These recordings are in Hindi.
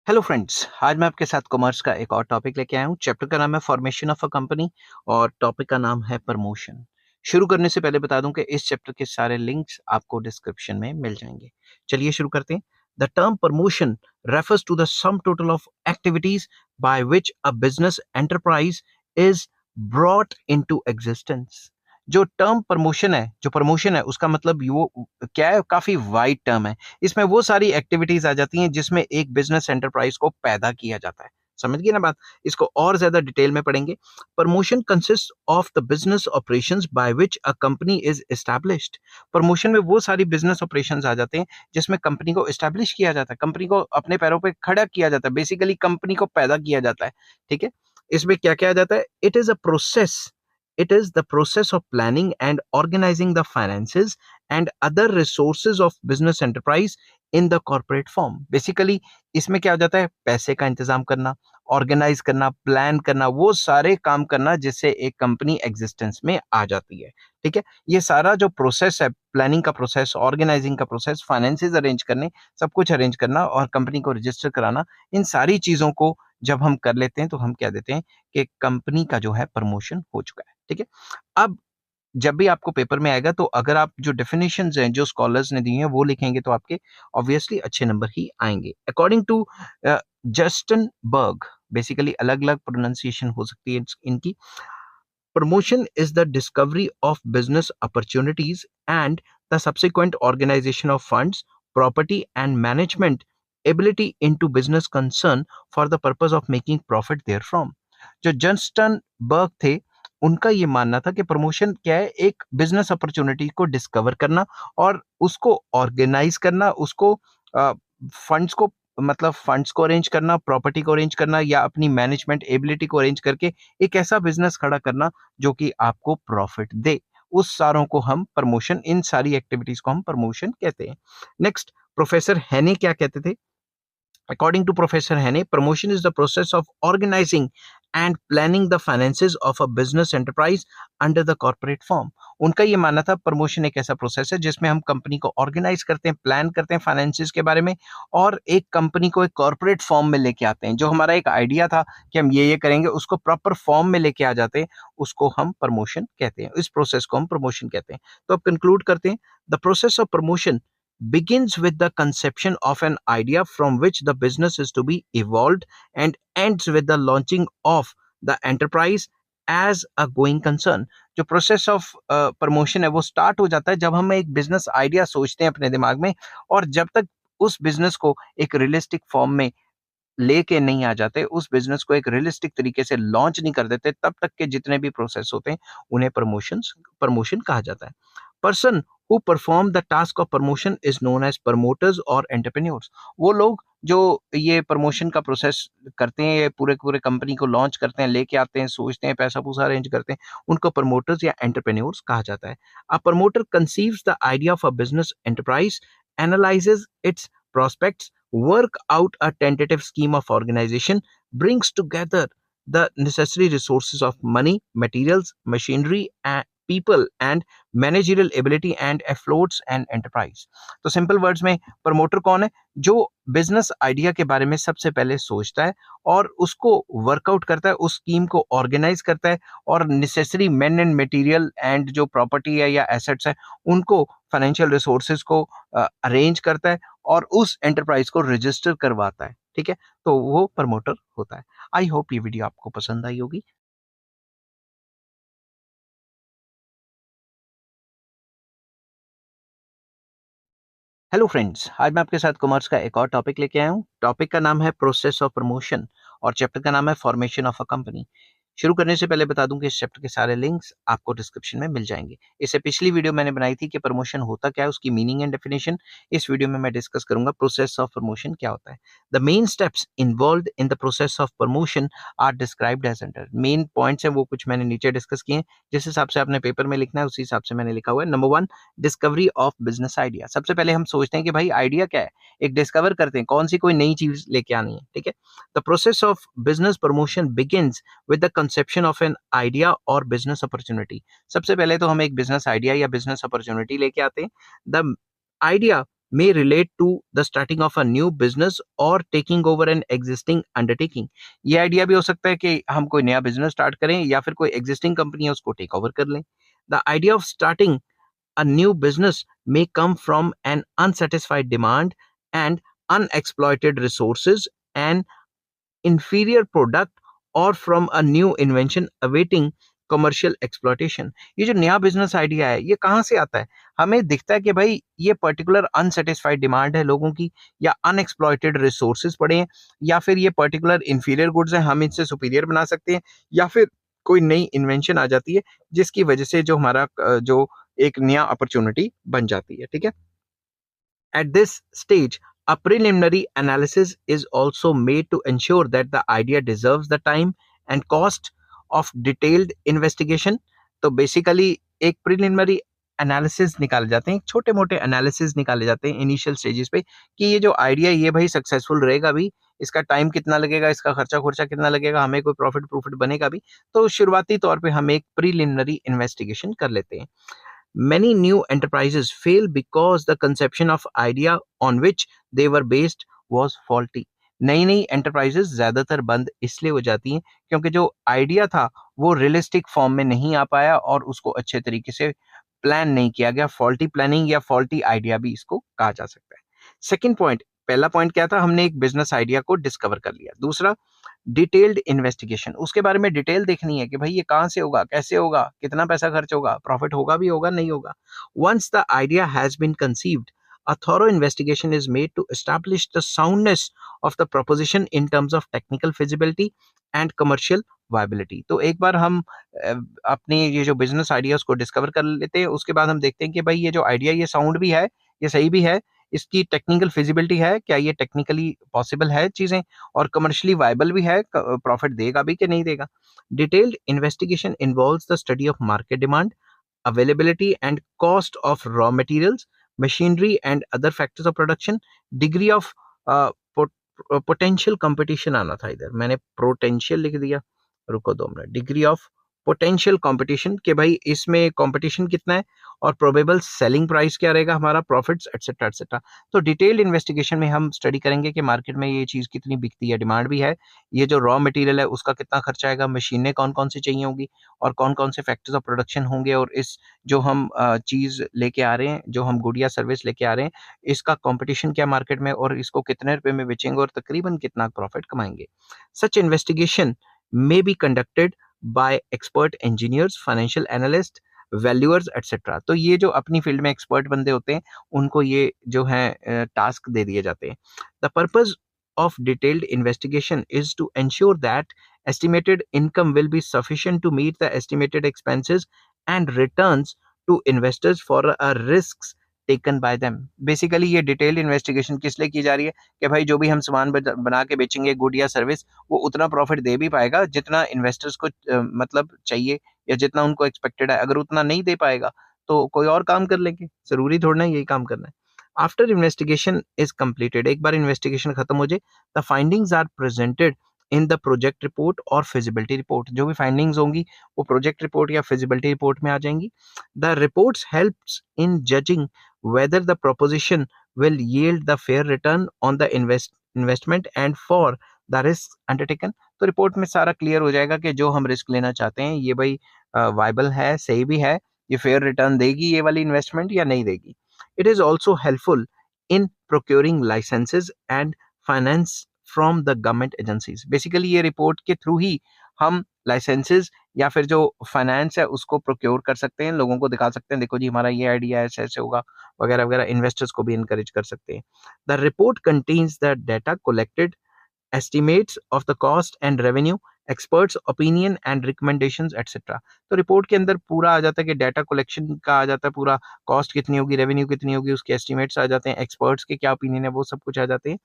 हेलो फ्रेंड्स, आज मैं आपके साथ कॉमर्स का एक और टॉपिक लेके आया हूँ। चैप्टर का नाम है फॉर्मेशन ऑफ अ कंपनी और टॉपिक का नाम है प्रमोशन। शुरू करने से पहले बता दूं कि इस चैप्टर के सारे लिंक्स आपको डिस्क्रिप्शन में मिल जाएंगे। चलिए शुरू करते हैं। The term promotion refers to the sum total of activities by which a business enterprise is brought into existence. जो प्रमोशन है उसका मतलब वो क्या है, काफी वाइड टर्म है। इसमें वो सारी एक्टिविटीज आ जाती हैं जिसमें एक बिजनेस एंटरप्राइज को पैदा किया जाता है। समझ गए ना बात? इसको और ज्यादा डिटेल में पढ़ेंगे। Promotion consist of the business operations by which a company is established. Promotion में वो सारी बिजनेस ऑपरेशंस आ जाते हैं जिसमें कंपनी को एस्टैब्लिश किया जाता है, कंपनी को अपने पैरों पे खड़ा किया जाता है, बेसिकली कंपनी को पैदा किया जाता है। ठीक है। इसमें क्या क्या आ जाता है? It is the process of planning and organizing the finances and other resources of business enterprise in the corporate form. Basically, इसमें क्या हो जाता है? पैसे का इंतजाम करना, ऑर्गेनाइज करना, प्लान करना, वो सारे काम करना जिससे एक कंपनी एग्जिस्टेंस में आ जाती है। ठीक है। ये सारा जो प्रोसेस है, प्लानिंग का प्रोसेस, ऑर्गेनाइजिंग का प्रोसेस, फाइनेंसेस अरेंज करने, सब कुछ अरेंज करना और कंपनी को रजिस्टर कराना, इन सारी चीजों को जब हम कर लेते हैं तो हम क्या देते हैं कि कंपनी का जो है प्रमोशन हो चुका है। ठीक है। अब जब भी आपको पेपर में आएगा तो अगर आप जो डेफिनेशंस हैं जो स्कॉलर्स ने दी हैं वो लिखेंगे तो आपके ऑब्वियसली अच्छे नंबर ही आएंगे। According to Gerstenberg, basically अलग अलग प्रोनाउंसिएशन हो सकती है इनकी। Promotion is the discovery of business opportunities and the subsequent organisation of funds, property and management ability into business concern for the purpose of making profit therefrom. जो जस्टन बर्ग थे, उनका ये मानना था कि प्रमोशन क्या है? एक बिजनेस अपॉर्चुनिटी को डिस्कवर करना और उसको ऑर्गेनाइज करना, उसको फंड्स को मतलब फंड्स को अरेंज करना, प्रॉपर्टी को अरेंज करना या अपनी मैनेजमेंट एबिलिटी को अरेंज करके एक ऐसा बिजनेस खड़ा करना जो कि आपको प्रॉफिट दे। उस सारों को हम प्रमोशन, इन सारी एक्टिविटीज को हम प्रमोशन कहते हैं। नेक्स्ट, प्रोफेसर हैने क्या कहते थे? According to Professor Hane, promotion is the process of organizing and planning the finances of a business enterprise under the corporate form. उनका ये मानना था प्रमोशन एक ऐसा प्रोसेस है जिसमें हम कंपनी को ऑर्गेनाइज करते हैं, प्लान करते हैं फाइनेंसेस के बारे में और एक कंपनी को एक कॉर्पोरेट फॉर्म में लेके आते हैं। जो हमारा एक आइडिया था कि हम ये करेंगे, उसको प्रॉपर फॉर्म में लेके आ जाते हैं, उसको हम प्रमोशन कहते हैं। इस प्रोसेस को हम प्रमोशन कहते हैं। तो अब कंक्लूड करते हैं। The process of promotion begins with the conception of an idea from which the business is to be evolved and ends with the launching of the enterprise as a going concern. जो प्रोसेस ऑफ प्रमोशन है वो स्टार्ट हो जाता है जब हम एक बिजनेस आइडिया सोचते हैं अपने दिमाग में, और जब तक उस बिजनेस को एक रियलिस्टिक फॉर्म में लेके नहीं आ जाते, उस बिजनेस को एक रियलिस्टिक तरीके से लॉन्च नहीं कर देते, तब तक के जितने भी प्रोसेस होते हैं उन्हें प्रमोशन कहा जाता है। Person who perform the task of promotion is known as promoters और एंटरप्रेन्योर्स। वो लोग जो ये प्रमोशन का प्रोसेस करते हैं, ये पूरे पूरे कंपनी को लॉन्च करते हैं, लेके आते हैं, सोचते हैं, पैसा पूसा अरेंज करते हैं, उनको प्रमोटर्स या एंटरप्रेन्योर्स कहा जाता है। A promoter conceives the idea of a business enterprise, analyses it's prospects, work out a tentative scheme of organization, brings together the necessary resources of money, materials, machinery, and people and managerial ability and afloats an enterprise. तो सिंपल वर्ड्स में प्रमोटर कौन है? जो बिजनेस आइडिया के बारे में सबसे पहले सोचता है और उसको वर्कआउट करता है, उस स्कीम को ऑर्गेनाइज करता है और necessary man and material and जो प्रॉपर्टी है या एसेट्स है उनको, फाइनेंशियल रिसोर्सेज को अरेंज करता है और उस एंटरप्राइज को रजिस्टर करवाता है। ठीक है। तो वो प्रमोटर होता है। आई होप ये वीडियो आपको पसंद आई होगी। हेलो फ्रेंड्स, आज मैं आपके साथ कॉमर्स का एक और टॉपिक लेके आया हूँ। टॉपिक का नाम है प्रोसेस ऑफ प्रमोशन और चैप्टर का नाम है फॉर्मेशन ऑफ अ कंपनी। शुरू करने से पहले बता दूं कि इस चैप्टर के सारे लिंक्स आपको डिस्क्रिप्शन में मिल जाएंगे। इससे पिछली वीडियो मैंने बनाई थी कि प्रमोशन होता क्या है, उसकी मीनिंग एंड डेफिनेशन। इस वीडियो में मैं डिस्कस करूंगा प्रोसेस ऑफ प्रमोशन क्या होता है। The main steps involve in the process of promotion are described as under. Main points हैं वो कुछ मैंने नीचे डिस्कस किए हैं, जिस हिसाब से आपने पेपर में लिखना है उसी हिसाब से मैंने लिखा हुआ है। Number 1, discovery of business idea. सबसे पहले हम सोचते हैं कि भाई आइडिया क्या है, एक डिस्कवर करते हैं कौन सी कोई नई चीज लेके आनी है। ठीक है। The process of business promotion begins with the conception of an idea और बिजनेस अपॉर्चुनिटी। सबसे पहले तो हम एक बिजनेस आइडिया या बिजनेस अपॉर्चुनिटी लेके आते हैं। The idea may relate to the starting of a new business or taking over an existing undertaking. ये आइडिया भी हो सकता है कि हम कोई नया बिजनेस स्टार्ट करें या फिर कोई एग्जिस्टिंग कंपनी है उसको टेक ओवर कर लें. The idea of starting a new business may come from an unsatisfied demand and unexploited resources and inferior product or from a new invention awaiting commercial exploitation. ये जो नया बिजनेस आइडिया है ये कहाँ से आता है? हमें दिखता है कि भाई ये पर्टिकुलर अनसेटिस्फाइड डिमांड है लोगों की, या अनएक्सप्लॉयटेड रिसोर्सेज पड़े हैं, या फिर ये पर्टिकुलर इंफीरियर गुड्स हैं, हम इनसे सुपीरियर बना सकते हैं, या फिर कोई नई इन्वेंशन आ जाती है जिसकी वजह से जो हमारा जो एक नया अपॉर्चुनिटी बन जाती है. ठीक है. At this stage, a preliminary analysis is also made to ensure that the idea deserves the time and cost of detailed investigation. तो बेसिकली एक प्रिलिमिनरी एनालिसिस निकाले जाते हैं, छोटे मोटे एनालिसिस निकाले जाते हैं इनिशियल स्टेजेस पे कि ये जो आइडिया ये भाई सक्सेसफुल रहेगा भी, इसका टाइम कितना लगेगा, इसका खर्चा खुर्चा कितना लगेगा, हमें कोई प्रॉफिट बनेगा भी. तो शुरुआती तौर पे हम एक प्रिलिमिनरी इन्वेस्टिगेशन कर लेते हैं. Many new enterprises fail because the conception of idea on which they were based was faulty. नई नई एंटरप्राइजेस ज्यादातर बंद इसलिए हो जाती हैं क्योंकि जो आइडिया था वो रियलिस्टिक फॉर्म में नहीं आ पाया और उसको अच्छे तरीके से प्लान नहीं किया गया. फॉल्टी प्लानिंग या फॉल्टी आइडिया भी इसको कहा जा सकता है. सेकंड पॉइंट, पहला पॉइंट क्या था, हमने एक बिजनेस आइडिया को डिस्कवर कर लिया. दूसरा, डिटेल्ड इन्वेस्टिगेशन, उसके बारे में डिटेल देखनी है कि भाई ये कहाँ से होगा, कैसे होगा, कितना पैसा खर्च होगा, प्रॉफिट होगा भी होगा नहीं होगा. Once the idea has been conceived, a thorough investigation is made to establish the soundness of the proposition in terms of technical feasibility and commercial viability. तो एक बार हम अपनी ये जो बिजनेस आइडिया उसको डिस्कवर कर लेते हैं, उसके बाद हम देखते हैं कि भाई ये जो आइडिया ये साउंड भी है, ये सही भी है, इसकी टेक्निकल फिजिबिलिटी है, क्या ये टेक्निकली पॉसिबल है चीजें, और कमर्शियली वायबल भी है, प्रॉफिट देगा भी कि नहीं देगा. Detailed investigation involves the study of market demand, availability and cost of raw materials, machinery and other factors of production, degree of potential competition आना था, इधर मैंने potential लिख दिया, रुको 2 minute. Degree of potential competition कि भाई इसमें कंपटीशन कितना है और प्रोबेबल सेलिंग प्राइस क्या रहेगा, हमारा प्रॉफिट्स एटसेट्रा एटसेट्रा. तो डिटेल्ड इन्वेस्टिगेशन में हम स्टडी करेंगे कि मार्केट में ये चीज़ कितनी बिकती है, डिमांड भी है, ये जो रॉ मटेरियल है उसका कितना खर्चा आएगा, मशीनें कौन कौन सी चाहिए होंगी, और कौन कौन से फैक्टर्स ऑफ प्रोडक्शन होंगे, और इस जो हम चीज़ लेके आ रहे हैं, जो हम गुड या सर्विस लेके आ रहे हैं, इसका कंपटीशन क्या मार्केट में, और इसको कितने रुपए में बेचेंगे और तकरीबन कितना प्रॉफिट कमाएंगे. सच investigation may be conducted by expert engineers, financial analysts, valuers etc. तो ये जो अपनी फील्ड में एक्सपर्ट बंदे होते हैं उनको ये जो है टास्क दे दिए जाते हैं. The purpose of detailed investigation is to ensure that estimated income will be sufficient to meet the estimated expenses and returns to investors for a risks taken by them. Basically ये डिटेल्ड इन्वेस्टिगेशन किस लिए की जा रही है कि भाई जो भी हम सामान बना के बेचेंगे, गुड या सर्विस, वो उतना प्रॉफिट दे भी पाएगा जितना इन्वेस्टर्स को मतलब चाहिए या जितना उनको एक्सपेक्टेड है. अगर उतना नहीं दे पाएगा तो कोई और काम कर लेंगे, जरूरी थोड़ा ना यही काम करना है. आफ्टर इन्वेस्टिगेशन इज कंप्लीटेड, एक बार इन्वेस्टिगेशन खत्म हो जाए, the findings are presented in the project report और फिजिबिलिटी रिपोर्ट. जो भी फाइंडिंग्स होंगी वो प्रोजेक्ट रिपोर्ट या फिजिबिलिटी रिपोर्ट में आ जाएंगी. The reports helps in judging whether the proposition will yield the fair return on the investment and for the risk undertaken. तो रिपोर्ट में सारा क्लियर हो जाएगा कि जो हम रिस्क लेना चाहते हैं ये भाई वाइबल है, सही भी है, ये फेयर रिटर्न देगी ये वाली इन्वेस्टमेंट या नहीं देगी. It is also helpful in procuring licences and finance from the government agencies. Basically ये रिपोर्ट के थ्रू ही हम लाइसेंसेज या फिर जो फाइनेंस है उसको प्रोक्योर कर सकते हैं, लोगों को दिखा सकते हैं, देखो जी हमारा ये आइडिया ऐसे ऐसे होगा वगैरह वगैरह. इन्वेस्टर्स को भी इनकरेज कर सकते हैं. The report contains the data collected, estimates of the cost and revenue, experts opinion and recommendations etc. तो रिपोर्ट के अंदर पूरा आ जाता है कि डाटा कलेक्शन का आ जाता है, पूरा कॉस्ट कितनी होगी, रेवेन्यू कितनी होगी, उसके एस्टिमेट्स आ जाते हैं, एक्सपर्ट्स के क्या ओपिनियन है वो सब कुछ आ जाते हैं.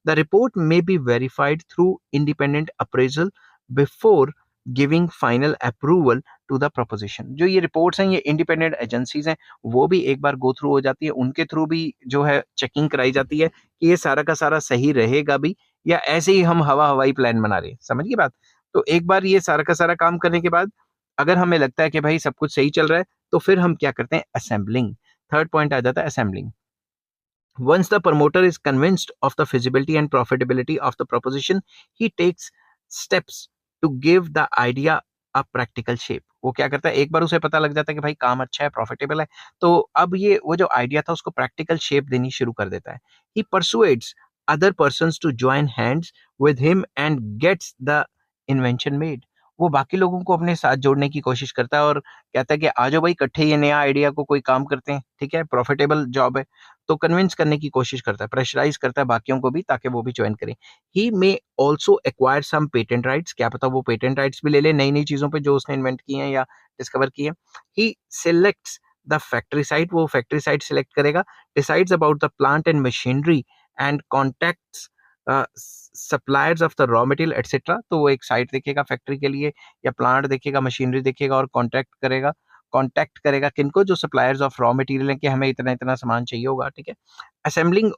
The report may be verified through independent appraisal before giving final approval to the proposition. जो ये रिपोर्ट्स हैं ये इंडिपेंडेंट एजेंसीज हैं, वो भी एक बार गो थ्रू हो जाती है, उनके थ्रू भी जो है चेकिंग कराई जाती है कि ये सारा का सारा सही रहेगा भी या ऐसे ही हम हवाई प्लान बना रहे हैं. समझिए बात. तो एक बार ये सारा का सारा काम करने के बाद अगर हमें लगता है कि भाई सब कुछ सही चल रहा है तो फिर हम क्या करते हैं, असेंबलिंग. थर्ड पॉइंट आ जाता है assembling. Once the promoter is convinced of the feasibility and profitability of the proposition, he takes steps to give the idea a practical shape. वो क्या करता है, एक बार उसे पता लग जाता है कि भाई काम अच्छा है, प्रॉफिटेबल है, तो अब ये वो जो आइडिया था उसको प्रैक्टिकल शेप देनी शुरू कर देता है. He persuades other persons to join hands with him and gets the invention made. वो बाकी लोगों को अपने साथ जोड़ने की कोशिश करता है और कहता है कि आ जाओ भाई इकट्ठे ये नया आइडिया को कोई काम करते हैं, ठीक है, प्रॉफिटेबल जॉब है. तो कन्विंस करने की कोशिश करता है, प्रेशराइज करता है बाकियों को भी ताकि वो भी ज्वाइन करें. ही मे ऑल्सो एक्वायर सम पेटेंट राइट्स, क्या पता वो पेटेंट राइट्स भी ले ले नई नई चीजों पे जो उसने इन्वेंट की हैं या डिस्कवर की है. ही सिलेक्ट्स द फैक्ट्री साइट, वो फैक्ट्री साइट सिलेक्ट करेगा. Decides about the plant and machinery and contacts suppliers of the raw material etcetera. तो वो एक साइट देखेगा फैक्ट्री के लिए या प्लांट देखेगा, मशीनरी देखेगा और कॉन्टैक्ट करेगा किनको, जो सप्लायर्स ऑफ रॉ मटेरियल है कि हमें इतना इतना सामान चाहिए होगा, ठीक है. assembling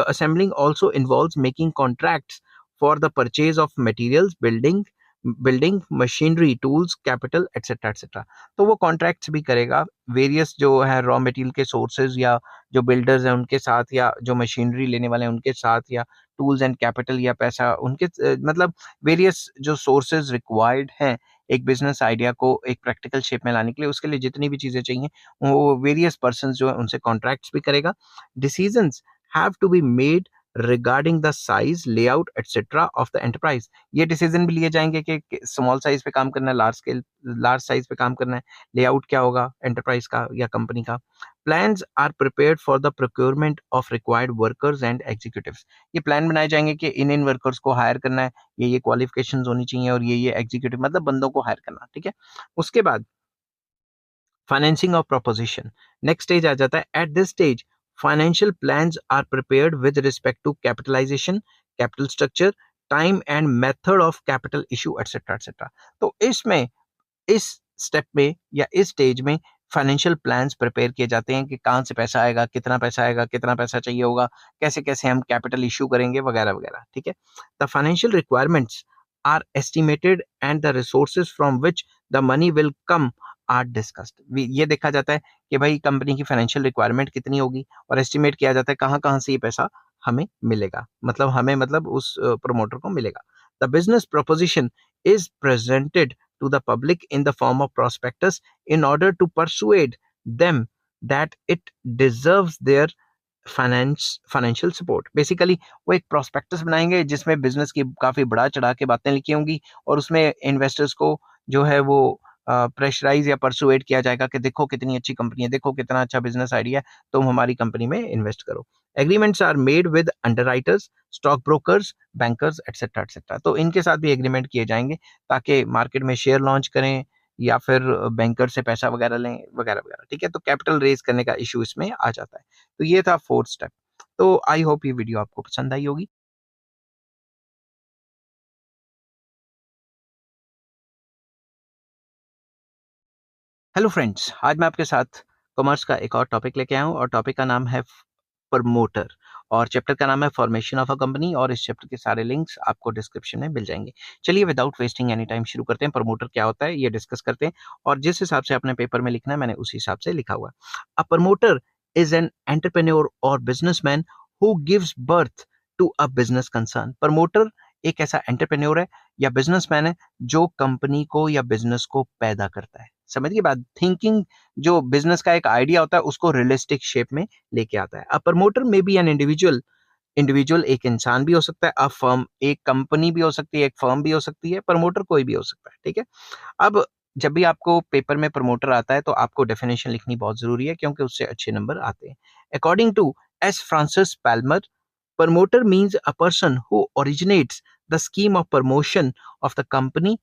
assembling also involves making contracts for the purchase of materials, building machinery, tools, capital, etc etc. तो वो कॉन्ट्रैक्ट्स भी करेगा वेरियस जो है रॉ मटेरियल के सोर्सेज या जो बिल्डर्स हैं उनके साथ, या जो मशीनरी लेने वाले हैं उनके साथ, या टूल्स एंड कैपिटल या पैसा उनके मतलब वेरियस जो सोर्सेज रिक्वायर्ड हैं एक बिजनेस आइडिया को एक प्रैक्टिकल शेप में लाने के लिए, उसके लिए जितनी भी चीजें चाहिए वो वेरियस पर्सन जो है उनसे कॉन्ट्रैक्ट्स भी करेगा. Decisions have to be made regarding the size, layout, etc. of the enterprise. ये डिसीजन भी लिए जाएंगे कि स्मॉल साइज पे काम करना है, लार्ज साइज पे काम करना है, लेआउट क्या होगा एंटरप्राइज का या कंपनी का. Plans are prepared for the procurement of required workers and executives. ये प्लान बनाए जाएंगे कि इन वर्कर्स को हायर करना है, ये क्वालिफिकेशंस होनी चाहिए और ये एग्जीक्यूटिव मतलब बंदों को हायर करना, ठीक है. उसके बाद financing of proposition, next stage आ जाता है. At this stage financial plans are prepared with respect to capitalization, capital structure, time and method of capital issue etcetera etcetera. तो इसमें इस स्टेप में या इस स्टेज में फाइनेंशियल प्लान्स प्रिपेयर किए जाते हैं कि कहाँ से पैसा आएगा, कितना पैसा चाहिए होगा, कैसे कैसे हम कैपिटल इशू करेंगे वगैरह वगैरह, ठीक है. The financial requirements are estimated and the resources from which the money will come are discussed. ये देखा जाता है कि भाई कंपनी की फाइनेंशियल रिक्वायरमेंट कितनी होगी और एस्टिमेट किया जाता है कहाँ कहाँ से ये पैसा हमें मिलेगा, मतलब हमें मतलब उस प्रमोटर को मिलेगा. The business proposition is presented to the public in the form of prospectus in order to persuade them that it deserves their financial support. Basically वो एक प्रोस्पेक्टस बनाएंगे जिसमें बिजनेस की काफी बढ़ा चढ़ा के बातें लिखी होंगी और उसमें इन्वेस्टर्स को जो है वो प्रेशराइज या परसुएट किया जाएगा कि देखो कितनी अच्छी कंपनी है, देखो कितना अच्छा बिजनेस आइडिया है, तुम हमारी कंपनी में इन्वेस्ट करो. Agreements are made with underwriters, stock brokers, bankers etcetera etcetera. तो इनके साथ भी एग्रीमेंट किए जाएंगे ताकि मार्केट में शेयर लॉन्च करें या फिर बैंकर से पैसा वगैरह लें वगैरह वगैरह, ठीक है. तो कैपिटल रेज करने का इशू इसमें आ जाता है. तो ये था फोर्थ स्टेप. तो आई होप ये वीडियो आपको पसंद आई होगी. हेलो फ्रेंड्स, आज मैं आपके साथ कॉमर्स का एक और टॉपिक लेके आया हूँ और टॉपिक का नाम है प्रमोटर और चैप्टर का नाम है फॉर्मेशन ऑफ अ कंपनी और इस चैप्टर के सारे लिंक्स आपको डिस्क्रिप्शन में मिल जाएंगे. चलिए विदाउट वेस्टिंग एनी टाइम शुरू करते हैं. प्रमोटर क्या होता है ये डिस्कस करते हैं और जिस हिसाब से अपने पेपर में लिखना है मैंने उसी हिसाब से लिखा हुआ है. A promoter is an entrepreneur और businessman who gives birth to a business concern. Promoter एक ऐसा एंटरप्रेन्योर है या बिजनेसमैन है जो कंपनी को या बिजनेस को पैदा करता है. समझ गए बात. थिंकिंग जो बिजनेस का एक आइडिया होता है उसको रियलिस्टिक शेप में लेके आता है. अ प्रमोटर में बी एन इंडिविजुअल एक इंसान भी हो सकता है, अ फर्म एक कंपनी भी हो सकती है, एक फर्म भी हो सकती है, प्रमोटर कोई भी हो सकता है, ठीक है. अब जब भी आपको पेपर में प्रमोटर आता है तो आपको डेफिनेशन लिखनी बहुत जरूरी है क्योंकि उससे अच्छे नंबर आते हैं. According to S Francis Palmer, promoter means a person who originates the scheme of promotion of the company.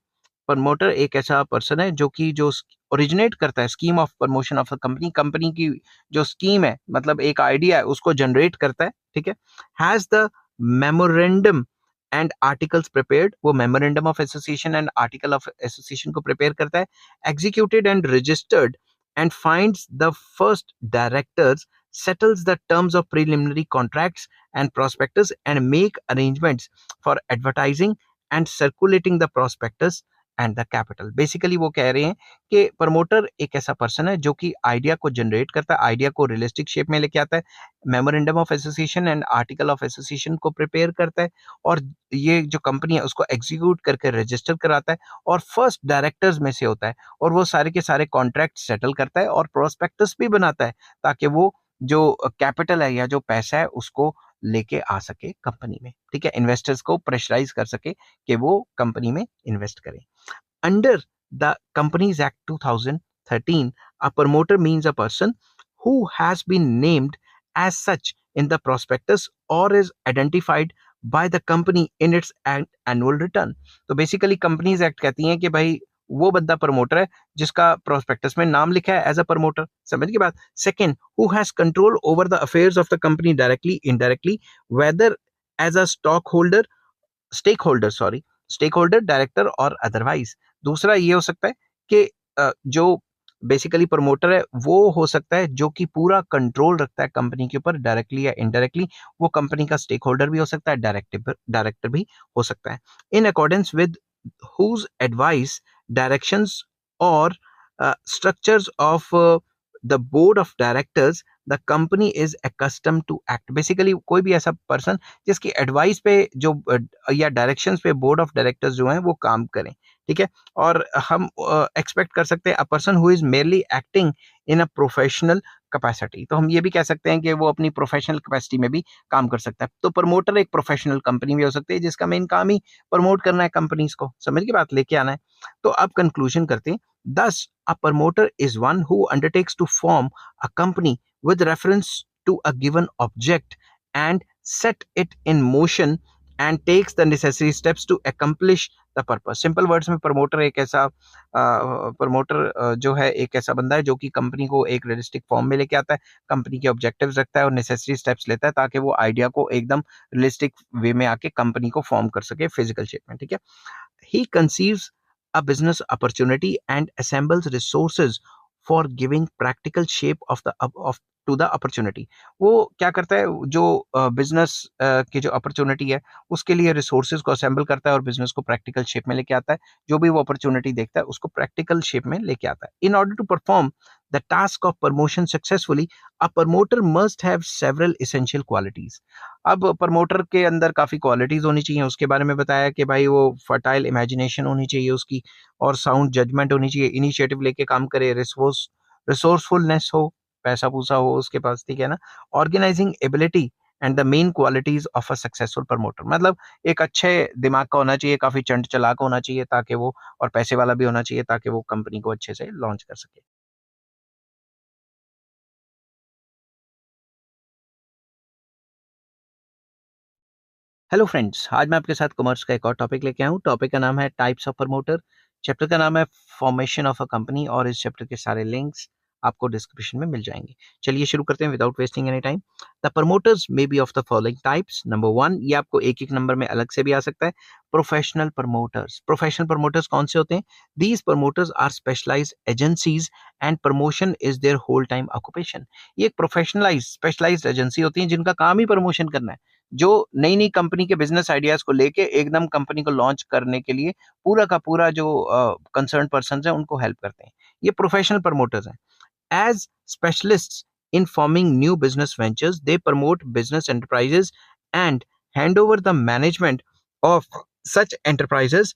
Promoter एक ऐसा पर्सन है जो कि जो ओरिजिनेट करता है scheme of promotion of the company, company की जो स्कीम है मतलब एक आइडिया है उसको जनरेट करता है, ठीक है. Has the memorandum and articles prepared, वो memorandum of association and article of association को प्रिपेयर करता है. Executed and registered and finds the first directors, settles the terms of preliminary contracts and prospectus and make arrangements for advertising and circulating the prospectus and the capital. Basically वो कह रहे हैं कि प्रमोटर एक ऐसा पर्सन है जो कि आइडिया को जनरेट करता है, आइडिया को रियलिस्टिक शेप में लेके आता है, memorandum of association and article of association को प्रिपेयर करता है, और ये जो कंपनी है उसको एग्जीक्यूट करके रजिस्टर कराता है, और फर्स्ट डायरेक्टर्स में से होता है, और वो सारे के सारे कॉन्ट्रैक्ट सेटल करता है और प्रोस्पेक्टस भी बनाता है, ताकि वो जो कैपिटल है या जो पैसा है उसको लेके आ सके कंपनी में। ठीक है, इन्वेस्टर्स को प्रेशराइज कर सके कि वो कंपनी में इन्वेस्ट करें। Under the Companies Act 2013, a promoter means a person who has been named as such in the prospectus or is identified by the company in its annual return. तो बेसिकली कंपनीज एक्ट कहती हैं कि भाई वो बंदा प्रमोटर है जिसका प्रोस्पेक्टस में नाम लिखा है एज अ प्रमोटर। समझ की बात। Second, who has control over the affairs of the company directly indirectly, whether as a stock holder, stake holder sorry, stake holder, director और अदरवाइज। दूसरा ये हो सकता है कि जो बेसिकली प्रमोटर है वो हो सकता है जो कि पूरा कंट्रोल रखता है कंपनी के ऊपर डायरेक्टली या इनडायरेक्टली। वो कंपनी का स्टेक होल्डर भी हो सकता है, डायरेक्टर भी हो सकता है। In accordance with whose advice, directions or structures of the board of directors the company is accustomed to act। Basically कोई भी ऐसा पर्सन जिसकी एडवाइस पे जो या डायरेक्शंस पे बोर्ड ऑफ डायरेक्टर्स जो हैं वो काम करें। ठीक है, और हम एक्सपेक्ट कर सकते हैं a person who is merely acting in a professional capacity. तो हम ये भी कह सकते हैं कि वो अपनी प्रोफेशनल कैपेसिटी में भी काम कर सकता है। तो प्रमोटर एक प्रोफेशनल कंपनी भी हो सकती है जिसका मेन काम ही प्रमोट करना है कंपनीज को। समझ की बात, लेके आना है। तो अब कंक्लूजन करते हैं। Thus a promoter is one who undertakes to form a company with reference to a given object and set it in motion and takes the necessary steps to accomplish the purpose। Simple words में प्रमोटर एक ऐसा प्रमोटर जो है एक ऐसा बंदा है जो कि कंपनी को एक रियलिस्टिक फॉर्म में लेके आता है, कंपनी के ऑब्जेक्टिव्स रखता है और नेसेसरी स्टेप्स लेता है ताकि वो आइडिया को एकदम रियलिस्टिक वे में आके कंपनी को फॉर्म कर सके फिजिकल शेप में। ठीक है, he conceives a business opportunity and assembles resources for giving practical shape of to the opportunity। वो क्या करता है, जो बिजनेस की जो अपॉर्चुनिटी है उसके लिए रिसोर्सेज को असेंबल करता है और बिजनेस को प्रैक्टिकल शेप में लेके आता है। जो भी वो अपॉर्चुनिटी देखता है उसको प्रैक्टिकल शेप में लेके आता है। In order to perform the task of promotion successfully a promoter must have several essential qualities. अब प्रमोटर के अंदर काफ़ी क्वालिटीज़ होनी चाहिए। उसके बारे में बताया कि भाई वो फर्टाइल इमेजिनेशन होनी चाहिए उसकी, और साउंड जजमेंट होनी चाहिए, इनिशिएटिव लेके काम करे, रिसोर्सफुलनेस हो, पैसा-पूसा हो उसके पास, ठीक है ना? Organising ability and the main qualities of a successful promoter. मतलब एक अच्छे दिमाग का होना चाहिए, काफ़ी चंट-चालाक होना चाहिए ताकि वो, और पैसे वाला भी होना चाहिए ताकि वो कंपनी को अच्छे से लॉन्च कर सके। हेलो फ्रेंड्स, आज मैं आपके साथ कॉमर्स का एक और टॉपिक लेके आया हूँ। टॉपिक का नाम है टाइप्स ऑफ प्रमोटर, चैप्टर का नाम है फॉर्मेशन ऑफ अ कंपनी, और इस चैप्टर के सारे लिंक्स आपको डिस्क्रिप्शन में मिल जाएंगे। चलिए शुरू करते हैं without wasting any time. The promoters may be of the following types. Number one, ये आपको एक एक नंबर में अलग से भी आ सकता है। Professional promoters. प्रोफेशनल प्रमोटर्स कौन से होते हैं? These promoters are specialised agencies and promotion is their whole time occupation. ये एक प्रोफेशनलाइज स्पेशलाइज्ड एजेंसी होती है जिनका काम ही प्रमोशन करना है, जो नई नई कंपनी के बिजनेस आइडियाज को लेके एकदम कंपनी को लॉन्च करने के लिए पूरा का पूरा जो कंसर्न पर्सन है उनको हेल्प करते हैं। ये प्रोफेशनल प्रमोटर्स हैं। As specialists in forming new business ventures they promote business enterprises and hand over the management of such enterprises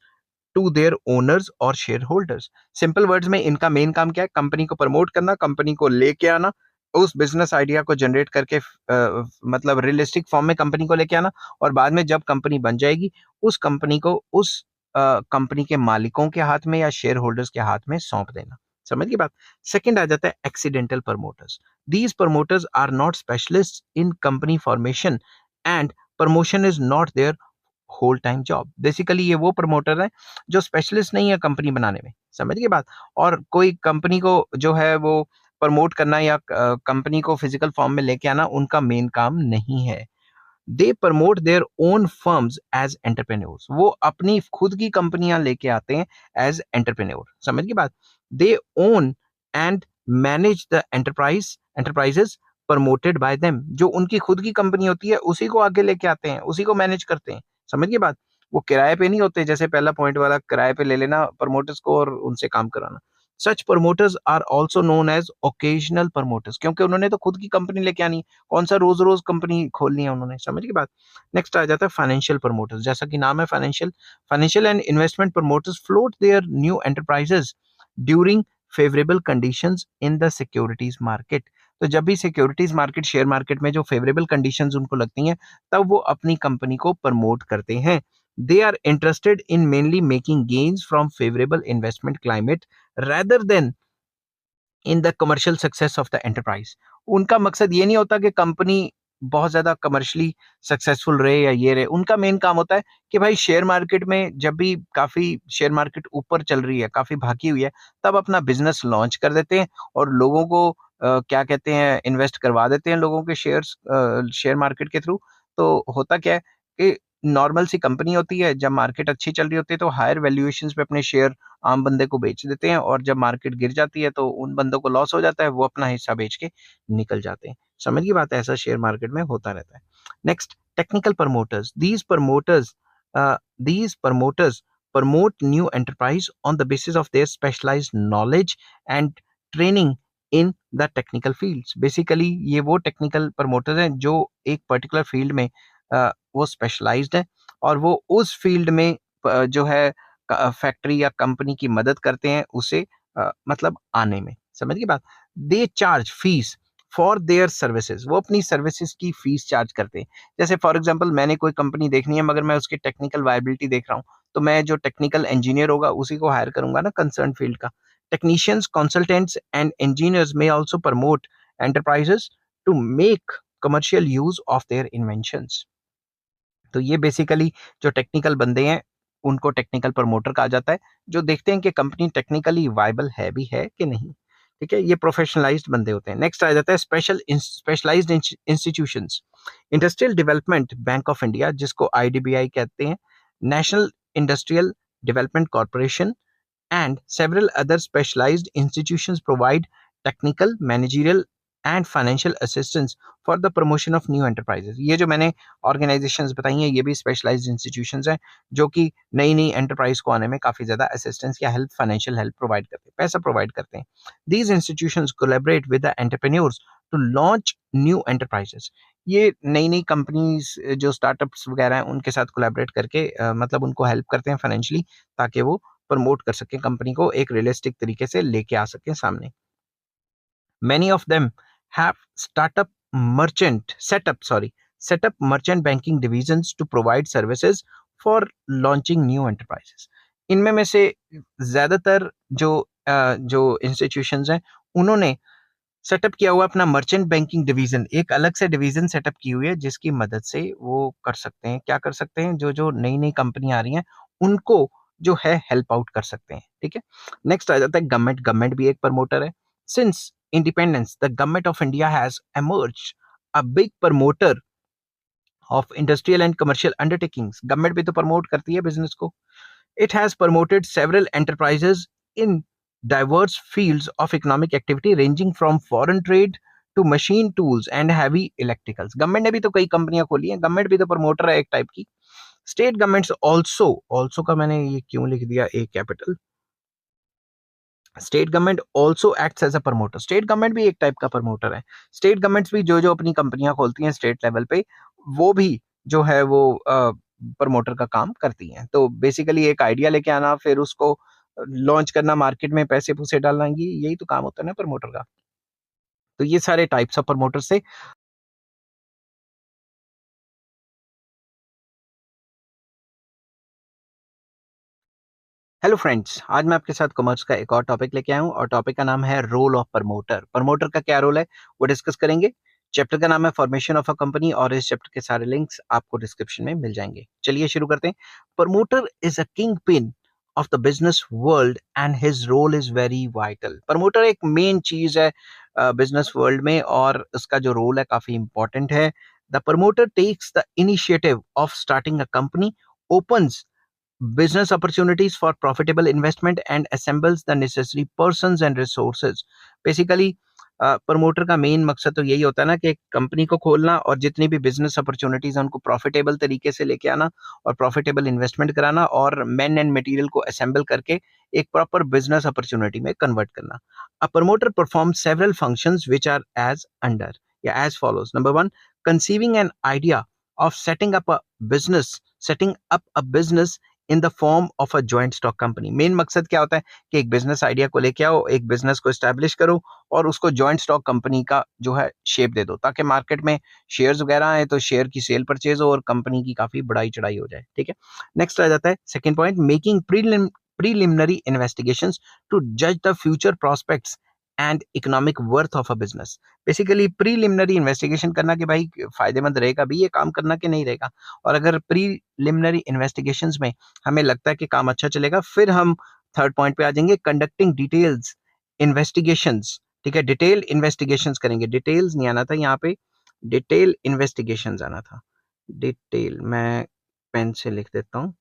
to their owners और शेयर होल्डर्स। सिंपल वर्ड्स में इनका मेन काम क्या है? कंपनी को प्रमोट करना, कंपनी को लेके आना, उस बिजनेस आइडिया को जनरेट करके मतलब रियलिस्टिक फॉर्म में कंपनी को लेके आना, और बाद में जब कंपनी बन जाएगी उस कंपनी को उस कंपनी के मालिकों के हाथ में या शेयर होल्डर्स के हाथ में सौंप देना। समझ गई बात? सेकंड आ जाता है accidental promoters. These promoters are not specialist in company formation and promotion is not their whole time job. Basically ये वो प्रमोटर है जो स्पेशलिस्ट नहीं है कंपनी बनाने में। समझ गए बात? और कोई कंपनी को जो है वो प्रमोट करना या कंपनी को फिजिकल फॉर्म में लेके आना उनका मेन काम नहीं है। They promote their own firms as entrepreneurs. वो अपनी खुद की कंपनियां लेके आते हैं एज एंटरप्रेन्योर। समझ गई बात? They own and manage the enterprises promoted by them. जो उनकी खुद की कंपनी होती है उसी को आगे लेके आते हैं, उसी को मैनेज करते हैं। समझ गई बात? वो किराए पे नहीं होते, जैसे पहला पॉइंट वाला किराए पे ले लेना प्रमोटर्स को और उनसे काम कराना। Such promoters are also known as occasional promoters, क्योंकि उन्होंने तो खुद की कंपनी लेके आनी है, कौन सा रोज-रोज कंपनी खोलनी है उन्होंने, समझ गई बात? नेक्स्ट आ जाता है फाइनेंशियल प्रमोटर्स, जैसा कि नाम है financial, financial and investment promoters float their new enterprises during favourable conditions in the securities market. तो जब भी सिक्योरिटीज मार्केट, शेयर मार्केट में जो फेवरेबल कंडीशंस उनको लगती हैं, तब वो अपनी कंपनी को प्रमोट करते हैं। They are interested in mainly making gains from favourable investment climate rather than in the commercial success of the enterprise. उनका मकसद ये नहीं होता कि कंपनी बहुत ज्यादा कमर्शियली सक्सेसफुल रहे या ये रहे, उनका मेन काम होता है कि भाई शेयर मार्केट में जब भी काफी शेयर मार्केट ऊपर चल रही है, काफी भागी हुई है, तब अपना बिजनेस लॉन्च कर देते हैं और लोगों को क्या कहते हैं, इन्वेस्ट करवा देते हैं लोगों के शेयर्स शेयर मार्केट के थ्रू। तो होता क्या है कि नॉर्मल सी कंपनी होती है, जब मार्केट अच्छी चल रही होती है तो हायर वैल्यूएशंस पे अपने शेयर आम बंदे को बेच देते हैं, और जब मार्केट गिर जाती है तो उन बंदों को लॉस हो जाता है, वो अपना हिस्सा बेच के निकल जाते हैं। समझ की बात है, ऐसा शेयर मार्केट में होता रहता है। Next, technical promoters, these promoters promote new enterprise on the basis of their specialised knowledge and training in the technical fields. Basically ये वो टेक्निकल प्रमोटर्स हैं जो एक पर्टिकुलर फील्ड में वो स्पेशलाइज्ड है, और वो उस फील्ड में जो है फैक्ट्री या कंपनी की मदद करते हैं उसे मतलब आने में, समझ गई बात? They charge fees for their services, वो अपनी सर्विसेज की फीस चार्ज करते हैं। जैसे फॉर एग्जांपल मैंने कोई कंपनी देखनी है, मगर मैं उसकी टेक्निकल वायबिलिटी देख रहा हूँ, तो मैं जो टेक्निकल इंजीनियर होगा उसी को हायर करूंगा ना, कंसर्न फील्ड का। Technicians, consultants and engineers may also promote enterprises to make commercial use of their inventions. तो ये बेसिकली जो टेक्निकल बंदे हैं उनको टेक्निकल प्रमोटर कहा जाता है, जो देखते हैं कि कंपनी टेक्निकली वायबल है भी है कि नहीं। ठीक है, ये प्रोफेशनलाइज्ड बंदे होते हैं। नेक्स्ट आ जाता है specialised institutions. Industrial development bank of India, जिसको आईडीबीआई कहते हैं, national industrial development corporation and several other specialized institutions provide technical, managerial and financial assistance for the promotion of new enterprises। ये जो मैंने organizations बताई हैं, ये भी specialized institutions हैं जो कि नई नई enterprise को आने में काफी ज्यादा assistance या help, financial help provide करते हैं, पैसा provide करते हैं। These institutions collaborate with the entrepreneurs to launch new enterprises। ये नई नई कंपनीज जो स्टार्टअप्स वगैरह हैं उनके साथ कोलैबोरेट करके मतलब उनको हेल्प करते हैं फाइनेंशियली, ताकि वो प्रमोट कर सकें कंपनी को, एक रियलिस्टिक तरीके से लेके आ सकें सामने। Many of them have set up merchant banking divisions to provide services for launching new enterprises। इनमें में से ज्यादातर जो इंस्टीट्यूशंस हैं उन्होंने सेटअप किया हुआ अपना मर्चेंट बैंकिंग डिवीजन, एक अलग से डिवीजन सेटअप की हुई है, जिसकी मदद से वो कर सकते हैं, क्या कर सकते हैं, जो जो नई नई कंपनी आ रही हैं उनको जो है हेल्प आउट कर सकते हैं। ठीक है, नेक्स्ट आ जाता है गवर्नमेंट। गवर्नमेंट भी एक प्रमोटर है। Since independence the government of India has emerged a big promoter of industrial and commercial undertakings. Government भी तो प्रमोट करती है बिजनेस को। It has promoted several enterprises in diverse fields of economic activity ranging from foreign trade to machine tools and heavy electricals। Government ने भी तो कई कंपनियां खोली हैं, गवर्नमेंट भी तो प्रमोटर है एक टाइप की। स्टेट गवर्नमेंट्स ऑल्सो का मैंने ये क्यों लिख दिया A capital, state government also acts as a promoter. State government भी एक टाइप का प्रमोटर है। स्टेट गवर्नमेंट्स भी जो जो अपनी कंपनियां खोलती हैं स्टेट लेवल पे, वो भी जो है वो प्रमोटर का काम करती हैं। तो बेसिकली एक आइडिया लेके आना, फिर उसको लॉन्च करना, मार्केट में पैसे पूसे डालना, ये यही तो काम होता है ना प्रमोटर का। तो ये सारे टाइप्स ऑफ प्रमोटर से। हेलो फ्रेंड्स, आज मैं आपके साथ कॉमर्स का एक और टॉपिक लेके आया हूँ, और टॉपिक का नाम है रोल ऑफ प्रमोटर। प्रमोटर का क्या रोल है वो डिस्कस करेंगे। चैप्टर का नाम है फॉर्मेशन ऑफ अ कंपनी, और इस चैप्टर के सारे लिंक्स आपको डिस्क्रिप्शन में मिल जाएंगे। चलिए शुरू करते हैं। Promoter is a kingpin of the business world and his role is very vital. Promoter एक मेन चीज है बिजनेस वर्ल्ड में, और उसका जो रोल है काफी इंपॉर्टेंट है। The promoter takes the initiative of starting a company, opens business opportunities for profitable investment and assembles the necessary persons and resources। Basically promoter का मेन मकसद तो यही होता है ना कि एक कंपनी को खोलना और जितनी भी बिजनेस अपॉर्चुनिटीज हैं उनको प्रॉफिटेबल तरीके से लेके आना और प्रॉफिटेबल इन्वेस्टमेंट कराना और मैन एंड मटेरियल को असेंबल करके एक प्रॉपर बिजनेस अपॉर्चुनिटी में कन्वर्ट करना. A promoter performs several functions which are as under, yeah, as follows. Number one, conceiving an idea of setting up a business in the form of a joint stock company. Main मकसद क्या होता है कि एक बिजनेस आइडिया को लेके आओ, एक बिजनेस को एस्टैब्लिश करो और उसको जॉइंट स्टॉक कंपनी का जो है शेप दे दो ताकि मार्केट में शेयर्स वगैरह आए तो शेयर की सेल परचेज हो और कंपनी की काफी बढ़ाई चढ़ाई हो जाए. ठीक है. नेक्स्ट आ जाता है second point, making preliminary investigations to judge the future prospects and economic worth of a business. Basically preliminary investigation करना कि भाई फायदेमंद रहेगा भी ये काम करना कि नहीं रहेगा, और अगर प्रीलिमिनरी इन्वेस्टिगेशंस में हमें लगता है कि काम अच्छा चलेगा फिर हम थर्ड पॉइंट पे आ जाएंगे, कंडक्टिंग डिटेल्स इन्वेस्टिगेशंस. ठीक है, डिटेल इन्वेस्टिगेशंस करेंगे, डिटेल्स नहीं आना था यहाँ पे, डिटेल इन्वेस्टिगेशंस आना था. डिटेल मैं पेन से लिख देता हूँ.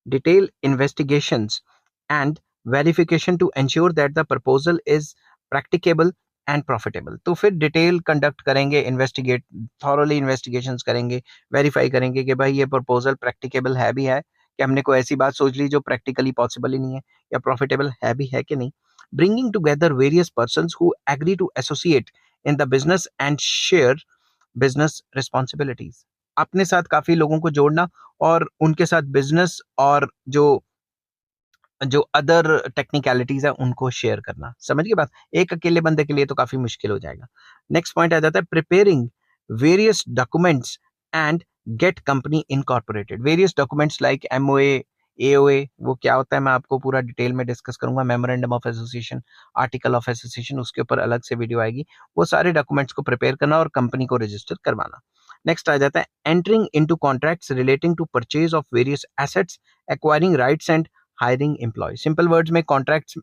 detailed investigations and verification to ensure that the proposal is practicable and profitable. तो फिर डिटेल कंडक्ट करेंगे, इन्वेस्टिगेट थॉरली इन्वेस्टिगेशंस करेंगे, वेरीफाई करेंगे कि भाई ये प्रपोजल प्रैक्टिकेबल है भी है कि हमने कोई ऐसी बात सोच ली जो प्रैक्टिकली पॉसिबल ही नहीं है, या प्रॉफिटेबल है भी है कि नहीं. Bringing together various persons who agree to associate in the business and share business responsibilities. अपने साथ काफी लोगों को जोड़ना और उनके साथ बिजनेस और जो जो अदर टेक्निकलिटीज है उनको शेयर करना. समझ गए बात. एक अकेले बंदे के लिए तो काफी मुश्किल हो जाएगा. नेक्स्ट पॉइंट आ जाता है preparing various documents and get company incorporated. Various documents like MOA, AOA, वो क्या होता है मैं आपको पूरा डिटेल में डिस्कस करूंगा. Memorandum of association, article of association, उसके ऊपर अलग से वीडियो आएगी. वो सारे डॉक्यूमेंट्स को प्रिपेयर करना और कंपनी को रजिस्टर करवाना. नेक्स्ट आ जाता है entering into contracts relating to purchase of various assets, acquiring rights and hiring employ. Simple words में कॉन्ट्रैक्ट्स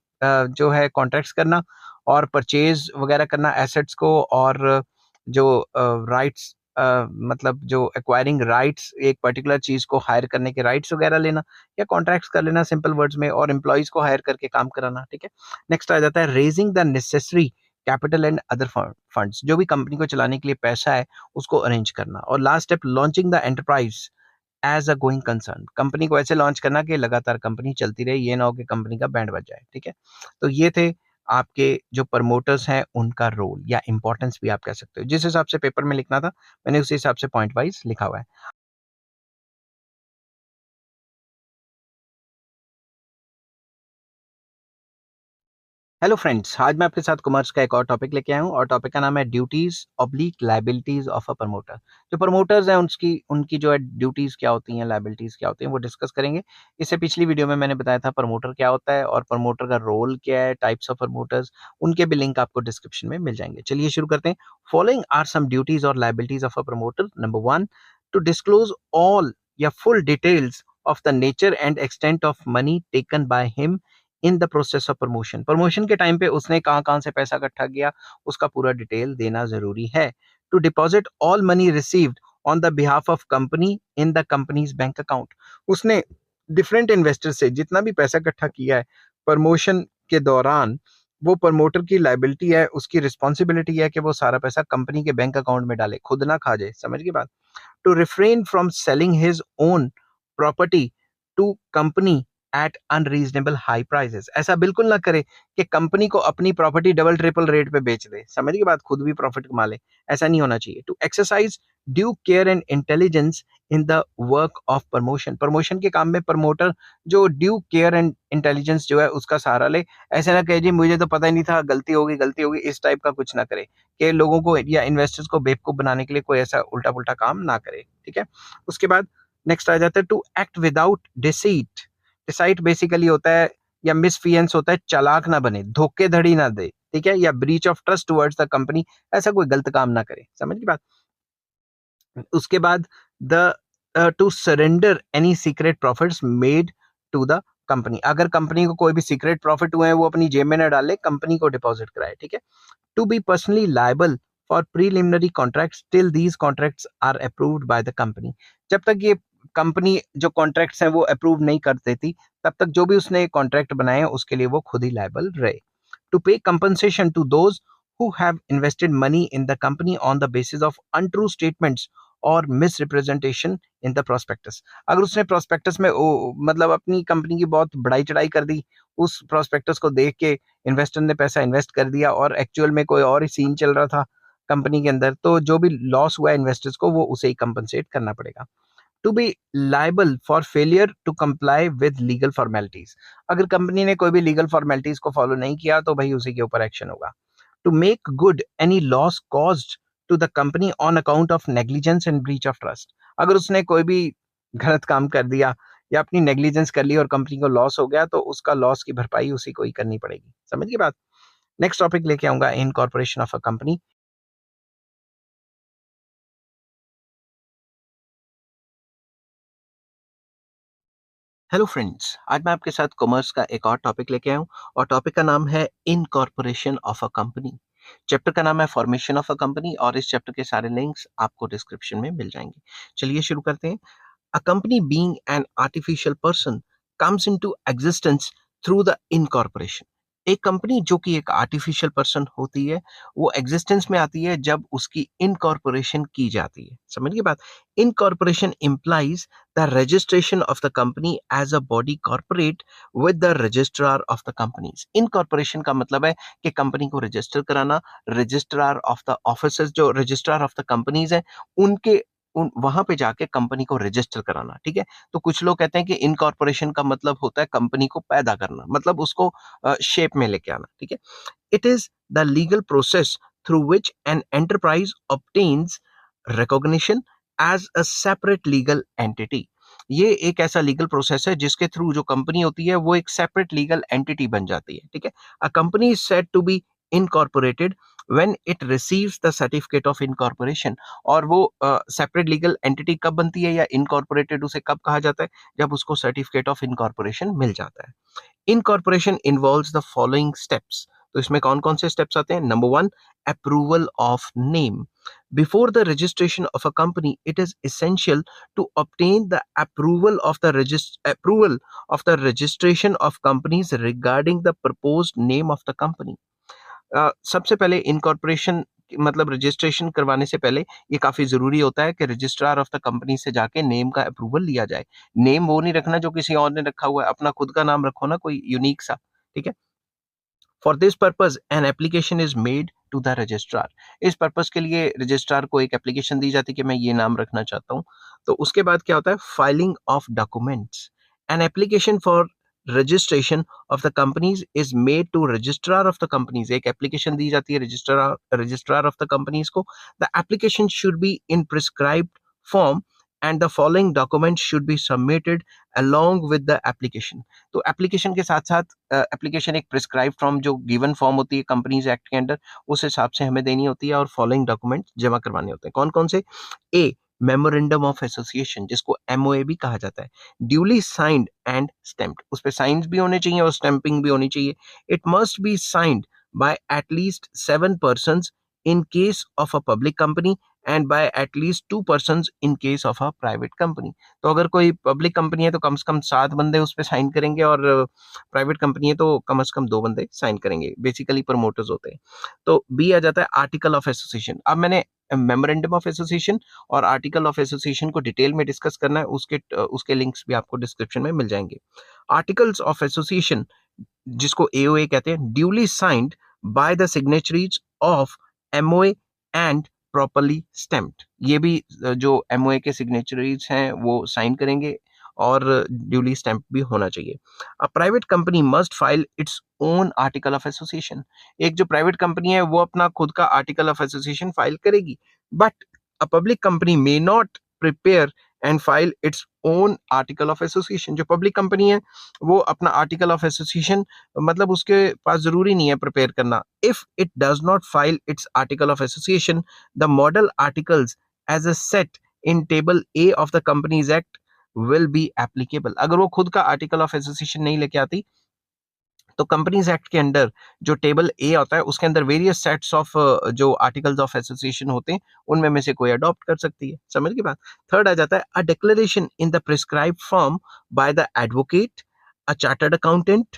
जो है कॉन्ट्रैक्ट्स करना और परचेज वगैरह करना एसेट्स को, और जो राइट्स मतलब जो एक्वायरिंग राइट्स, एक पर्टिकुलर चीज को हायर करने के राइट्स वगैरह लेना या कॉन्ट्रैक्ट्स कर लेना सिंपल वर्ड्स में, और एम्प्लॉयज को हायर करके काम कराना. ठीक है. नेक्स्ट आ जाता है raising the necessary capital and other funds. जो भी कंपनी को चलाने के लिए पैसा है उसको अरेंज करना. और last step launching the enterprise as a going concern. Company को ऐसे लॉन्च करना कि लगातार कंपनी चलती रहे, ये ना हो कि कंपनी का बैंड बज जाए. ठीक है. तो ये थे आपके जो प्रमोटर्स हैं उनका रोल या इंपॉर्टेंस भी आप कह सकते हो. जिस हिसाब से पेपर में लिखना था मैंने उसी हिसाब से पॉइंट वाइज लिखा हुआ है. हेलो फ्रेंड्स, आज मैं आपके साथ कॉमर्स का एक और टॉपिक लेके आया हूँ और टॉपिक का नाम है duties oblique liabilities of a promoter. जो प्रमोटर्स हैं उनकी उनकी जो है ड्यूटीज क्या होती हैं, लायबिलिटीज क्या होती हैं, वो डिस्कस करेंगे. इससे पिछली वीडियो में मैंने बताया था प्रमोटर क्या होता है और प्रमोटर का रोल क्या है, टाइप्स ऑफ प्रमोटर्स, उनके भी लिंक आपको डिस्क्रिप्शन में मिल जाएंगे. चलिए शुरू करते हैं. फॉलोइंग आर सम ड्यूटीज और liabilities of a promoter. Number one, to disclose all या full details of the nature and extent of money taken by him in the process of promotion. Promotion के टाइम पे उसने कहाँ कहाँ से पैसा इकट्ठा किया उसका पूरा डिटेल देना जरूरी है. To deposit all money received on the behalf of company in the company's bank account. उसने डिफरेंट इन्वेस्टर से जितना भी पैसा इकट्ठा किया है प्रमोशन के दौरान, वो प्रमोटर की लाइबिलिटी है, उसकी रिस्पॉन्सिबिलिटी है कि वो सारा पैसा कंपनी के बैंक अकाउंट में डाले, खुद ना खा जाए. समझ गई बात. To refrain from selling his own property to company at unreasonable high prices. ऐसा बिल्कुल ना करे कि कंपनी को अपनी प्रॉपर्टी डबल ट्रिपल रेट पे बेच दे. समझ के बाद खुद भी प्रॉफिट कमा ले, ऐसा नहीं होना चाहिए. To exercise due care and intelligence in the work of promotion. Promotion के काम में प्रमोटर जो ड्यू केयर एंड इंटेलिजेंस जो है उसका सहारा ले. ऐसे ना कहे जी मुझे तो पता ही नहीं था, गलती होगी, इस टाइप का कुछ ना करे कि लोगों को या इन्वेस्टर्स को बेवकूफ बनाने के लिए कोई ऐसा उल्टा पुल्टा काम ना करे. ठीक है. उसके बाद नेक्स्ट आ जाता है to act without deceit. Deceit basically होता है या मिसफियंस होता है, चालाक ना बने, धोखेधड़ी ना दे. ठीक है. या breach of trust towards the company, ऐसा कोई गलत काम ना करे. समझ की बात. उसके बाद the to surrender any secret profits made to the company. अगर कंपनी को कोई भी सीक्रेट प्रॉफिट हुए हैं वो अपनी जेब में ना डाले, कंपनी को डिपॉजिट कराए. ठीक है. To be personally liable for preliminary contracts till these contracts are approved by the company. जब तक ये कंपनी जो कॉन्ट्रैक्ट्स हैं वो अप्रूव नहीं कर देती तब तक जो भी उसने कॉन्ट्रैक्ट बनाए हैं उसके लिए वो खुद ही लायबल रहे. To pay compensation to those who have invested money in the company on the basis of untrue statements और मिसरिप्रेजेंटेशन इन द प्रोस्पेक्टस। अगर उसने प्रोस्पेक्टस में मतलब अपनी कंपनी की बहुत बढ़ाई चढ़ाई कर दी, उस प्रोस्पेक्टस को देख के इन्वेस्टर ने पैसा इन्वेस्ट कर दिया और एक्चुअल में कोई और ही सीन चल रहा था कंपनी के अंदर, तो जो भी लॉस हुआ इन्वेस्टर्स को वो उसे ही कंपनसेट करना पड़ेगा। To be liable for failure to comply with legal formalities, अगर कंपनी ने कोई भी लीगल फॉर्मेलिटीज को फॉलो नहीं किया तो भाई उसी के ऊपर एक्शन होगा। To make good any loss caused to the company on account of negligence and breach of trust, अगर उसने कोई भी गलत काम कर दिया या अपनी नेग्लिजेंस कर ली और कंपनी को लॉस हो गया तो उसका लॉस की भरपाई उसी को ही करनी पड़ेगी। समझ गई बात। नेक्स्ट टॉपिक लेके आऊंगा, incorporation of a company. Hello friends, आज मैं आपके साथ कॉमर्स का एक और टॉपिक लेके आया हूँ और टॉपिक का नाम है incorporation of a company. Chapter का नाम है फॉर्मेशन ऑफ अ कंपनी और इस चैप्टर के सारे लिंक्स आपको डिस्क्रिप्शन में मिल जाएंगे। चलिए शुरू करते हैं। A company being an artificial person comes into existence through the incorporation. एक कंपनी जो कि एक आर्टिफिशियल पर्सन होती है वो एग्जिस्टेंस में आती है जब उसकी इनकॉर्पोरेशन की जाती है। समझ गए बात। Incorporation implies the registration of the company as a body corporate with the registrar of the companies. Incorporation का मतलब है कि कंपनी को रजिस्टर कराना। रजिस्ट्रार ऑफ द ऑफिसर्स, जो रजिस्ट्रार ऑफ द कंपनीज हैं, उनके वहां पे जाके कंपनी को रजिस्टर कराना। ठीक है, तो कुछ लोग कहते हैं कि इनकॉर्पोरेशन का मतलब होता है कंपनी को पैदा करना, मतलब उसको शेप में लेके आना। ठीक है, it is the legal process through which an enterprise obtains recognition as a separate legal entity. ये एक ऐसा लीगल प्रोसेस है जिसके थ्रू जो कंपनी होती है वो एक सेपरेट लीगल एंटिटी बन जाती है। ठीक है, a company is said to be incorporated when it receives the certificate of incorporation. और वो सेपरेट लीगल एंटिटी कब बनती है या इनकॉर्पोरेटेड उसे कब कहा जाता है, जब उसको सर्टिफिकेट ऑफ इनकॉर्पोरेशन मिल जाता है। Incorporation involves the following steps. तो इसमें कौन कौन से स्टेप्स आते हैं? Number one, approval of name. Before the registration of a company it is essential to obtain the approval of the registration of companies regarding the proposed name of the company. सबसे पहले इनकॉर्पोरेशन मतलब रजिस्ट्रेशन करवाने से पहले ये काफी जरूरी होता है कि रजिस्ट्रार ऑफ द कंपनी से जाके नेम का अप्रूवल लिया जाए। नेम वो नहीं रखना जो किसी और ने रखा हुआ है, अपना खुद का नाम रखो ना, कोई यूनिक सा। ठीक है, for this purpose an application is made to the registrar. इस पर्पज के लिए रजिस्ट्रार को एक एप्लीकेशन दी जाती है कि मैं ये नाम रखना चाहता हूँ। तो उसके बाद क्या होता है? Filing of documents. An application for registration of the companies is made to registrar of the companies. एक एप्लीकेशन दी जाती है रजिस्ट्रार ऑफ द कंपनीज को। The application should be in prescribed form and the following document should be submitted along with the application। तो एप्लीकेशन के साथ साथ एप्लीकेशन एक प्रिस्क्राइब फॉर्म, जो गिवन फॉर्म होती है कंपनीज एक्ट के अंडर, उस हिसाब से हमें देनी होती है और फॉलोइंग डॉक्यूमेंट जमा करवाने होते हैं। कौन कौन से? ए, मेमोरेंडम ऑफ एसोसिएशन, जिसको एमओए भी कहा जाता है, ड्यूली साइंड एंड स्टैम्प्ड। उस पे साइंस भी होने चाहिए और स्टैंपिंग भी होनी चाहिए। It must be signed by at least 7 persons in case of a public company and by at least 2 persons in case of a private company। तो अगर कोई पब्लिक कंपनी है तो कम से कम 7 बंदे उस पर साइन करेंगे और प्राइवेट कंपनी है तो कम से कम 2 बंदे साइन करेंगे। बेसिकली प्रमोटर्स होते हैं। तो बी आ जाता है आर्टिकल ऑफ एसोसिएशन। अब मैंने मेमोरेंडम ऑफ एसोसिएशन और आर्टिकल ऑफ एसोसिएशन को डिटेल में डिस्कस करना है, उसके लिंक्स भी आपको डिस्क्रिप्शन में मिल जाएंगे। आर्टिकल्स ऑफ एसोसिएशन, जिसको एओए कहते हैं, duly signed by the signatories of MOA and properly stamped. ये भी जो एमओए के सिग्नेचरीज हैं वो साइन करेंगे और ड्यूली स्टैम्प भी होना चाहिए। A private company must file its own article of association. एक जो प्राइवेट कंपनी है वो अपना खुद का आर्टिकल ऑफ एसोसिएशन फाइल करेगी, but a public company may not prepare and file its own article of association. जो पब्लिक कंपनी है वो अपना आर्टिकल ऑफ एसोसिएशन मतलब उसके पास जरूरी नहीं है प्रिपेयर करना। If it does not file its article of association, the model articles as a set in table A of the companies act will be applicable. अगर वो खुद का आर्टिकल ऑफ एसोसिएशन नहीं लेके आती तो कंपनीज एक्ट के अंडर जो टेबल ए होता है उसके अंदर वेरियस सेट्स ऑफ जो आर्टिकल्स ऑफ एसोसिएशन होते हैं उनमें में से कोई अडॉप्ट कर सकती है। समझ के बात। थर्ड आ जाता है a declaration in the prescribed form by the advocate, a chartered accountant,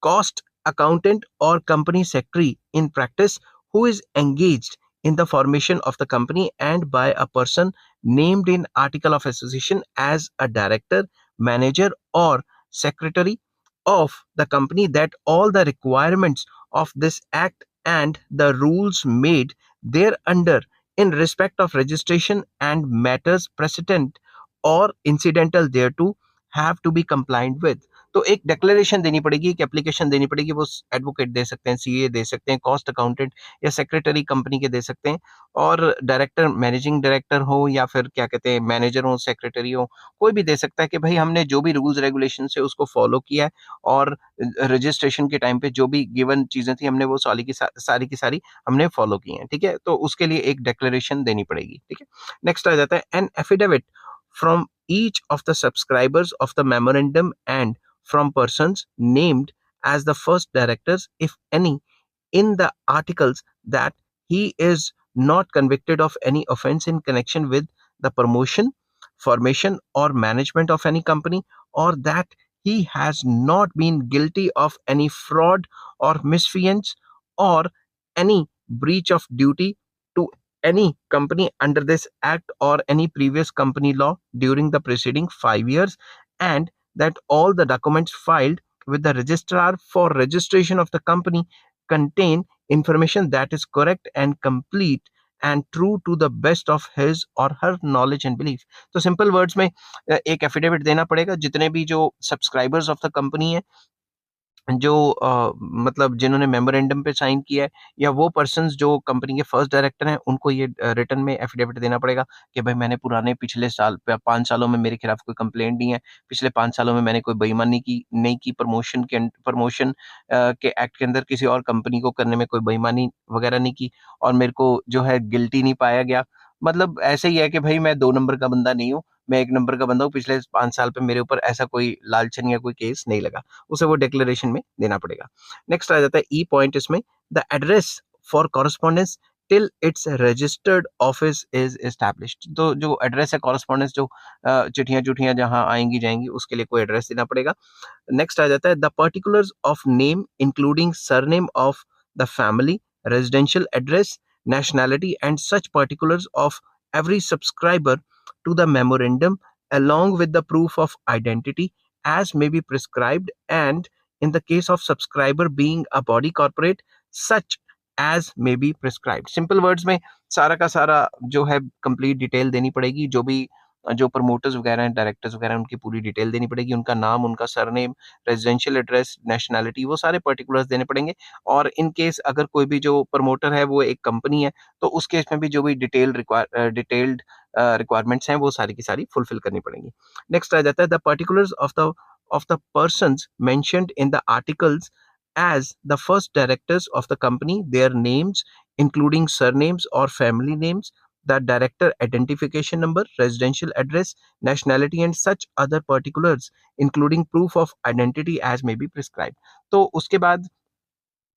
cost accountant और company secretary in practice who is engaged in the formation of the company and by a person named in article of association as a director, manager or secretary of the company, that all the requirements of this act and the rules made thereunder in respect of registration and matters precedent or incidental thereto have to be complied with. तो एक डिक्लेरेशन देनी पड़ेगी, एक एप्लीकेशन देनी पड़ेगी, वो एडवोकेट दे सकते हैं, सीए दे सकते हैं, कॉस्ट अकाउंटेंट या सेक्रेटरी कंपनी के दे सकते हैं, और डायरेक्टर, मैनेजिंग डायरेक्टर हो या फिर क्या कहते हैं मैनेजर हो, सेक्रेटरी हो, कोई भी दे सकता है कि भाई हमने जो भी रूल्स रेगुलेशन है उसको फॉलो किया है, और रजिस्ट्रेशन के टाइम पे जो भी गिवन चीजें थी हमने वो सारी की सारी हमने फॉलो की हैं, ठीक है। तो उसके लिए एक डिक्लेरेशन देनी पड़ेगी, ठीक है। नेक्स्ट आ जाता है an affidavit from each of the subscribers of the memorandum and from persons named as the first directors, if any, in the articles, that he is not convicted of any offense in connection with the promotion, formation, or management of any company, or that he has not been guilty of any fraud or misfeasance or any breach of duty to any company under this act or any previous company law during the preceding 5 years, and that all the documents filed with the registrar for registration of the company contain information that is correct and complete and true to the best of his or her knowledge and belief। तो सिंपल वर्ड्स में एक एफिडेविट देना पड़ेगा जितने भी जो सब्सक्राइबर्स ऑफ द कंपनी है, जो मतलब जिन्होंने मेमोरेंडम पे साइन किया है, या वो पर्सन्स जो कंपनी के फर्स्ट डायरेक्टर हैं, उनको ये रिटन में एफिडेविट देना पड़ेगा कि भाई मैंने पुराने पिछले साल 5 सालों में मेरे खिलाफ कोई कंप्लेंट नहीं है, पिछले 5 सालों में मैंने कोई बेईमानी की नहीं की, प्रमोशन के एक्ट के अंदर किसी और कंपनी को करने में कोई बेईमानी वगैरह नहीं की, और मेरे को जो है गिल्टी नहीं पाया गया। मतलब ऐसे ही है कि भाई मैं 2 नंबर का बंदा नहीं हूँ, मैं 1 नंबर का बंदा हूँ, पिछले 5 साल पे मेरे ऊपर ऐसा कोई लालचन या कोई केस नहीं लगा, उसे वो डिक्लेरेशन में देना पड़ेगा। नेक्स्ट आ जाता है ई पॉइंट इसमें, the address for correspondence till it's registered office is established. तो जो एड्रेस है कॉरेस्पॉन्डेंस, जो चिट्ठियां जहां आएंगी जाएंगी, उसके लिए कोई एड्रेस देना पड़ेगा। नेक्स्ट आ जाता है the particulars of name including surname of the family, residential address, nationality, and such particulars of every subscriber to the memorandum, along with the proof of identity as may be prescribed, and in the case of subscriber being a body corporate, such as may be prescribed। Simple words में सारा का सारा जो है कंप्लीट डिटेल देनी पड़ेगी, जो भी जो प्रमोटर्स वगैरह हैं, डायरेक्टर्स वगैरह हैं, उनकी पूरी डिटेल देनी पड़ेगी, उनका नाम, उनका सरनेम, रेजिडेंशियल एड्रेस, नेशनैलिटी, वो सारे पर्टिकुलर्स देने पड़ेंगे। और इन केस अगर कोई भी जो प्रमोटर है वो एक कंपनी है, तो उस केस में भी जो भी डिटेल्ड रिक्वायरमेंट्स हैं वो सारी की सारी फुलफिल करनी पड़ेंगी। नेक्स्ट आ जाता है the particulars of the persons mentioned in the articles as the first directors of the company, their names including surnames or family names, the director identification number, residential address, nationality, and such other particulars including proof of identity as may be prescribed। तो उसके बाद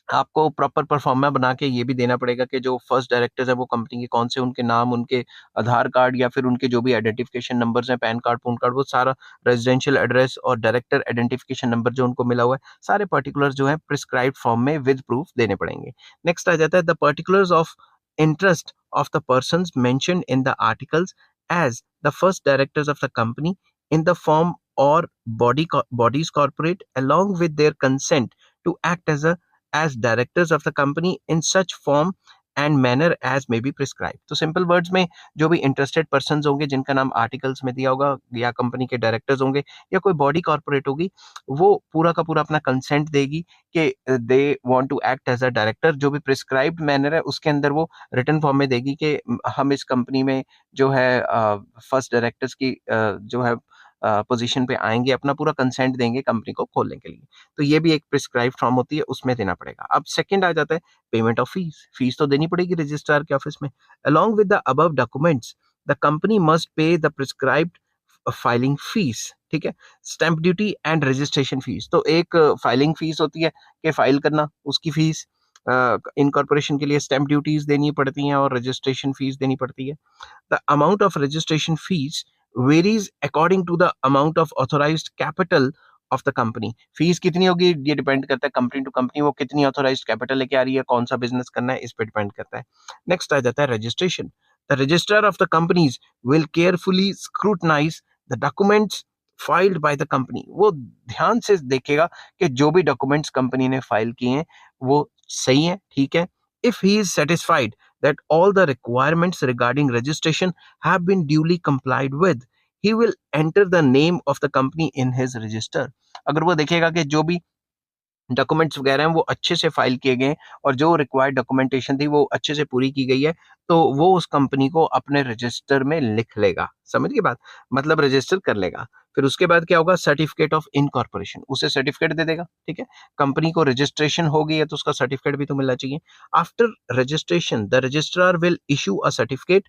आपको प्रॉपर परफॉर्मा बना के ये भी देना पड़ेगा कि जो फर्स्ट डायरेक्टर्स हैं वो कंपनी के कौन से, उनके नाम, उनके आधार कार्ड या फिर उनके जो भी आइडेंटिफिकेशन नंबर्स हैं, पैन कार्ड, वो सारा, रेजिडेंशियल एड्रेस और डायरेक्टर आइडेंटिफिकेशन नंबर जो उनको मिला हुआ है, सारे पर्टिकुलर्स जो है प्रिस्क्राइब्ड फॉर्म में विद प्रूफ देने पड़ेंगे। नेक्स्ट आ जाता है the particulars of interest of the persons mentioned in the articles as the first directors of the company in the form or bodies corporate, along with their consent to act as directors of the company in such form and manner as may be prescribed। तो सिंपल वर्ड्स में जो भी इंटरेस्टेड पर्सन्स होंगे जिनका नाम आर्टिकल्स में दिया होगा, या कंपनी के डायरेक्टर्स होंगे, या कोई बॉडी कॉर्पोरेट होगी, वो पूरा का पूरा अपना कंसेंट देगी कि they want to act as a director. जो भी प्रिस्क्राइब्ड मैनर है उसके अंदर वो रिटन फॉर्म में देगी कि हम इस कंपनी में जो है फर्स्ट डायरेक्टर्स की जो है पोजीशन पे आएंगे, अपना पूरा कंसेंट देंगे कंपनी को खोलने के लिए। तो ये भी एक प्रिस्क्राइब्ड फॉर्म होती है, उसमें देना पड़ेगा। अब सेकंड आ जाता है पेमेंट ऑफ फीस तो देनी पड़ेगी रजिस्ट्रार के ऑफिस में। Along with the above documents the company must pay the prescribed filing fees, ठीक है, stamp duty and registration fees. तो एक फाइलिंग फीस होती है कि फाइल करना, उसकी फीस, इनकॉर्पोरेशन के लिए स्टैंप ड्यूटीज देनी पड़ती हैं और रजिस्ट्रेशन फीस देनी पड़ती है। The amount of registration fees varies according to the amount of authorized capital of the company, fees कितनी होगी ये डिपेंड करता है कंपनी टू कंपनी, वो कितनी ऑथोराइज्ड कैपिटल लेके आ रही है, कौन सा बिजनेस करना है, इस पे डिपेंड करता है। नेक्स्ट आ जाता है registration. The registrar of the companies will carefully scrutinise the documents filed by the company. वो ध्यान से देखेगा कि जो भी डॉक्यूमेंट्स कंपनी ने फाइल किए हैं वो सही है, ठीक है। If he is satisfied that all the requirements regarding registration have been duly complied with, he will enter the name of the company in his register। अगर वो देखेगा कि जो भी डॉक्यूमेंट्स वगैरह हैं वो अच्छे से फाइल किए गए हैं और जो रिक्वायर्ड डॉक्यूमेंटेशन थी वो अच्छे से पूरी की गई है, तो वो उस कंपनी को अपने रजिस्टर में लिख लेगा। समझ गए बात, मतलब रजिस्टर कर लेगा। फिर उसके बाद क्या होगा, सर्टिफिकेट ऑफ इनकॉर्पोरेशन, उसे सर्टिफिकेट दे देगा, ठीक है। कंपनी को रजिस्ट्रेशन हो गई है तो उसका सर्टिफिकेट भी तो मिलना चाहिए। After registration the registrar will issue a certificate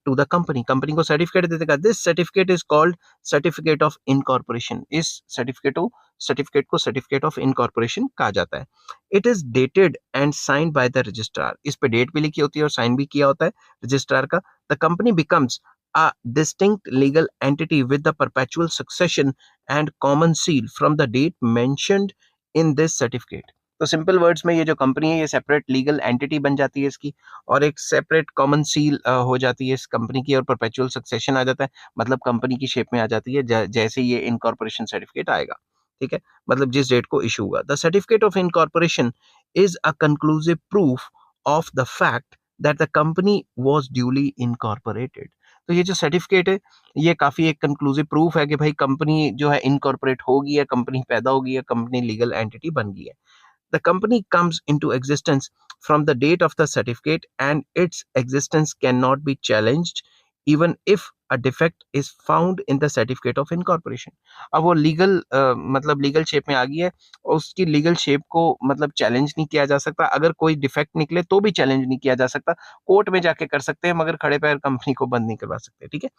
to the company, company को सर्टिफिकेट दे देगा। This certificate is called certificate of incorporation. इस सर्टिफिकेट को सर्टिफिकेट ऑफ इनकॉर्पोरेशन कहा जाता है। It is dated and signed by the registrar, इस पे डेट भी लिखी होती है और साइन भी किया होता है रजिस्ट्रार का। The company becomes a distinct legal entity with the perpetual succession and common seal from the date mentioned in this certificate। तो सिंपल वर्ड्स में ये जो कंपनी है ये सेपरेट लीगल एंटिटी बन जाती है इसकी, और एक सेपरेट कॉमन सील हो जाती है इस कंपनी की, और परपेचुअल सक्सेशन आ जाता है, मतलब कंपनी की शेप में आ जाती है जैसे ये इनकॉर्पोरेशन सर्टिफिकेट आएगा, ठीक है। मतलब जिस डेट को इशू हुआ। The certificate of incorporation is a conclusive proof of the fact that the company was duly incorporated. तो ये जो सर्टिफिकेट है ये काफी एक कंक्लूसिव प्रूफ है कि भाई कंपनी जो है इनकॉर्पोरेट हो गई है, कंपनी पैदा हो गई है, कंपनी लीगल एंटिटी बन गई है। The company comes into existence from the date of the certificate and its existence cannot be challenged even if a defect is found in the certificate of incorporation। अब वो लीगल मतलब लीगल शेप में आ गई है और उसकी लीगल शेप को मतलब चैलेंज नहीं किया जा सकता। अगर कोई डिफेक्ट निकले तो भी चैलेंज नहीं किया जा सकता, कोर्ट में जाके कर सकते हैं मगर खड़े पैर कंपनी को बंद नहीं करवा सकते, ठीक है।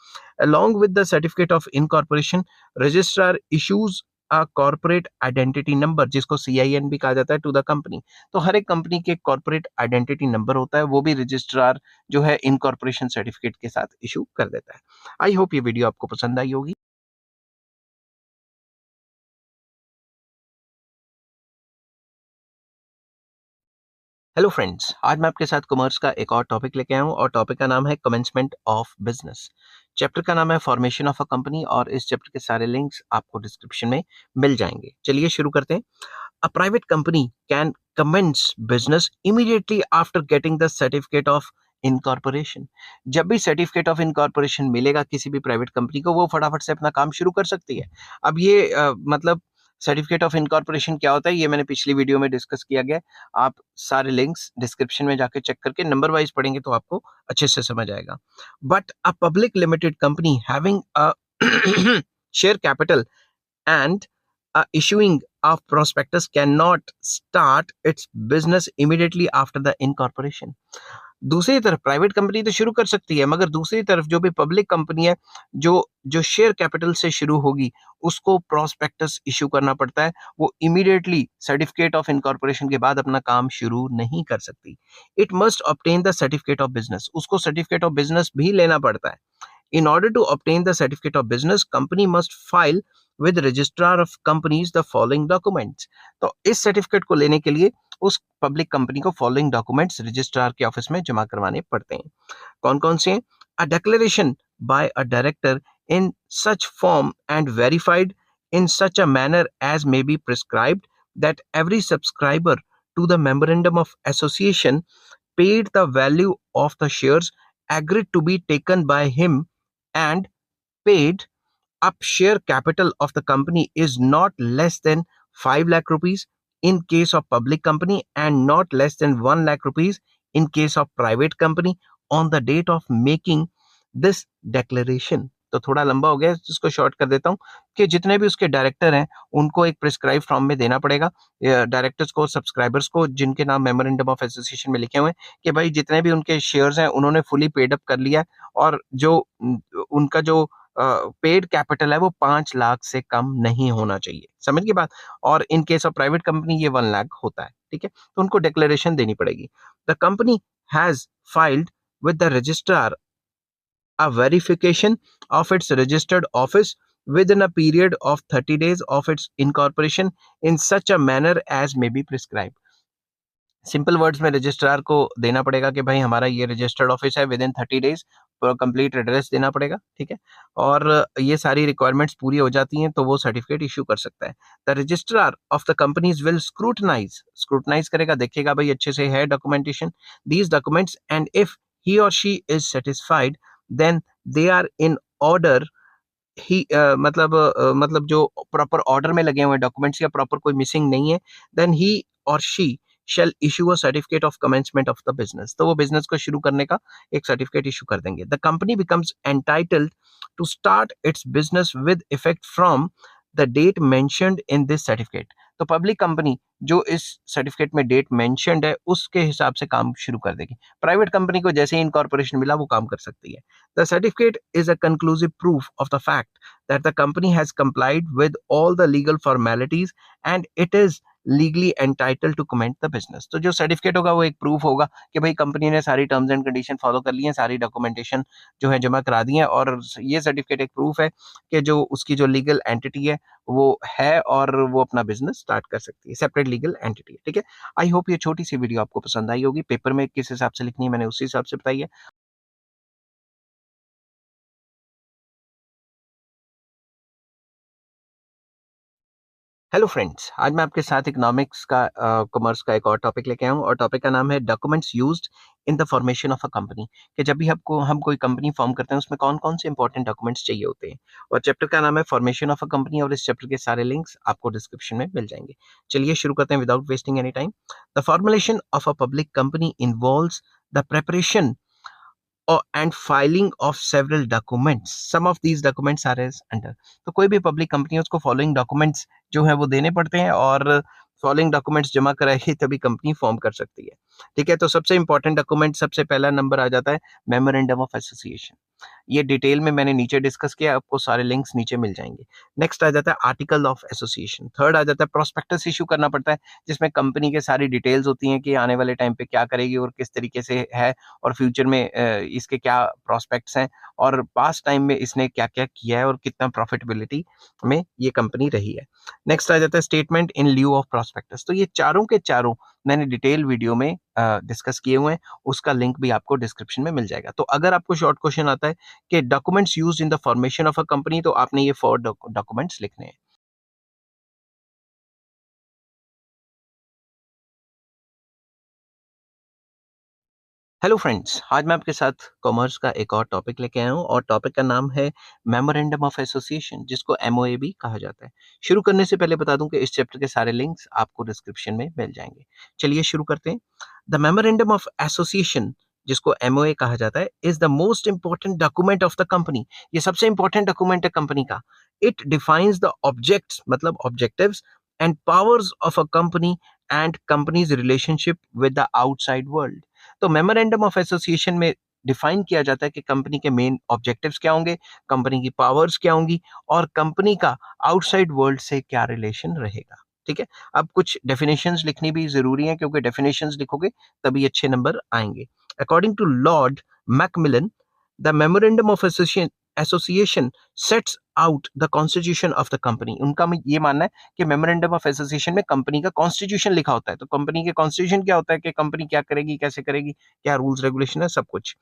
Along with the certificate of incorporation, registrar issues a corporate identity number, जिसको सीआईएन भी कहा जाता है, टू द कंपनी। तो हर एक कंपनी के कॉर्पोरेट आइडेंटिटी नंबर होता है, वो भी रजिस्ट्रार जो है इनकॉर्पोरेशन सर्टिफिकेट के साथ इशू कर देता है। आई होप ये वीडियो आपको पसंद आई होगी। हेलो फ्रेंड्स, आज मैं आपके साथ कॉमर्स का एक और टॉपिक लेके आया हूँ और टॉपिक का नाम है कमेंसमेंट ऑफ बिजनेस। चैप्टर का नाम है फॉर्मेशन ऑफ अ कंपनी और इस चैप्टर के सारे लिंक्स आपको डिस्क्रिप्शन में मिल जाएंगे। चलिए शुरू करते हैं। A private company can commence business immediately after getting the certificate of incorporation। जब भी सर्टिफिकेट ऑफ इनकॉर्पोरेशन मिलेगा किसी भी प्राइवेट कंपनी को, वो फटाफट से अपना काम शुरू कर सकती है। अब ये मतलब सर्टिफिकेट ऑफ इनकॉर्पोरेशन क्या होता है ये मैंने पिछली वीडियो में डिस्कस किया गया है। आप सारे लिंक्स डिस्क्रिप्शन में जाके चेक करके नंबर वाइज पढ़ेंगे तो आपको अच्छे से समझ आएगा। But a public limited company having a share capital and issuing of prospectus cannot start its business immediately after the incorporation। दूसरी तरफ प्राइवेट कंपनी तो शुरू कर सकती है मगर दूसरी तरफ जो भी पब्लिक कंपनी है जो जो शेयर कैपिटल से शुरू होगी उसको प्रोस्पेक्टस इशू करना पड़ता है। वो इमीडिएटली सर्टिफिकेट ऑफ इनकॉर्पोरेशन के बाद अपना काम शुरू नहीं कर सकती। It must obtain the certificate of business, उसको सर्टिफिकेट ऑफ बिजनेस भी लेना पड़ता है। In order to obtain the certificate of business, company must file with registrar of companies the following documents। तो इस सर्टिफिकेट को लेने के लिए उस पब्लिक कंपनी को फॉलोइंग डॉक्यूमेंट्स रजिस्ट्रार के ऑफिस में जमा करवाने पड़ते हैं। कौन कौन से हैं? A declaration bye a director in such form and verified in such a manner as may be prescribed that every subscriber to the memorandum of association paid the value of the shares agreed to be taken by him and paid up share capital of the company is not less than 5 lakh rupees in case of public company and not less than 1 lakh rupees in case of private company on the date of making this declaration। तो थोड़ा लंबा हो गया इसको शॉर्ट कर देता हूँ कि जितने भी उसके डायरेक्टर हैं उनको एक प्रिस्क्राइब फॉर्म में देना पड़ेगा, डायरेक्टर्स को, सब्सक्राइबर्स को, जिनके नाम मेमोरेंडम ऑफ एसोसिएशन में लिखे हुए हैं कि भाई जितने भी उनके शेयर्स हैं उन्होंने फुली पेड अप कर लिया और जो उनका जो पेड कैपिटल है वो 5 लाख से कम नहीं होना चाहिए। समझ की बात। और इन केस ऑफ प्राइवेट कंपनी ये 1 लाख होता है, ठीक है। तो उनको डिक्लेरेशन देनी पड़ेगी। The company has filed with the registrar a verification of its registered office within a period of 30 days of its incorporation in such a manner as may be prescribed. Simple words में रजिस्ट्रार को देना पड़ेगा कि भाई हमारा ये रजिस्टर्ड ऑफिस है, with in 30 days complete address देना पड़ेगा, ठीक है। और ये सारी रिक्वायरमेंट्स पूरी हो जाती हैं तो वो सर्टिफिकेट इशू कर सकता है। The registrar of the companies will scrutinize करेगा, देखेगा भाई अच्छे से है documentation these documents, and if he और she is satisfied then they are in order. ही मतलब जो प्रॉपर ऑर्डर में लगे हुए डॉक्यूमेंट्स या प्रॉपर कोई मिसिंग नहीं है, देन ही और she shall issue a certificate of commencement of the business, तो वो बिजनेस को शुरू करने का एक सर्टिफिकेट इशू कर देंगे। The company becomes entitled to start its business with effect from the date mentioned in this certificate, तो पब्लिक कंपनी जो इस सर्टिफिकेट में डेट मेंशन्ड है उसके हिसाब से काम शुरू कर देगी। प्राइवेट कंपनी को जैसे ही इनकॉर्पोरेशन मिला वो काम कर सकती है। The certificate is a conclusive proof of the fact that the company has complied with all the legal formalities and it is legally entitle to commence the business, तो जो सर्टिफिकेट होगा वो एक प्रूफ होगा कि भाई कंपनी ने सारी टर्म्स एंड कंडीशन फॉलो कर ली है, सारी डॉक्यूमेंटेशन जो है जमा करा दी है, और ये सर्टिफिकेट एक प्रूफ है कि जो उसकी जो लीगल एंटिटी है वो है और वो अपना बिजनेस स्टार्ट कर सकती है, सेपरेट लीगल एंटिटी है, ठीक है। आई होप ये छोटी सी वीडियो आपको पसंद आई होगी। पेपर में किस हिसाब से लिखनी है मैंने उसी हिसाब से बताई है। हेलो फ्रेंड्स, आज मैं आपके साथ इकोनॉमिक्स का कॉमर्स का एक और टॉपिक लेके आया हूँ, और टॉपिक का नाम है documents used in the formation of a company, कि जब भी आपको हम कोई कंपनी फॉर्म करते हैं उसमें कौन कौन से इंपॉर्टेंट डॉक्यूमेंट्स चाहिए होते हैं। और चैप्टर का नाम है फॉर्मेशन ऑफ अ कंपनी, और इस चैप्टर के सारे लिंक्स आपको डिस्क्रिप्शन में मिल जाएंगे। चलिए शुरू करते हैं without wasting any time. The formulation of a public company involves the preparation and filing of several documents. Some of these documents are as under. तो कोई भी पब्लिक कंपनी है उसको फॉलोइंग डॉक्यूमेंट्स जो है वो देने पड़ते हैं, और फॉलोइंग डॉक्यूमेंट्स जमा कराएगी तभी कंपनी फॉर्म कर सकती है, ठीक है। तो सबसे इंपॉर्टेंट डॉक्यूमेंट, सबसे पहला नंबर आ जाता है मेमोरेंडम ऑफ एसोसिएशन। ये डिटेल में मैंने नीचे डिस्कस किया, आपको सारे लिंक्स नीचे मिल जाएंगे। नेक्स्ट आ जाता है आर्टिकल ऑफ एसोसिएशन। थर्ड आ जाता है प्रोस्पेक्टस इशू करना पड़ता है, जिसमें कंपनी के सारी डिटेल्स होती हैं कि आने वाले टाइम पे क्या करेगी और किस तरीके से है, और फ्यूचर में इसके क्या प्रोस्पेक्ट्स हैं, और पास्ट टाइम में इसने क्या क्या किया है और कितना प्रॉफिटेबिलिटी में ये कंपनी रही है। नेक्स्ट आ जाता है statement in lieu of prospectus. तो ये चारों के चारों मैंने डिटेल वीडियो में डिस्कस किए हुए हैं, उसका लिंक भी आपको डिस्क्रिप्शन में मिल जाएगा। तो अगर आपको शॉर्ट क्वेश्चन आता है कि documents used in the formation of a company, तो आपने ये 4 डॉक्यूमेंट्स लिखने हैं। हेलो फ्रेंड्स, आज मैं आपके साथ कॉमर्स का एक और टॉपिक लेके आया हूँ, और टॉपिक का नाम है मेमोरेंडम ऑफ एसोसिएशन, जिसको एमओए भी कहा जाता है। शुरू करने से पहले बता दूं कि इस चैप्टर के सारे लिंक्स आपको डिस्क्रिप्शन में मिल जाएंगे। चलिए शुरू करते हैं। द मेमोरेंडम ऑफ एसोसिएशन, जिसको एमओए कहा जाता है, is the most important document of the company. ये सबसे इंपॉर्टेंट डॉक्यूमेंट है कंपनी का। इट डिफाइंस द ऑब्जेक्ट्स, मतलब objectives and powers of a company and companies relationship with the outside world. तो मेमोरेंडम ऑफ एसोसिएशन में डिफाइन किया जाता है कि कंपनी के मेन ऑब्जेक्टिव्स क्या होंगे, कंपनी की पावर्स क्या होंगी, और कंपनी का आउटसाइड वर्ल्ड से क्या रिलेशन रहेगा, ठीक है। अब कुछ डेफिनेशंस लिखनी भी जरूरी है, क्योंकि डेफिनेशंस लिखोगे तभी अच्छे नंबर आएंगे। According to Lord Macmillan, the memorandum of association sets out the constitution of the company. उनका ये मानना है कि मेमोरेंडम ऑफ एसोसिएशन में कंपनी का कॉन्स्टिट्यूशन लिखा होता है। तो कंपनी के कॉन्स्टिट्यूशन क्या होता है कि कंपनी क्या करेगी, कैसे करेगी, क्या रूल्स रेगुलेशन है, सब कुछ।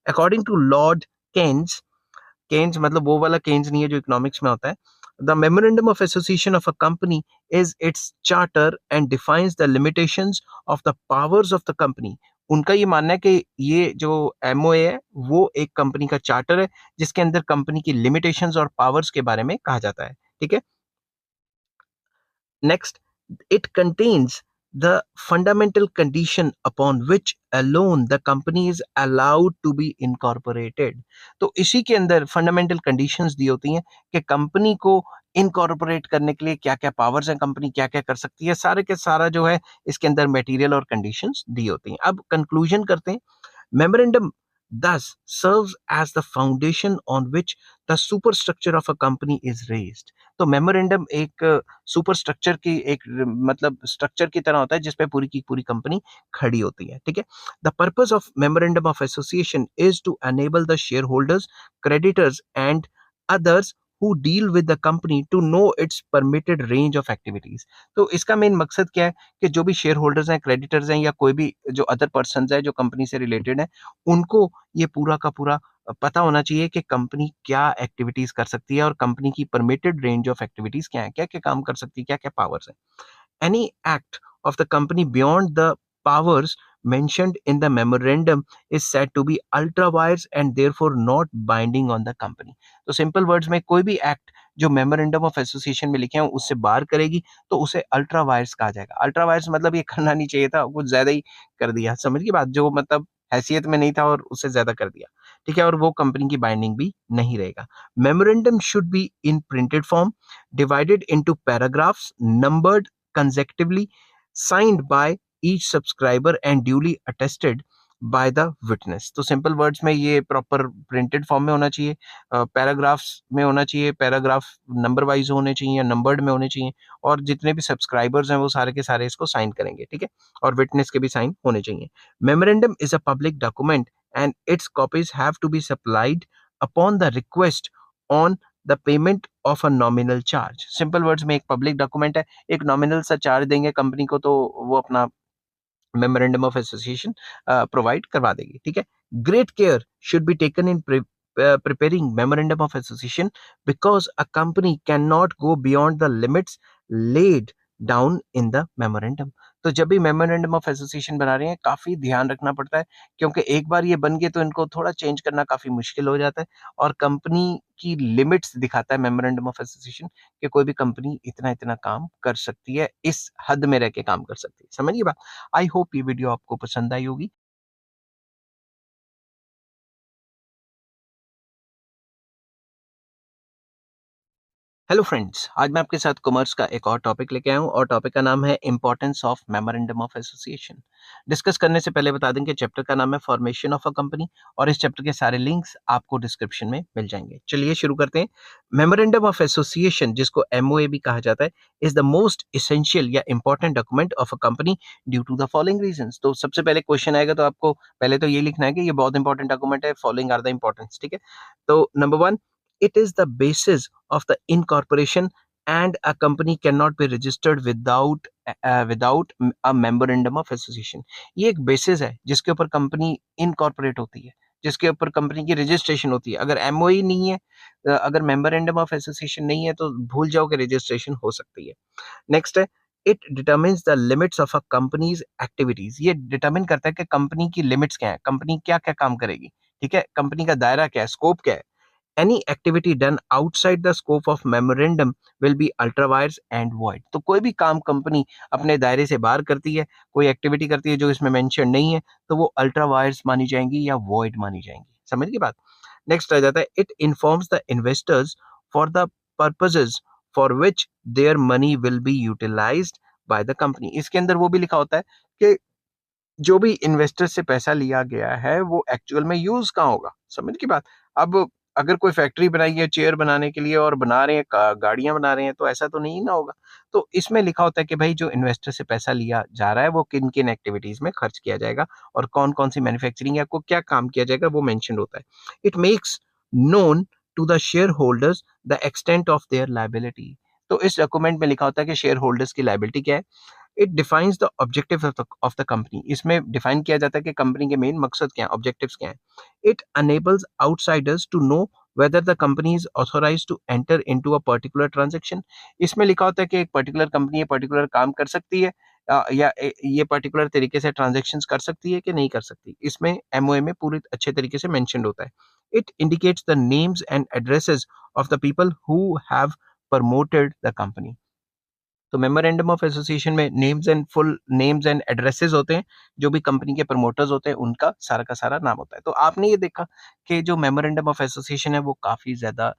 According to Lord Keynes, Keynes मतलब वो वाला केन्स नहीं है जो इकोनॉमिक्स में होता है। The memorandum of association of a company is it's charter and defines the limitations of the powers of the company. उनका ये मानना है कि ये जो एमओए है वो एक कंपनी का चार्टर है, जिसके अंदर कंपनी की लिमिटेशंस और पावर्स के बारे में कहा जाता है, ठीक है। Next, it contains the fundamental condition upon which alone the company is allowed to be incorporated. तो इसी के अंदर फंडामेंटल कंडीशंस दी होती हैं कि कंपनी को इनकॉर्पोरेट करने के लिए क्या क्या पावर्स हैं, कंपनी क्या क्या कर सकती है, सारे के सारा जो है इसके अंदर मटेरियल और कंडीशंस दी होती हैं। अब कंक्लूजन करते हैं। Memorandum thus serves as the foundation on which the superstructure of a company is raised. तो मेमोरेंडम एक सुपर स्ट्रक्चर की एक मतलब स्ट्रक्चर की तरह होता है जिसपे पूरी की पूरी कंपनी खड़ी होती है, ठीक है। The purpose of memorandum of association is to enable the shareholders, creditors and others who deal with the company to know its permitted range of activities. तो इसका मेन मकसद क्या है कि जो भी शेयर होल्डर्स हैं, क्रेडिटर्स हैं या कोई भी जो अदर पर्सन्स है जो कंपनी से रिलेटेड है, उनको ये पूरा का पूरा पता होना चाहिए कि कंपनी क्या एक्टिविटीज कर सकती है और कंपनी की परमिटेड रेंज ऑफ एक्टिविटीज क्या है, क्या क्या काम कर सकती है, क्या क्या पावर्स है. Any act of the company beyond the powers mentioned in the memorandum is said to be ultra wires and therefore not binding on the company. तो सिंपल वर्ड्स में कोई भी एक्ट जो मेमोरेंडम ऑफ एसोसिएशन में लिखे हैं उससे बाहर करेगी तो उसे अल्ट्रा वायर्स कहा जाएगा. अल्ट्रा वायर्स मतलब ये करना नहीं चाहिए था, कुछ ज्यादा ही कर दिया. समझ की बात, जो मतलब हैसियत में नहीं था और उससे ज्यादा कर दिया. ठीक है, और वो कंपनी की बाइंडिंग भी नहीं रहेगा. Memorandum should be in printed form, divided into paragraphs, numbered consecutively, signed by each subscriber and duly attested by the witness. तो सिंपल वर्ड्स में ये प्रॉपर प्रिंटेड फॉर्म में होना चाहिए, पैराग्राफ्स में होना चाहिए, पैराग्राफ नंबर वाइज होने चाहिए या नंबर्ड में होने चाहिए, और जितने भी सब्सक्राइबर्स हैं वो सारे के सारे इसको साइन करेंगे. ठीक है, और विटनेस के भी साइन होने चाहिए. Memorandum is a public document and its copies have to be supplied upon the request on the payment of a nominal charge. Simple words में एक पब्लिक डॉक्यूमेंट है, एक नॉमिनल सा चार्ज देंगे कंपनी को तो वो अपना मेमोरेंडम ऑफ एसोसिएशन प्रोवाइड करवा देगी. ठीक है, great care should be taken in preparing memorandum of association because a company cannot go beyond the limits laid down in the memorandum. तो जब भी मेमोरेंडम ऑफ एसोसिएशन बना रहे हैं काफी ध्यान रखना पड़ता है, क्योंकि एक बार ये बन गए तो इनको थोड़ा चेंज करना काफी मुश्किल हो जाता है, और कंपनी की लिमिट्स दिखाता है मेमोरेंडम ऑफ एसोसिएशन कि कोई भी कंपनी इतना इतना काम कर सकती है, इस हद में रह के काम कर सकती है. समझिए बात. आई होप ये वीडियो आपको पसंद आई होगी. हेलो फ्रेंड्स, आज मैं आपके साथ कॉमर्स का एक और टॉपिक लेके आया हूँ और टॉपिक का नाम है importance of memorandum of association. Discuss करने से पहले बता दें कि चैप्टर का नाम है फॉर्मेशन ऑफ अ कंपनी और इस चैप्टर के सारे लिंक्स आपको डिस्क्रिप्शन में मिल जाएंगे. चलिए शुरू करते हैं. मेमोरेंडम ऑफ एसोसिएशन, जिसको एमओए भी कहा जाता है, इज द मोस्ट इसेंशियल या important document of a company due to the following reasons. तो सबसे पहले क्वेश्चन आएगा तो आपको पहले तो ये लिखना है कि ये बहुत इंपॉर्टेंट डॉक्यूमेंट है, फॉलोइंग आर द इंपॉर्टेंस. ठीक है, तो number one, it is the basis of the incorporation and a company cannot be registered without a memorandum of association. ये एक बेसिस है जिसके ऊपर कंपनी इनकॉर्पोरेट होती है, जिसके ऊपर कंपनी की रजिस्ट्रेशन होती है. अगर एमओई नहीं है, अगर मेमोरेंडम ऑफ एसोसिएशन नहीं है तो भूल जाओ कि रजिस्ट्रेशन हो सकती है. नेक्स्ट है, it determines the limits of a companies activities. ये डिटर्मिन करता है कि कंपनी की लिमिट्स क्या है, कंपनी क्या क्या काम करेगी. ठीक है, कंपनी का दायरा क्या है, स्कोप क्या है. Any activity done outside the scope of memorandum will be ultra vires and void. तो कोई भी काम कंपनी अपने दायरे से बाहर करती है, कोई एक्टिविटी करती है जो इसमें मेंशन नहीं है, तो वो अल्ट्रा वायर्स मानी जाएंगी या वॉइड मानी जाएंगी. समझ गई बात. नेक्स्ट आ जाता है, it informs the investors for the purposes for which their money will be utilised by the company. इसके अंदर वो भी लिखा होता है कि जो भी इन्वेस्टर से पैसा लिया गया है वो एक्चुअल में यूज कहाँ होगा. समझ की बात. अब अगर कोई फैक्ट्री बनाई है चेयर बनाने के लिए और बना रहे हैं गाड़ियां बना रहे हैं तो ऐसा तो नहीं ना होगा. तो इसमें लिखा होता है कि भाई जो इन्वेस्टर से पैसा लिया जा रहा है वो किन किन एक्टिविटीज में खर्च किया जाएगा और कौन कौन सी मैन्युफैक्चरिंग या को क्या काम किया जाएगा वो मेंशन होता है. It makes known to the shareholders the extent of their liability. तो इस डॉक्यूमेंट में लिखा होता है कि शेयर होल्डर्स की लाइबिलिटी क्या है. It defines the objective of the company. इसमें डिफाइन किया जाता है कि कंपनी के मेन मकसद क्या है, ऑब्जेक्टिव्स क्या है. It enables outsiders to know whether the company is authorized to enter into a particular transaction. इसमें लिखा होता है कि एक पर्टिकुलर कंपनी ये पर्टिकुलर काम कर सकती है या ये पर्टिकुलर तरीके से ट्रांजेक्शन्स कर सकती है कि नहीं कर सकती. इसमें एमओए में पूरी अच्छे तरीके से मेंशन होता है. It indicates the names and addresses of the people who have promoted the company. तो मेमोरेंडम ऑफ एसोसिएशन में names and full names and addresses होते हैं, जो भी कंपनी के प्रमोटर्स होते हैं उनका सारा का सारा नाम होता है. तो आपने ये देखा कि जो मेमोरेंडम ऑफ एसोसिएशन है वो काफी ज्यादा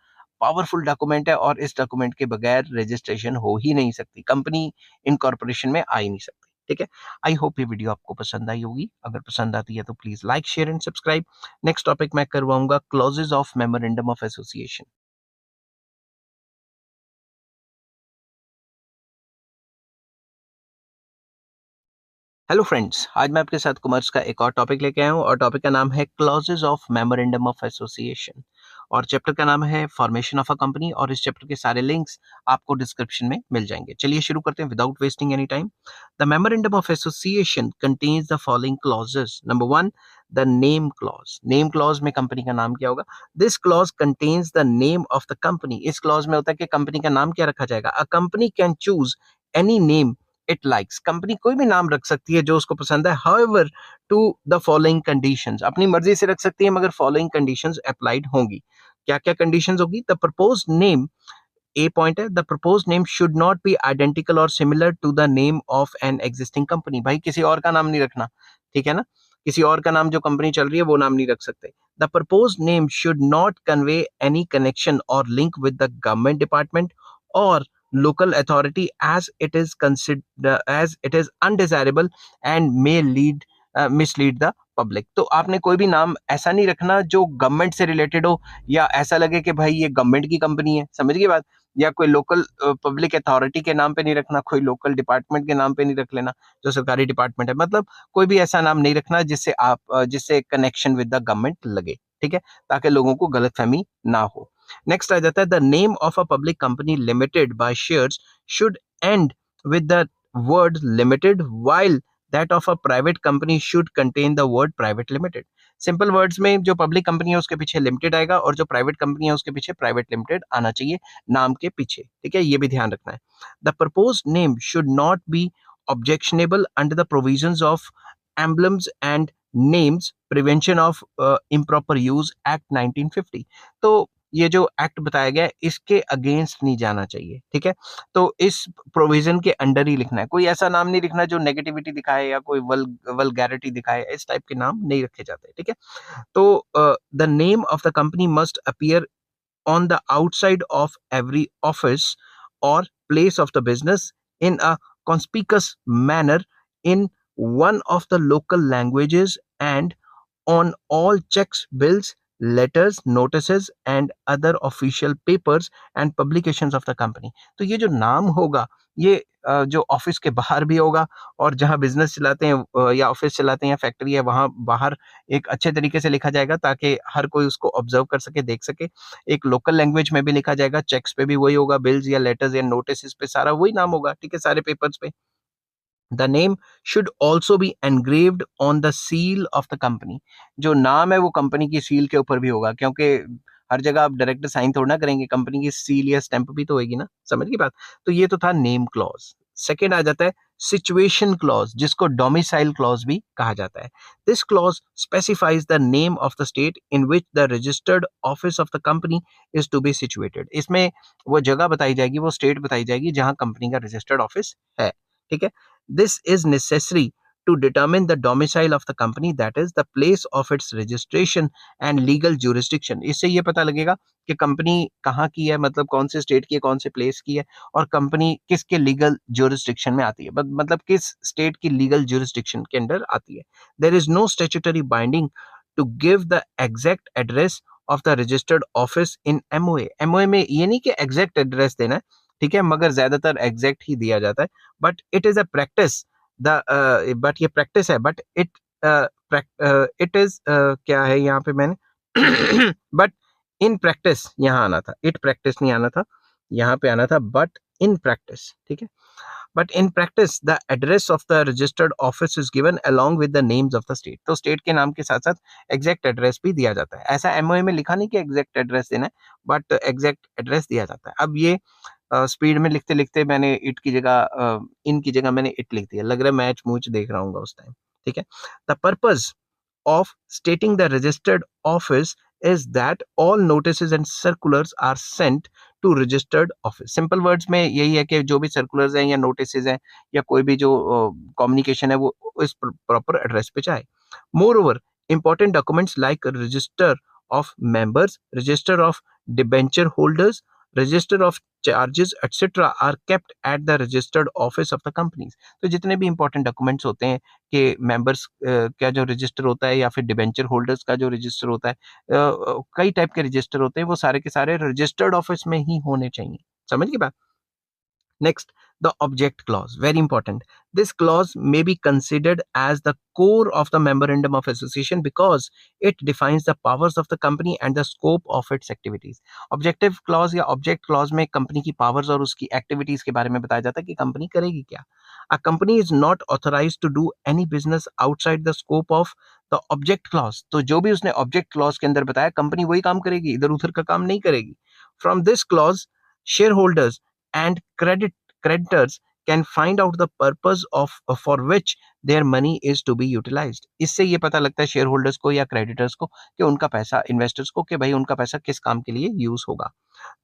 पावरफुल डॉक्यूमेंट है और इस डॉक्यूमेंट के बगैर रजिस्ट्रेशन हो ही नहीं सकती, कंपनी इनकॉर्पोरेशन में आ ही नहीं सकती. ठीक है, आई होप ये वीडियो आपको पसंद आई होगी. अगर पसंद आती है तो please like share and subscribe. Next topic मैं करवाऊंगा clauses of memorandum of association. Hello friends, आज मैं आपके साथ कॉमर्स का एक और टॉपिक लेके आया हूँ और टॉपिक का नाम है clauses of memorandum of association. और चैप्टर का नाम है फॉर्मेशन ऑफ अ कंपनी और इस चैप्टर के सारे लिंक्स आपको डिस्क्रिप्शन में मिल जाएंगे। चलिए शुरू करते हैं without wasting any time. The memorandum of association contains the following clauses. Number 1, the name clause. Name clause में कंपनी का नाम क्या होगा? This clause contains the name of the company. इस क्लॉज में होता है कि कंपनी का नाम क्या रखा जाएगा। A company can choose any name it likes. Company कोई भी नाम रख सकती है जो उसको पसंद है। However to the following conditions, अपनी मर्जी से रख सकती है मगर फॉलोइंग कंडीशंस अप्लाइड होंगी। क्या क्या कंडीशंस होगी? The proposed name, a point है, the propose name should not be identical और similar to the name of an existing company. भाई किसी और का नाम नहीं रखना, ठीक है ना? किसी और का नाम जो कंपनी चल रही है वो नाम नहीं रख सकते। The propose name should not convey any connection और link with the government department और local authority as it is undesirable and may mislead the public। तो आपने कोई भी नाम ऐसा नहीं रखना जो गवर्नमेंट से रिलेटेड हो या ऐसा लगे कि भाई ये गवर्नमेंट की कंपनी है, समझ गई बात? या कोई लोकल पब्लिक अथॉरिटी के नाम पे नहीं रखना, कोई लोकल डिपार्टमेंट के नाम पे नहीं रख लेना जो सरकारी डिपार्टमेंट है। मतलब कोई भी ऐसा नाम नहीं रखना जिससे कनेक्शन विद द गवर्नमेंट लगे, ठीक है, ताकि लोगों को गलतफहमी ना हो। नेक्स्ट आ जाता है the name of a public company limited by shares should and with the word limited while that of a private company should contain the word private limited। Simple words में जो पब्लिक कंपनी है उसके पीछे लिमिटेड आएगा और जो प्राइवेट कंपनी है उसके पीछे प्राइवेट लिमिटेड आना चाहिए नाम के पीछे, ठीक है, ये भी ध्यान रखना है। The proposed name should not B objectionable under the provisions of emblems and names prevention of improper use act 1950। तो ये जो एक्ट बताया गया है इसके अगेंस्ट नहीं जाना चाहिए, ठीक है। तो इस प्रोविजन के अंडर ही लिखना है, कोई ऐसा नाम नहीं लिखना जो नेगेटिविटी दिखाए या कोई वल्गैरिटी दिखाए, इस टाइप के नाम नहीं रखे जाते, ठीक है। तो the name of the company must appear on the outside of every office or place of the business in a conspicuous manner in one of the local languages and on all checks, bills, letters, notices and other official papers and publications of the company। तो ये जो नाम होगा ये जो ऑफिस के बाहर भी होगा और जहाँ बिजनेस चलाते हैं या ऑफिस चलाते हैं या फैक्ट्री है वहाँ बाहर एक अच्छे तरीके से लिखा जाएगा ताकि हर कोई उसको ऑब्जर्व कर सके, देख सके। एक लोकल लैंग्वेज में भी लिखा जाएगा, चेक्स पे भी वही होगा, बिल्स या लेटर्स या नोटिस पे सारा वही नाम होगा, ठीक है, सारे पेपर्स पे। The name should also be engraved on the seal of the company. जो नाम है वो कंपनी की सील के ऊपर भी होगा, क्योंकि हर जगह आप डायरेक्ट साइन थोड़ा ना करेंगे, कंपनी की सील या स्टैंप भी तो होगी ना, समझ गई बात? तो ये तो था नेम क्लॉज। सेकेंड आ जाता है सिचुएशन क्लॉज, जिसको डोमिसाइल क्लॉज भी कहा जाता है। This clause specifies the name of the state in which the registered office of the company is to be situated. इसमें वो जगह बताई जाएगी, वो स्टेट बताई जाएगी जहां कंपनी का रजिस्टर्ड ऑफिस है, ठीक है। This is necessary to determine the domicile of the company, that is the place of its registration and legal jurisdiction। इससे ये पता लगेगा कि कंपनी कहाँ की है, मतलब कौन से स्टेट की है, कौन से प्लेस की है और कंपनी किसके लीगल जुरिस्डिक्शन में आती है, मतलब किस स्टेट की लीगल जुरिस्डिक्शन के अंडर आती है। There is no statutory binding to give the exact address of the registered office in MOA. MOA में ये नहीं कि एग्जैक्ट एड्रेस देना है, ठीक है, मगर ज्यादातर एग्जैक्ट ही दिया जाता है। But it is a practice the but ये प्रैक्टिस है, बट इट इज क्या है यहाँ पे मैंने बट इन प्रैक्टिस यहाँ आना था, इट प्रैक्टिस नहीं आना था, यहाँ पे आना था बट इन प्रैक्टिस, ठीक है। But in practice the address of the registered office is given along with the names of the state. तो स्टेट के नाम के साथ साथ एग्जैक्ट एड्रेस भी दिया जाता है। ऐसा एमओए में लिखा नहीं कि एग्जैक्ट एड्रेस देना है, बट एग्जैक्ट एड्रेस दिया जाता है। अब ये स्पीड में लिखते लिखते मैंने इट की जगह इन की जगह मैंने इट लिख दिया, लग रहा है मैच मूच देख रहा हूँ उस टाइम, ठीक है। The purpose of stating the registered office is that all notices and circulars are sent to registered office। Simple words में यही है कि जो भी सर्कुलर्स हैं या नोटिसेज हैं या कोई भी जो कम्युनिकेशन है वो इस प्रॉपर एड्रेस पे जाए। Moreover important documents like register of members, register of debenture holders, register of charges etcetera are kept at the registered office of the companies. तो जितने भी इंपॉर्टेंट डॉक्यूमेंट्स होते हैं कि मेंबर्स का जो रजिस्टर होता है या फिर डिबेंचर होल्डर्स का जो रजिस्टर होता है, कई टाइप के रजिस्टर होते हैं, वो सारे के सारे रजिस्टर्ड ऑफिस में ही होने चाहिए, समझ गई बात? Next, the object clause, very important. This clause may be considered as the core of the memorandum of association because it defines the powers of the company and the scope of its activities. Objective clause या ऑब्जेक्ट क्लॉज में कंपनी की पावर्स और उसकी एक्टिविटीज के बारे में बताया जाता है कि कंपनी करेगी क्या. A company is not authorised to do any business outside the scope of the object clause. तो जो भी उसने ऑब्जेक्ट क्लॉज के अंदर बताया, कंपनी वही काम करेगी, इधर उधर का काम नहीं करेगी. From this clause, share holders and creditors can find out the purpose of for which their money is to be utilized. इससे ये पता लगता है शेयर होल्डर्स को या क्रेडिटर्स को कि उनका पैसा, इन्वेस्टर्स को, कि भाई उनका पैसा किस काम के लिए यूज होगा.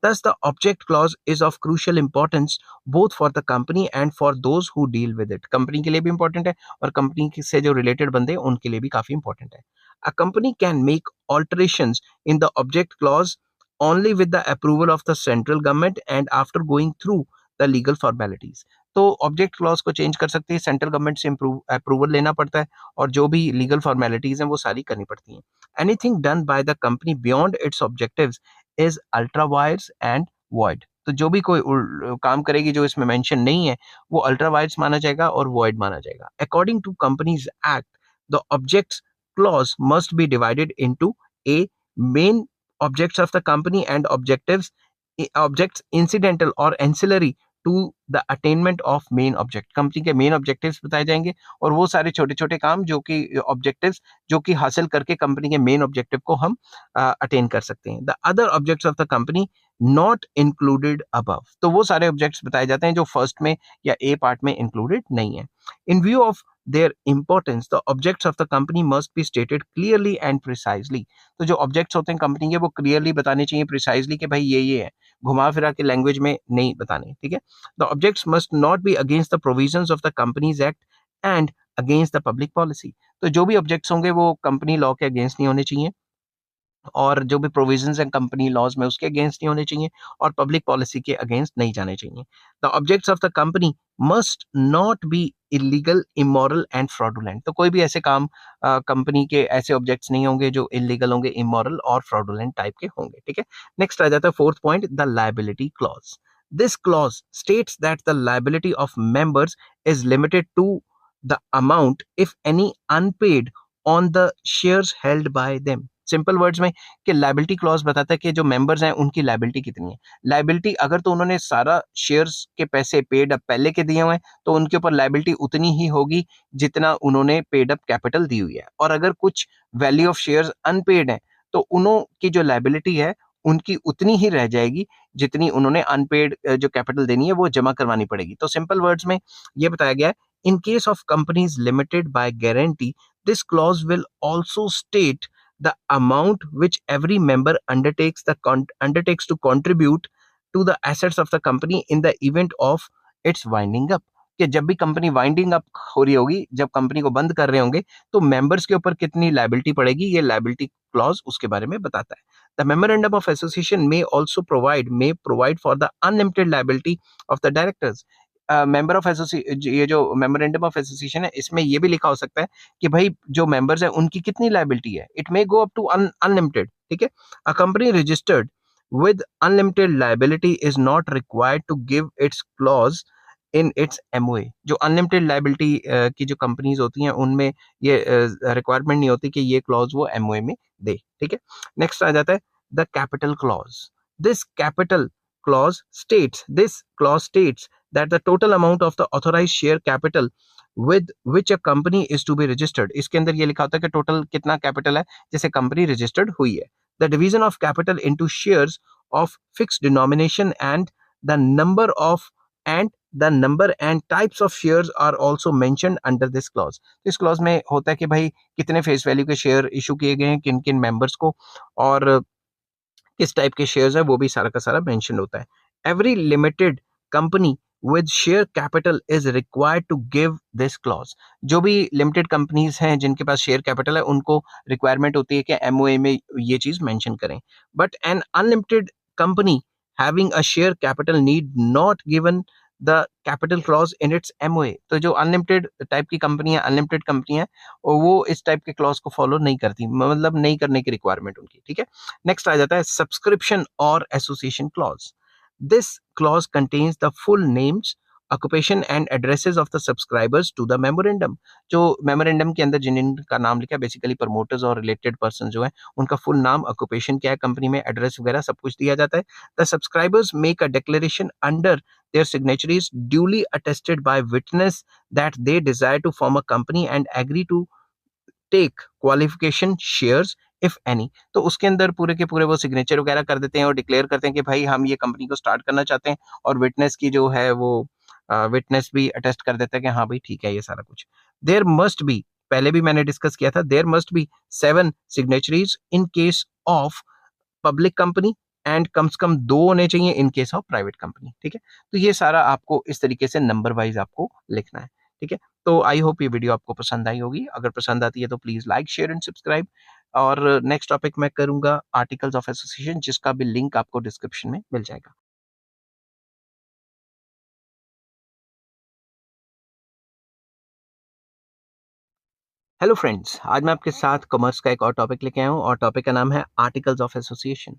Thus, the object clause is of crucial importance both for the company and for those who deal with it. Company के लिए भी इंपॉर्टेंट है और कंपनी से जो रिलेटेड बंदे हैं उनके लिए भी काफी इंपॉर्टेंट है. A company can make alterations in the object clause only with the approval of the central government and after going through the legal formalities. तो ऑब्जेक्ट क्लॉज को चेंज कर सकती है, सेंट्रल गवर्नमेंट से अप्रूवल लेना पड़ता है और जो भी लीगल फॉर्मेलिटीज हैं वो सारी करनी पड़ती हैं. Anything done by the company beyond it's objectives is ultra vires and void. तो जो भी कोई काम करेगी जो इसमें मेंशन नहीं है वो अल्ट्रा वायर्स माना जाएगा और वॉइड माना जाएगा. According to companies act, the objects clause must be divided into A main objects of the company and objects incidental or ancillary to the attainment of main object. Company के मेन ऑब्जेक्टिव्स बताए जाएंगे और वो सारे छोटे छोटे काम जो कि ऑब्जेक्टिव्स जो कि हासिल करके कंपनी के मेन ऑब्जेक्टिव को हम अटेन कर सकते हैं. The other objects of the company not included above. तो वो सारे ऑब्जेक्ट्स बताए जाते हैं जो फर्स्ट में या ए पार्ट में इंक्लूडेड नहीं है. इन view of their importance, the objects of the company must be stated clearly and precisely. तो जो ऑब्जेक्ट्स होते हैं कंपनी के वो क्लियरली बताने चाहिए, प्रिसाइजली, कि भाई ये है, घुमा फिरा के लैंग्वेज में नहीं बताने. ठीक है. The objects must not be against the provisions of the companies act and against the public policy. तो जो भी ऑब्जेक्ट्स होंगे वो कंपनी लॉ के अगेंस्ट नहीं होने चाहिए और जो भी प्रोविजंस हैं कंपनी लॉज में उसके अगेंस्ट नहीं होने चाहिए और पब्लिक पॉलिसी के अगेंस्ट नहीं जाने चाहिए. The objects of the company must not be illegal, immoral and fraudulent. तो कोई भी ऐसे काम कंपनी के ऐसे ऑब्जेक्ट्स नहीं होंगे जो इलीगल होंगे, इमोरल और फ्रॉडुलेंट टाइप के होंगे. ठीक है. नेक्स्ट आ जाता है fourth point, the liability clause. This clause states that the liability of members is limited to the amount if any unpaid on the shares held by them. Simple words में कि लायबिलिटी क्लॉज बताता है कि जो मेंबर्स हैं उनकी लायबिलिटी कितनी है. लायबिलिटी अगर तो उन्होंने सारा शेयर्स के पैसे पेड अप पहले के दिए हुए हैं तो उनके ऊपर लायबिलिटी उतनी ही होगी जितना उन्होंने पेड अप कैपिटल दी हुई है. और अगर कुछ वैल्यू ऑफ शेयर्स अनपेड है तो उन्हों की जो लायबिलिटी है उनकी उतनी ही रह जाएगी जितनी उन्होंने अनपेड जो कैपिटल देनी है वो जमा करवानी पड़ेगी. तो सिंपल वर्ड्स में ये बताया गया है, इन case of companies limited by guarantee, this clause will also state the amount which every member undertakes to contribute to the assets of the company in the event of its winding up. कि जब भी कंपनी वाइंडिंग अप हो रही होगी, जब कंपनी को बंद कर रहे होंगे तो मेंबर्स के ऊपर कितनी लायबिलिटी पड़ेगी, ये लायबिलिटी क्लॉज उसके बारे में बताता है. The memorandum of association may also provide for the unlimited liability of the directors. Member of association, ये जो मेमोरेंडम ऑफ एसोसिएशन है इसमें ये भी लिखा हो सकता है कि भाई जो मेंबर्स हैं उनकी कितनी लायबिलिटी है. It may go up to unlimited. ठीक है. A company registered with unlimited liability is not required to give its clause in its MOA. जो अनलिमिटेड लायबिलिटी की जो कंपनीज होती हैं उनमें ये रिक्वायरमेंट नहीं होती कि ये क्लॉज वो एमओए में दे. ठीक है. नेक्स्ट आ जाता है the capital clause. This clause states that the total amount of the authorized share capital with which a company is to be registered. इसके अंदर ये लिखा होता है कि टोटल कितना कैपिटल है जिसे कंपनी रजिस्टर्ड हुई है. The division of capital into shares of fixed denomination and the number and types of shares are also mentioned under this clause. इस क्लॉज में होता है कि भाई कितने फेस वैल्यू के शेयर इशू किए गए हैं किन किन मेंबर्स को और किस टाइप के शेयर्स हैं वो भी सारा का सारा मेंशन होता है. Every limited company with share capital is required to give this clause. जो भी लिमिटेड कंपनीज हैं जिनके पास शेयर कैपिटल है उनको रिक्वायरमेंट होती है कि एमओए में ये चीज मेंशन करें. But an unlimited company having a share capital need not given the capital clause in its MOA. तो जो अनलिमिटेड टाइप की कंपनी है, अनलिमिटेड कंपनी है, वो इस टाइप के क्लॉज को फॉलो नहीं करती, मतलब नहीं करने की रिक्वायरमेंट उनकी. ठीक है. नेक्स्ट आ जाता है सब्सक्रिप्शन और association clause. This clause contains the full names, occupation and addresses of the subscribers to the memorandum. जो मेमोरेंडम के अंदर जिनका नाम लिखा है, बेसिकली प्रमोटर्स और रिलेटेड पर्सन जो है, उनका फुल नाम, ऑक्यूपेशन क्या है कंपनी में, एड्रेस वगैरह सब कुछ दिया जाता है. The subscribers make a declaration under their signatories duly attested by witness that they desire to form a company and agree to take qualification shares if any. तो उसके अंदर पूरे के पूरे वो सिग्नेचर वगैरह कर देते हैं और डिक्लेयर करते हैं कि भाई हम ये कंपनी को स्टार्ट करना चाहते हैं, और विटनेस की जो है वो विटनेस भी अटेस्ट कर देता है कि हाँ भाई ठीक है ये सारा कुछ. देयर मस्ट बी, पहले भी मैंने डिस्कस किया था, there must be 7 signatories in case of public company and कम से कम 2 होने चाहिए in case of private company. ठीक है, तो ये सारा आपको इस तरीके से नंबर वाइज आपको लिखना है. ठीक है, तो आई होप ये वीडियो आपको पसंद आई होगी. अगर पसंद आती है तो please like, share and subscribe. और नेक्स्ट टॉपिक मैं करूंगा आर्टिकल्स ऑफ एसोसिएशन, जिसका भी लिंक आपको डिस्क्रिप्शन में मिल जाएगा. हेलो फ्रेंड्स, आज मैं आपके साथ कॉमर्स का एक और टॉपिक लेके आया हूँ, और टॉपिक का नाम है आर्टिकल्स ऑफ एसोसिएशन,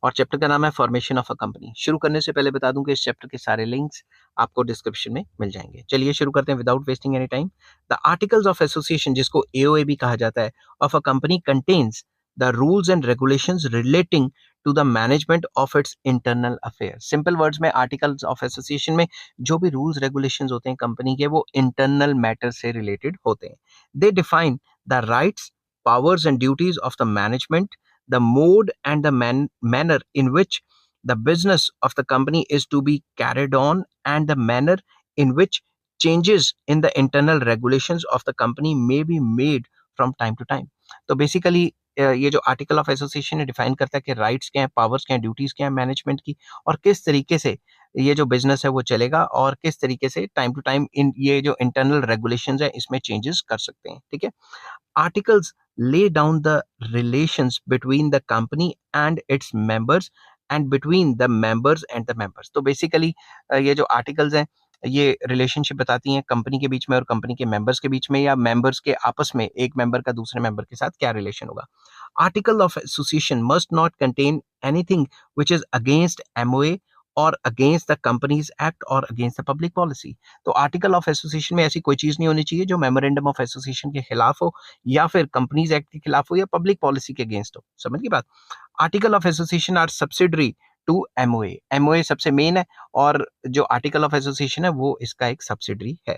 और चैप्टर का नाम है फॉर्मेशन ऑफ अ कंपनी. शुरू करने से पहले बता दूं कि इस चैप्टर के सारे लिंक्स आपको डिस्क्रिप्शन में मिल जाएंगे. चलिए शुरू करते हैं without wasting any time. The articles of association, जिसको एओए भी कहा जाता है, of a company contains the rules and regulations relating to the management of its internal affair. Simple words में, आर्टिकल्स ऑफ एसोसिएशन में जो भी रूल्स रेगुलेशंस होते हैं कंपनी के, वो इंटरनल मैटर से रिलेटेड होते हैं. They define the rights, powers, and duties of the management, the mode and the manner in which the business of the company is to be carried on, and the manner in which changes in the internal regulations of the company may be made from time to time. तो बेसिकली ये जो आर्टिकल ऑफ एसोसिएशन है डिफाइन करता है कि राइट्स क्या है, पावर्स क्या है, ड्यूटीज क्या है मैनेजमेंट की, और किस तरीके से ये जो बिजनेस है वो चलेगा, और किस तरीके से टाइम टू टाइम इन ये जो इंटरनल रेगुलेशंस है इसमें चेंजेस कर सकते हैं. ठीक है, articles lay down the relations between the company and its members and between the members and the members. तो बेसिकली ये जो आर्टिकल्स हैं ये रिलेशनशिप बताती हैं कंपनी के बीच में और कंपनी के मेंबर्स के बीच में, या मेंबर्स के आपस में एक मेंबर का दूसरे मेंबर के साथ क्या रिलेशन होगा. Article of association must not contain anything which is against MOA और अगेंस्ट द कंपनीज एक्ट और अगेंस्ट द पब्लिक पॉलिसी. तो आर्टिकल ऑफ एसोसिएशन में ऐसी कोई चीज नहीं होनी चाहिए जो मेमोरेंडम ऑफ एसोसिएशन के खिलाफ हो, या फिर कंपनीज एक्ट के खिलाफ हो, या पब्लिक पॉलिसी के अगेंस्ट हो. समझ की बात. Article of association are subsidiary to MOA. MOA सबसे मेन है, और जो आर्टिकल ऑफ एसोसिएशन है वो इसका एक सब्सिडरी है.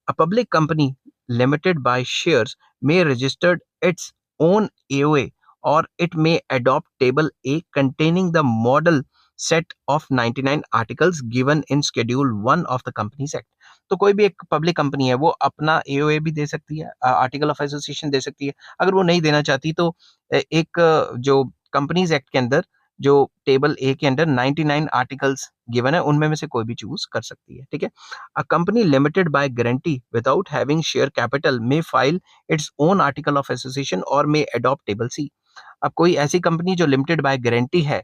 A public company limited by shares may register its own AOA, or it may adopt Table A containing the model set of 99 articles given in Schedule 1 of the Companies Act. तो कोई भी एक पब्लिक कंपनी है वो अपना एओए भी दे सकती है, आर्टिकल ऑफ एसोसिएशन दे सकती है. अगर वो नहीं देना चाहती तो एक जो कंपनीज एक्ट के अंदर जो टेबल ए के अंदर 99 आर्टिकल्स गिवन है उनमें में से कोई भी चूज कर सकती है. ठीक है, a company limited by guarantee without having share capital may file its own article of association or may adopt table C. अब कोई ऐसी कंपनी जो लिमिटेड बाय गारंटी है,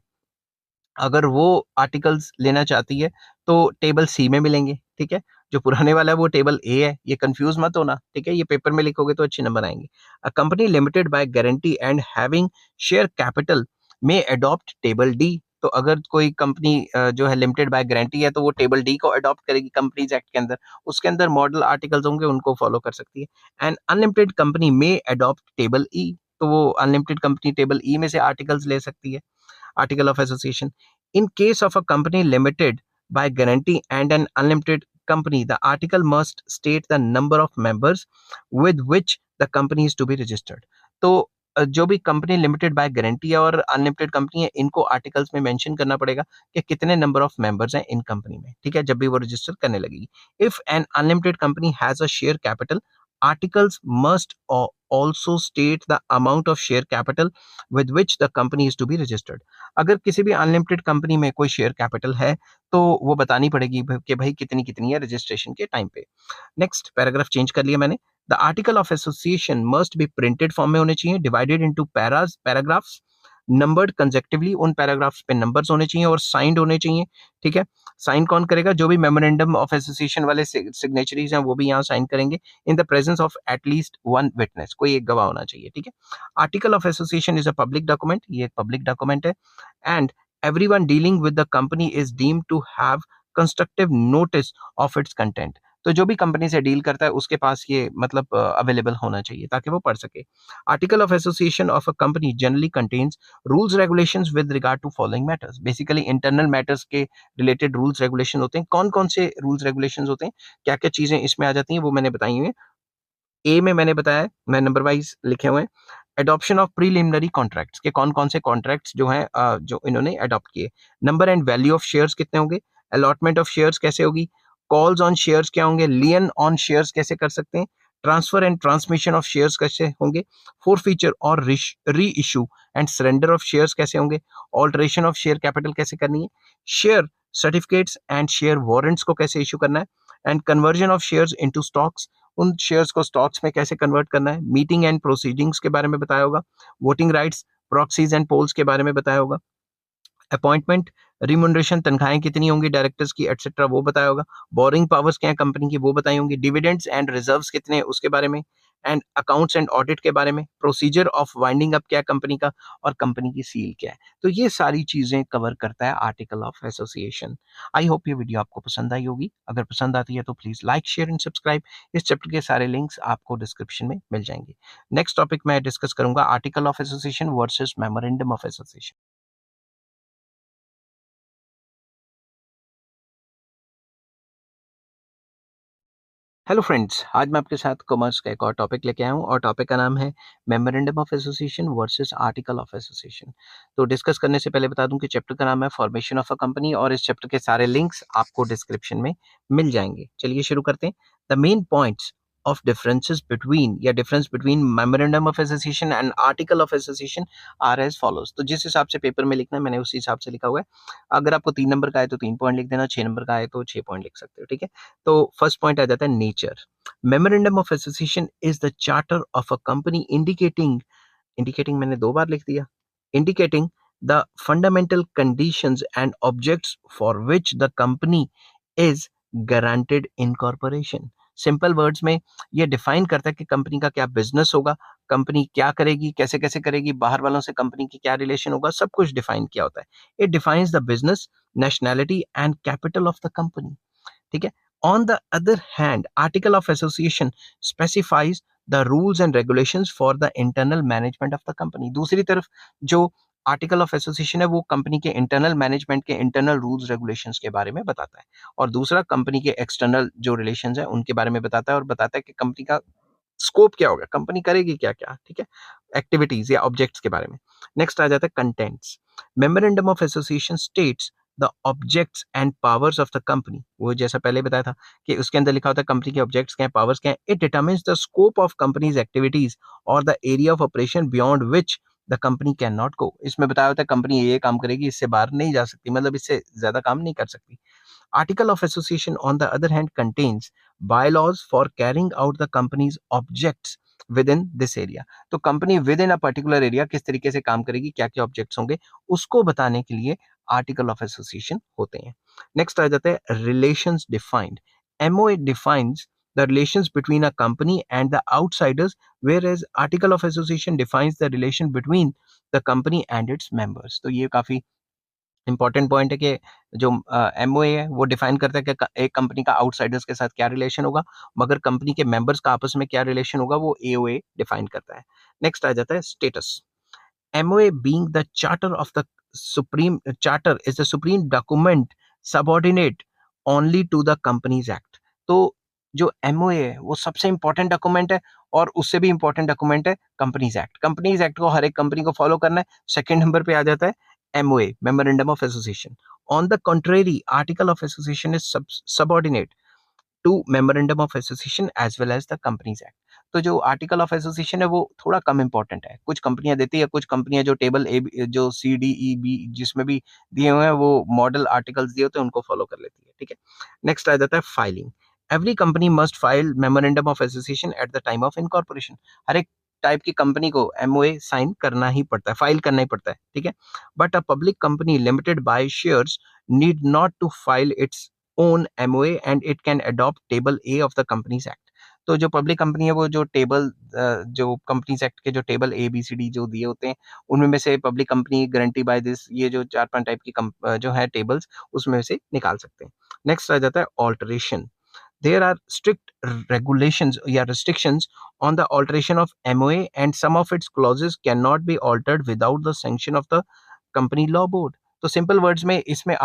अगर वो आर्टिकल्स लेना चाहती है तो टेबल सी में मिलेंगे. ठीक है, जो पुराने वाला है वो टेबल ए है, ये कंफ्यूज मत होना. ठीक है, ये पेपर में लिखोगे तो अच्छे नंबर आएंगे. A company limited by guarantee and having share capital में अडॉप्ट टेबल डी. तो अगर कोई कंपनी जो है लिमिटेड बाय गारंटी है तो वो टेबल डी को अडॉप्ट करेगी कंपनीज एक्ट के अंदर. उसके अंदर मॉडल आर्टिकल्स होंगे, उनको फॉलो कर सकती है. एंड अनलिमिटेड कंपनी में अडॉप्ट टेबल ई. तो वो अनलिमिटेड कंपनी टेबल ई में से आर्टिकल्स ले सकती है. Article of Association. In case of a company limited by guarantee and an unlimited company, the article must state the number of members with which the company is to be registered. तो जो भी कंपनी लिमिटेड बाय गारंटी है और अनलिमिटेड कंपनी है, इनको आर्टिकल्स में मेंशन करना पड़ेगा कि कितने नंबर ऑफ मेंबर्स हैं इन कंपनी में. ठीक है, जब भी वो रजिस्टर करने लगेगी. If an unlimited company has a share capital, articles must also state the amount of share capital with which the company is to be registered. अगर किसी भी अनलिमिटेड कंपनी में कोई शेयर कैपिटल है तो वो बतानी पड़ेगी कि भाई कितनी कितनी है रजिस्ट्रेशन के टाइम पे. नेक्स्ट पैराग्राफ चेंज कर लिया मैंने. The article of association must be printed form में होने चाहिए, divided into paragraphs, numbered consecutively. उन पैराग्राफ्स पे नंबर्स होने चाहिए और साइंड होने चाहिए. ठीक है, साइन कौन करेगा? जो भी मेमोरेंडम ऑफ एसोसिएशन वाले सिग्नेचरीज हैं वो भी यहाँ साइन करेंगे, in the presence of at least one witness. कोई एक गवाह होना चाहिए. ठीक है, article of association is a public document. ये एक पब्लिक डॉक्यूमेंट है, and everyone dealing with the company is deemed to have constructive notice of its content. तो जो भी कंपनी से डील करता है उसके पास ये मतलब अवेलेबल होना चाहिए ताकि वो पढ़ सके. Article of association of a company generally contains rules regulations with regard to following matters. Basically internal matters के रिलेटेड रूल्स रेगुलेशन होते हैं. कौन कौन से रूल्स रेगुलेशंस होते हैं, क्या क्या चीजें इसमें आ जाती हैं, वो मैंने बताई हुई है. ए में मैंने बताया, मैं नंबर वाइज लिखे हुए हैं. एडॉप्शन ऑफ प्रीलिमिनरी कॉन्ट्रैक्ट्स के कौन कौन से कॉन्ट्रैक्ट्स जो हैं जो इन्होंने अडॉप्ट किए. Number and value of shares कितने होंगे, अलॉटमेंट ऑफ शेयर्स कैसे होगी, कॉल्स ऑन शेयर्स क्या होंगे, लियन ऑन शेयर्स कैसे कर सकते हैं, transfer and transmission of shares कैसे होंगे, फोर फीचर और री issue and surrender of shares कैसे होंगे, ऑल्टरेशन ऑफ शेयर कैपिटल कैसे करनी है, share certificates and share warrants को कैसे इशू करना है, and conversion of shares into stocks, उन शेयर्स को स्टॉक्स में कैसे कन्वर्ट करना है, मीटिंग एंड प्रोसीडिंग्स के बारे में बताया होगा, voting rights, proxies and polls के बारे में बताया होगा, अपॉइंटमेंट, रिम्यूनरेशन, तनख्वाहें कितनी होंगी डायरेक्टर्स की एटसेट्रा वो बताया होगा, बोरिंग पावर्स क्या है कंपनी की वो बताई होंगी, डिविडेंड्स एंड रिजर्व्स कितने हैं उसके बारे में, एंड अकाउंट्स एंड ऑडिट के बारे में, प्रोसीजर ऑफ वाइंडिंग अप क्या है कंपनी का, और कंपनी की सील क्या है. तो ये सारी चीजें कवर करता है article of association. I hope ये वीडियो आपको पसंद आई होगी. अगर पसंद आती है तो please like share and subscribe. इस चैप्टर के सारे लिंक्स आपको डिस्क्रिप्शन में मिल जाएंगे. नेक्स्ट टॉपिक मैं डिस्कस करूंगा article of association versus memorandum of association. Hello friends, आज मैं आपके साथ कॉमर्स का एक और टॉपिक लेके आया हूँ और टॉपिक का नाम है memorandum of association versus article of association. तो डिस्कस करने से पहले बता दूं कि चैप्टर का नाम है फॉर्मेशन ऑफ अ कंपनी और इस चैप्टर के सारे लिंक्स आपको डिस्क्रिप्शन में मिल जाएंगे. चलिए शुरू करते हैं. The main points of differences between या difference between memorandum of association and article of association are as follows. तो जिस हिसाब से पेपर में लिखना है मैंने उसी हिसाब से लिखा हुआ है. अगर आपको 3 नंबर का है तो 3 पॉइंट लिख देना, 6 नंबर का है तो 6 पॉइंट लिख सकते हो. ठीक है. तो फर्स्ट पॉइंट आ जाता है nature. Memorandum of association is the charter of a company indicating मैंने 2 बार लिख दिया, indicating the fundamental conditions and objects for which the company is guaranteed incorporation. Simple words में ये डिफाइन करता है कि कंपनी का क्या बिजनेस होगा, कंपनी क्या करेगी, कैसे कैसे करेगी, बाहर वालों से कंपनी की क्या रिलेशन होगा, सब कुछ डिफाइन किया होता है. It defines the business, nationality and capital of the company. ठीक है. On the other hand article of association specifies the rules and regulations for the internal management of the company. दूसरी तरफ जो आर्टिकल ऑफ एसोसिएशन है वो कंपनी के इंटरनल मैनेजमेंट के इंटरनल रूल्स रेगुलेशंस के बारे में बताता है और दूसरा कंपनी के एक्सटर्नल जो रिलेशंस है उनके बारे में बताता है और बताता है कि कंपनी का स्कोप क्या होगा, कंपनी करेगी क्या क्या. ठीक है. एक्टिविटीज या ऑब्जेक्ट्स के बारे में. नेक्स्ट आ जाता है contents. Memorandum of association states the objects and powers of the company. वो जैसा पहले बताया था कि उसके अंदर लिखा होता है कंपनी के ऑब्जेक्ट्स क्या है, पावर्स क्या है. It determines the scope of company's activities और the area of operation beyond which the company can not go. इसमें बताया होता है कंपनी ये काम करेगी, इससे बाहर नहीं जा सकती, मतलब इससे ज्यादा काम नहीं कर सकती. Article of Association, on the other hand, contains bylaws for carrying out the company's objects within this area. तो company with in a particular area किस तरीके से काम करेगी, क्या क्या ऑब्जेक्ट्स होंगे, उसको बताने के लिए आर्टिकल ऑफ एसोसिएशन होते हैं. नेक्स्ट आ जाता है relations defined. MOA defines the relations between a company and the outsiders, whereas article of association defines the relation between the company and its members. तो ये काफी इंपॉर्टेंट पॉइंट है कि जो एमओए है वो डिफाइन करता है कि एक कंपनी का आउटसाइडर्स के साथ क्या रिलेशन होगा, मगर कंपनी के मेंबर्स का आपस में क्या रिलेशन होगा वो एओए डिफाइन करता है. नेक्स्ट आ जाता है status. MOA being the charter of the supreme charter is the supreme document subordinate only to the companies act. तो जो एमओए है वो सबसे इंपॉर्टेंट डॉक्यूमेंट है और उससे भी इंपॉर्टेंट डॉक्यूमेंट है कंपनीज एक्ट. कंपनीज एक्ट को हर एक कंपनी को फॉलो करना है. सेकंड नंबर पे आ जाता है MOA, Memorandum of Association. On the contrary, Article of Association is subordinate to Memorandum of Association as well as the Companies Act. तो जो आर्टिकल ऑफ एसोसिएशन है वो थोड़ा कम इंपॉर्टेंट है. कुछ कंपनियां देती है, कुछ कंपनियां जो टेबल ए जो CDEB जिसमें भी दिए हुए हैं वो मॉडल आर्टिकल्स दिए होते हैं उनको फॉलो कर लेती है. ठीक है. नेक्स्ट आ जाता है filing. Every company must file memorandum of association at the time of incorporation. हर एक टाइप की कंपनी को एमओए साइन करना ही पड़ता है, फाइल करना ही पड़ता है. ठीक है. But a public company limited by shares need not to file its own MOA and it can adopt table A of the Companies Act. तो जो पब्लिक कंपनी है वो जो टेबल जो कंपनीज एक्ट के जो टेबल ABCD जो दिए होते हैं उनमें में से public company guarantee by this ये जो 4-5 टाइप की जो है टेबल्स उसमें से निकाल सकते हैं। नेक्स्ट आ जाता है alteration. There are strict regulations या restrictions on the alteration of MOA and some of its clauses cannot be altered without the sanction of the company law board। तो सिंपल वर्ड्स में इसमें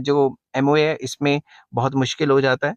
जो MOA है इसमें बहुत मुश्किल हो जाता है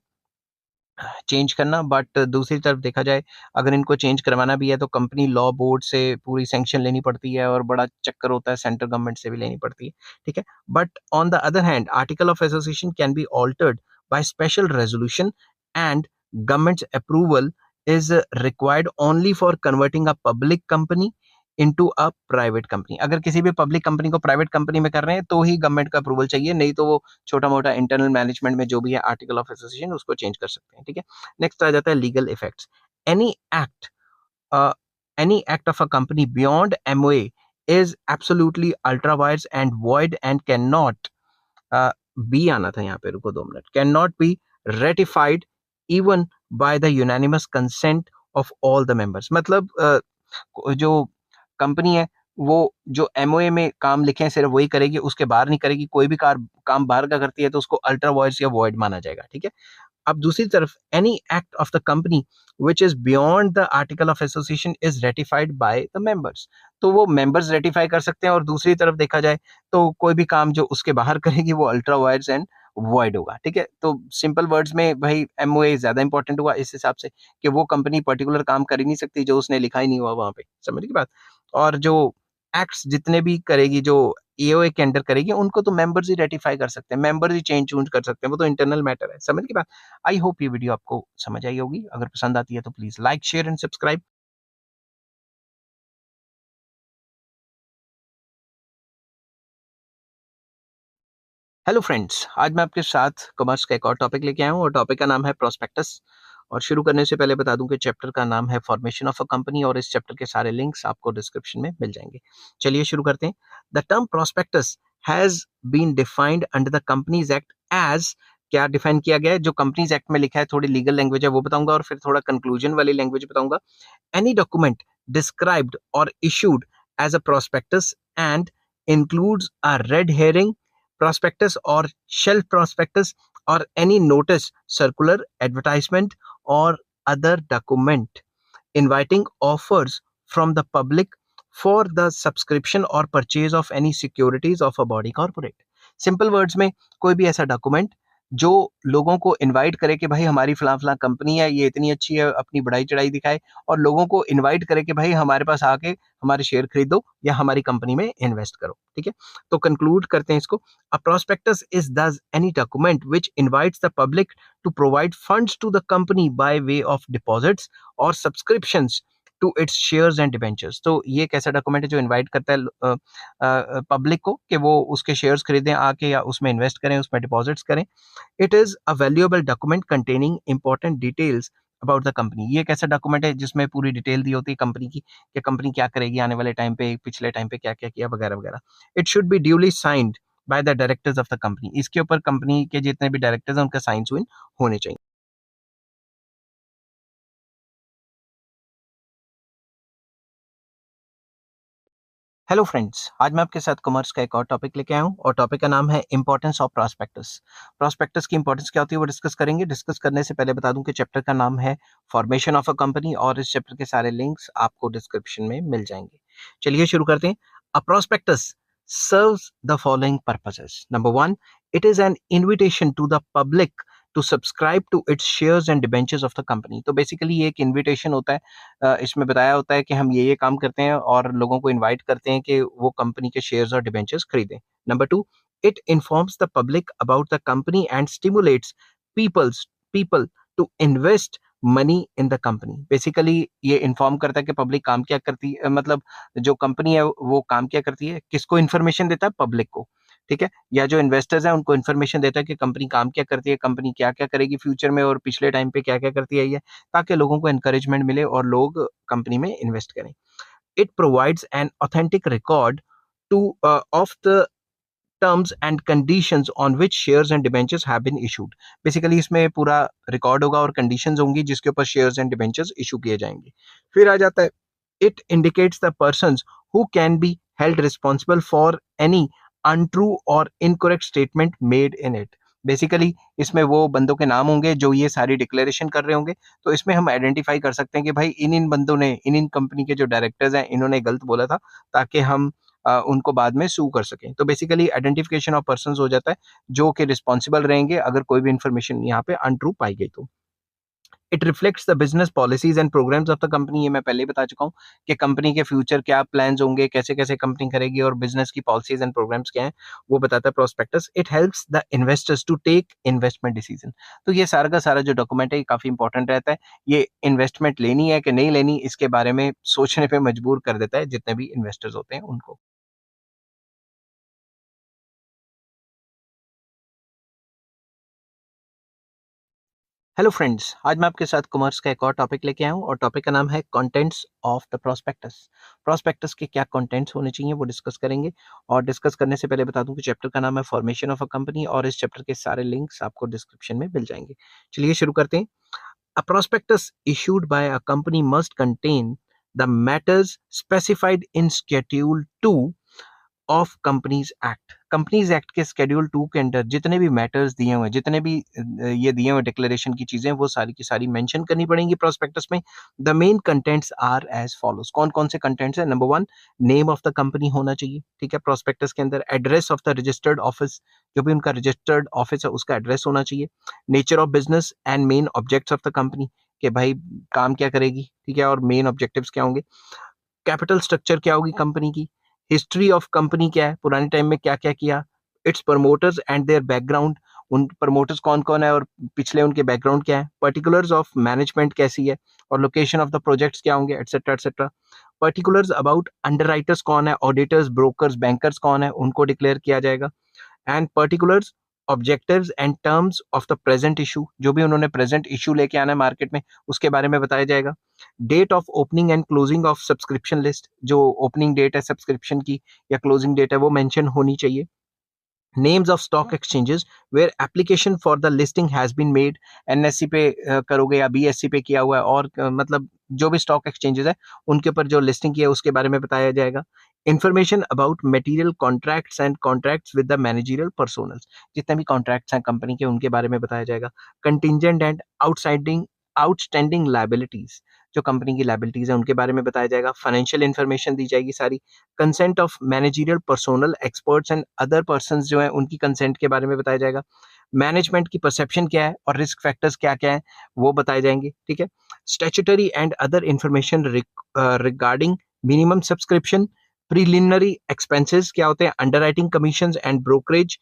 चेंज करना, बट दूसरी तरफ देखा जाए अगर इनको चेंज करवाना भी है तो कंपनी लॉ बोर्ड से पूरी सैंक्शन लेनी पड़ती है और बड़ा चक्कर होता है, सेंट्रल गवर्नमेंट से भी लेनी पड़ती है, ठीक है। But on the other hand article of association can be altered by special resolution and government approval is required only for converting a public company into a private company. अगर किसी भी पब्लिक कंपनी को प्राइवेट कंपनी में कर रहे हैं तो ही गवर्नमेंट का अप्रूवल चाहिए, नहीं तो वो छोटा मोटा इंटरनल मैनेजमेंट में जो भी है आर्टिकल ऑफ एसोसिएशन उसको चेंज कर सकते हैं, ठीक है। नेक्स्ट आ जाता है legal effects. Any act any act of a company beyond MOA is absolutely ultra vires and void and can not be आना था यहाँ पे, रुको 2 minute, can not be ratified even by the unanimous consent of all the members. मतलब जो कंपनी है वो जो MOA में काम लिखे हैं सिर्फ वही करेगी, उसके बाहर नहीं करेगी। कोई भी काम बाहर का करती है तो उसको अल्ट्रा वायर्स या वॉइड माना जाएगा, ठीक है। अब दूसरी तरफ any act of the company which is beyond the article of association is ratified by the members. तो वो मेंबर्स रेटिफाई कर सकते हैं और दूसरी तरफ देखा जाए तो कोई भी काम जो उसके बाहर करेगी वो अल्ट्रा वायर्स एंड वॉइड होगा, ठीक है। तो सिंपल वर्ड्स में भाई MOA ज्यादा इंपॉर्टेंट हुआ इस हिसाब से कि वो कंपनी पर्टिकुलर काम कर ही नहीं सकती जो उसने लिखा ही नहीं हुआ वहां पे, समझ की बात। और जो एक्ट्स जितने भी करेगी जो AOA के अंडर करेगी उनको तो मेंबर्स ही रेटिफाई कर सकते हैं, मेंबर्स ही चेंज चूंज कर सकते हैं, वो तो इंटरनल मैटर है, समझ की बात। आई होप ये वीडियो आपको समझ आई होगी, अगर पसंद आती है तो please like share and subscribe. Hello friends, आज मैं आपके साथ कॉमर्स का एक और टॉपिक लेके आया हूँ और टॉपिक का नाम है प्रोस्पेक्टस। और शुरू करने से पहले बता दूं कि चैप्टर का नाम है फॉर्मेशन ऑफ अ कंपनी और इस चैप्टर के सारे लिंक्स आपको डिस्क्रिप्शन में मिल जाएंगे। चलिए शुरू करते हैं। The term prospectus has been defined under the companies act as, क्या डिफाइन किया गया है जो कंपनीज एक्ट में लिखा है, थोड़ी लीगल लैंग्वेज है वो बताऊंगा और फिर थोड़ा कंक्लूजन वाली लैंग्वेज बताऊंगा। Any document described or issued as a prospectus and includes a red herring prospectus or shelf prospectus or any notice, circular, advertisement, or other document inviting offers from the public for the subscription or purchase of any securities of a body corporate। Simple words में कोई भी ऐसा डॉक्यूमेंट जो लोगों को इनवाइट करे कि भाई हमारी फलां फलां कंपनी है, ये इतनी अच्छी है, अपनी बढ़ाई चढ़ाई दिखाए और लोगों को इनवाइट करे कि भाई हमारे पास आके हमारे शेयर खरीदो या हमारी कंपनी में इन्वेस्ट करो, ठीक है। तो कंक्लूड करते हैं इसको। A prospectus is thus any document which invites the public to provide funds to the company by way of deposits or subscriptions to its shares and debentures. तो ये एक ऐसा डॉक्यूमेंट है जो इनवाइट करता है पब्लिक को कि वो उसके शेयर्स खरीदें आके या उसमें इन्वेस्ट करें, उसमें डिपॉजिट्स करें। It is a valuable document containing important details about the company. ये एक ऐसा डॉक्यूमेंट है जिसमें पूरी डिटेल दी होती है कंपनी की कि कंपनी क्या करेगी आने वाले टाइम पे, पिछले टाइम पे क्या क्या किया वगैरह वगैरह। It should be duly signed by the directors of the company. इसके ऊपर कंपनी के जितने भी डायरेक्टर्स हैं उनका साइन सुइन होने चाहिए। हेलो फ्रेंड्स, आज मैं आपके साथ कॉमर्स का एक और टॉपिक लेके आया हूँ और टॉपिक का नाम है इंपॉर्टेंस ऑफ प्रॉस्पेक्टस। प्रॉस्पेक्टस की इंपॉर्टेंस क्या होती है वो डिस्कस करेंगे। डिस्कस करने से पहले बता दूं कि चैप्टर का नाम है फॉर्मेशन ऑफ अ कंपनी और इस चैप्टर के सारे लिंक्स आपको डिस्क्रिप्शन में मिल जाएंगे। चलिए शुरू करते हैं। अ prospectus serves the following purposes. Number one, it is an invitation to the public to subscribe to its shares and debentures of the company। तो बेसिकली ये एक इनविटेशन होता है, इसमें बताया होता है कि हम ये काम करते हैं और लोगों को इनवाइट करते हैं कि वो कंपनी के शेयर्स और डिबेंचर्स खरीदें। Number two, it informs the public about the company and stimulates people to invest money in the company. Basically ये इन्फॉर्म करता है कि पब्लिक काम क्या करती है, मतलब जो कंपनी है वो काम क्या करती है, किसको इन्फॉर्मेशन देता है, पब्लिक को, ठीक है। या जो इन्वेस्टर्स हैं उनको इन्फॉर्मेशन देता है कि कंपनी काम क्या करती है, कंपनी क्या क्या करेगी फ्यूचर में और पिछले टाइम पे क्या क्या करती है, ये ताकि लोगों को एनकरेजमेंट मिले और लोग कंपनी में इन्वेस्ट करें। It provides an authentic record two of the terms and conditions on which shares and debentures have been issued. Basically इसमें पूरा रिकॉर्ड होगा और कंडीशंस होंगी जिसके ऊपर शेयर्स एंड डिबेंचर्स इशू किए जाएंगे. फिर आ जाता है, it indicates the persons who can be held responsible for any untrue or incorrect statement made in it. Basically इसमें वो बंदों के नाम होंगे जो ये सारी डिक्लेरेशन कर रहे होंगे. तो इसमें हम आइडेंटिफाई कर सकते हैं कि भाई इन इन बंदों ने, इन इन कंपनी के जो डायरेक्टर्स हैं, इन्होंने गलत बोला था, ताकि हम उनको बाद में सू कर सकें. तो बेसिकली आइडेंटिफिकेशन ऑफ पर्सन्स हो जाता है जो कि रिस्पॉन्सिबल रहेंगे अगर कोई भी इंफॉर्मेशन यहाँ पे अनट्रू पाई गई तो. It reflects the business policies and programmes of the company. ये मैं पहले ही बता चुका हूँ कि कंपनी के फ्यूचर क्या प्लान्स होंगे, कैसे कैसे कंपनी करेगी और बिजनेस की पॉलिसीज एंड प्रोग्राम्स क्या हैं, वो बताता है prospectus. It helps the investors to take investment decision. तो ये सारा का सारा जो डॉक्यूमेंट है ये काफी इंपॉर्टेंट रहता है. ये इन्वेस्टमेंट लेनी है कि नहीं लेनी, इसके बारे में सोचने पे मजबूर कर देता है जितने भी इन्वेस्टर्स होते हैं उनको. हेलो फ्रेंड्स, आज मैं आपके साथ कॉमर्स का एक और टॉपिक लेके आया हूँ और टॉपिक का नाम है contents of the prospectus. Prospectus के क्या कंटेंट्स होने चाहिए वो डिस्कस करेंगे. और डिस्कस करने से पहले बता दूं कि चैप्टर का नाम है फॉर्मेशन ऑफ अ कंपनी और इस चैप्टर के सारे लिंक्स आपको डिस्क्रिप्शन में मिल जाएंगे. चलिए शुरू करते हैं. A prospectus issued by a company must contain the matters specified in schedule 2 of companies act. Companies act के शेड्यूल 2 के अंदर जितने भी मैटर्स दिए हुए हैं, जितने भी ये दिए हुए डिक्लेरेशन की चीजें, वो सारी की सारी मेंशन करनी पड़ेंगी प्रोस्पेक्टस में. The main contents are as follows. कौन कौन से कंटेंट्स है? Number 1, name of the company होना चाहिए. ठीक है, प्रोस्पेक्टस के अंदर address of the registered office, जो भी उनका रजिस्टर्ड ऑफिस है उसका एड्रेस होना चाहिए. Nature of business and main objects of the company, कि भाई काम क्या करेगी, ठीक है, और मेन ऑब्जेक्टिव्स क्या होंगे. कैपिटल स्ट्रक्चर क्या होगी कंपनी की. हिस्ट्री ऑफ कंपनी क्या है, पुराने टाइम में क्या क्या किया. Its promoters and their background, उन प्रमोटर्स कौन कौन है और पिछले उनके बैकग्राउंड क्या है. पर्टिकुलर्स ऑफ मैनेजमेंट कैसी है और लोकेशन ऑफ द प्रोजेक्ट्स क्या होंगे, etcetera etcetera. Particulars about underwriters कौन है, ऑडिटर्स, ब्रोकर्स, बैंकर्स कौन है, उनको डिक्लेयर किया जाएगा. And particulars objectives and terms of the present issue, जो भी उन्होंने प्रेजेंट इशू लेके आना है मार्केट में उसके बारे में बताया जाएगा. Date of opening and closing of subscription list, जो ओपनिंग डेट है सब्सक्रिप्शन की या क्लोजिंग डेट है वो मेंशन होनी चाहिए. Names of stock exchanges where application for the listing has been made. NSC पे करोगे या बीएससी पे किया हुआ है, और मतलब जो भी स्टॉक एक्सचेंजेस है उनके ऊपर जो लिस्टिंग की है उसके बारे में बताया जाएगा. Information about material contracts and contracts with the managerial personnels, जितने भी कॉन्ट्रैक्ट्स हैं कंपनी के उनके बारे में बताया जाएगा. कंटिंजेंट एंड आउटस्टैंडिंग लायबिलिटीज, जो कंपनी की लायबिलिटीज है उनके बारे में बताया जाएगा. फाइनेंशियल इंफॉर्मेशन दी जाएगी सारी. Consent of managerial personnel experts and other persons जो है उनकी कंसेंट के बारे में बताया जाएगा. मैनेजमेंट की परसेप्शन क्या है और रिस्क फैक्टर्स क्या क्या है वो बताए जाएंगे. ठीक है. Statutory and other information regarding minimum subscription. Preliminary expenses क्या होते हैं, underwriting commissions and brokerage,